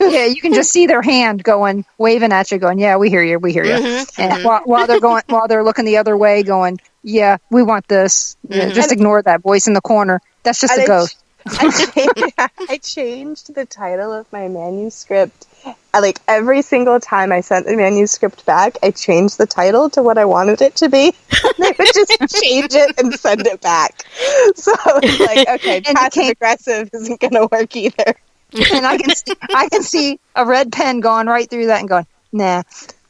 Yeah, you can just see their hand going, waving at you, going, "Yeah, we hear you, we hear you." Mm-hmm. And while they're looking the other way, going, "Yeah, we want this." Mm-hmm. Just ignore that voice in the corner. That's just a ghost. I changed the title of my manuscript. Like every single time I sent the manuscript back, I changed the title to what I wanted it to be. They would just change it and send it back. So it's like, okay, passive aggressive isn't going to work either. And I can see a red pen going right through that and going, nah,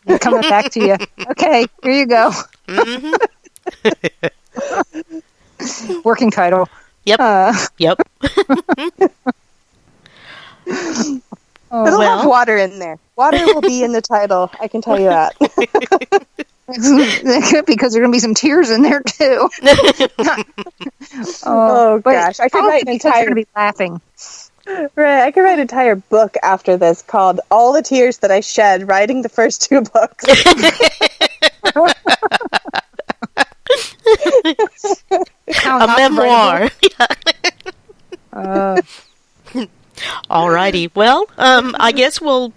I'm coming back to you. Okay, here you go. Mm-hmm. Working title. Yep. Yep. It'll have water in there. Water will be in the title. I can tell you that. Because there are going to be some tears in there too. Oh gosh, I could write an entire. You're going to be laughing. Right, I could write an entire book after this called "All the Tears That I Shed Writing the First 2 Books." A memoir. Alrighty. Well, I guess we'll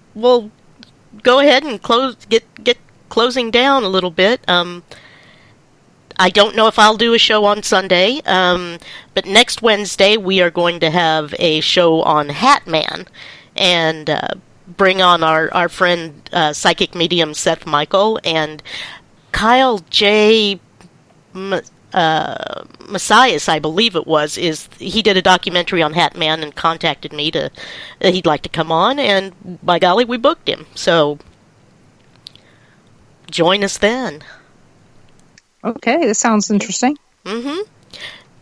go ahead and get closing down a little bit. I don't know if I'll do a show on Sunday, but next Wednesday we are going to have a show on Hat Man, and bring on our friend psychic medium Seth Michael and Kyle J. Messias, I believe it was. He did a documentary on Hat Man and contacted me he'd like to come on, and by golly, we booked him. So join us then. Okay, this sounds interesting. Mm-hmm.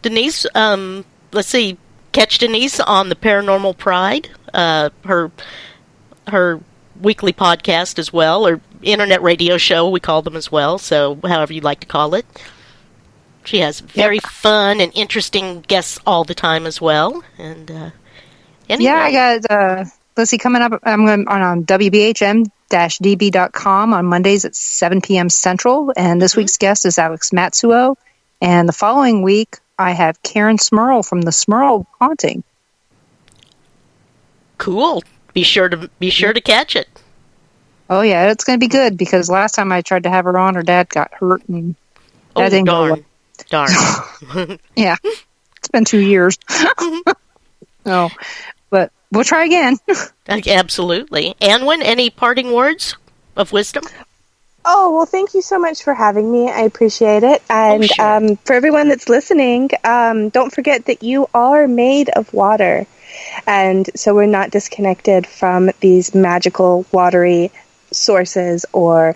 Denise, let's see, catch Denise on the Paranormal Pride, her weekly podcast as well, or internet radio show, we call them as well, so however you'd like to call it. She has very fun and interesting guests all the time as well. And anyway. Yeah, I got, let's see, coming up, I'm going on WBHM-DB.com on Mondays at 7 p.m. Central. And this week's guest is Alex Matsuo. And the following week, I have Karen Smurl from the Smurl Haunting. Cool. Be sure to catch it. Oh, yeah, it's going to be good, because last time I tried to have her on, her dad got hurt. And that didn't go well. Darn. Yeah. It's been 2 years. No, but we'll try again. Absolutely. Annwyn, any parting words of wisdom? Oh, well, thank you so much for having me. I appreciate it. And sure. For everyone that's listening, don't forget that you are made of water. And so we're not disconnected from these magical, watery sources or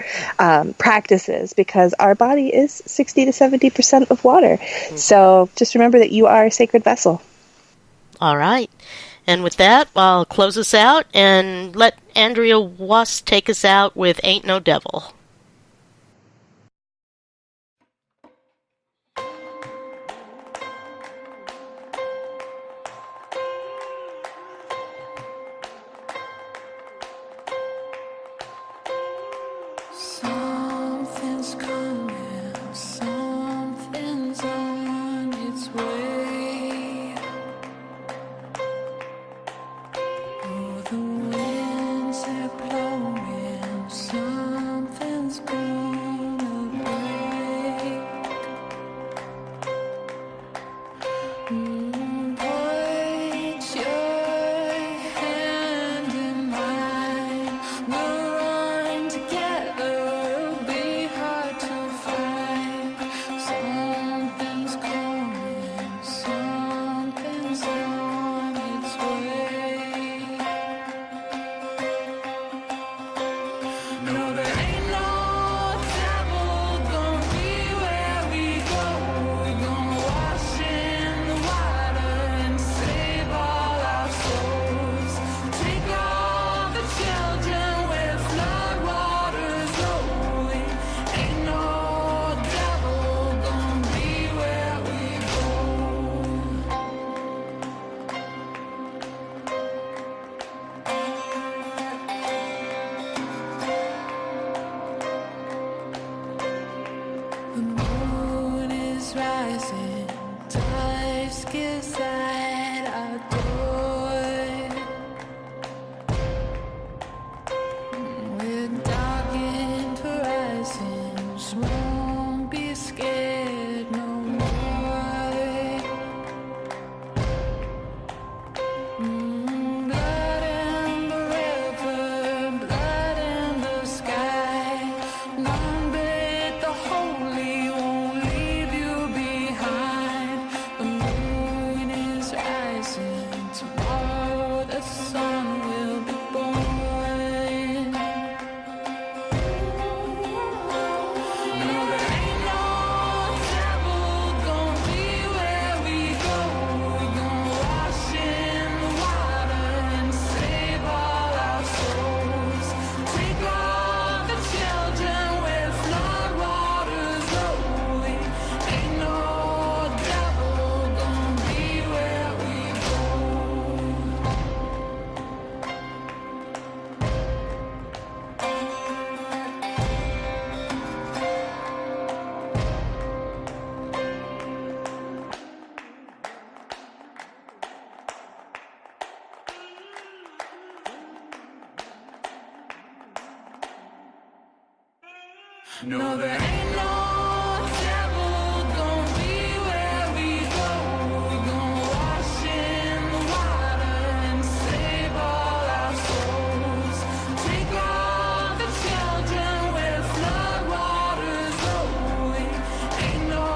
practices, because our body is 60 to 70% of water. Mm-hmm. So just remember that you are a sacred vessel. All right. And with that, I'll close us out and let Andrea Wass take us out with Ain't No Devil. Something's coming, something's on its way. Oh, the winds are blowing, something's gonna break. Put your hand in mine. No, there ain't no devil gonna be where we go. We're gonna wash in the water and save all our souls. Take all the children where flood waters rolling. Ain't no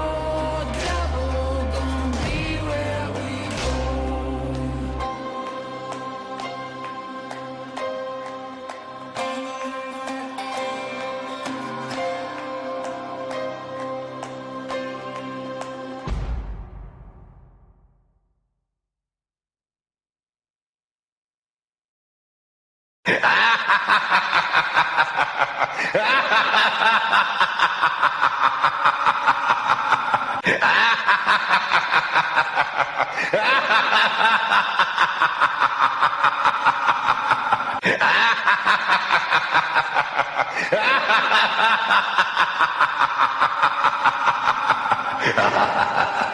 devil gonna be where we go. Ha ha ha ha!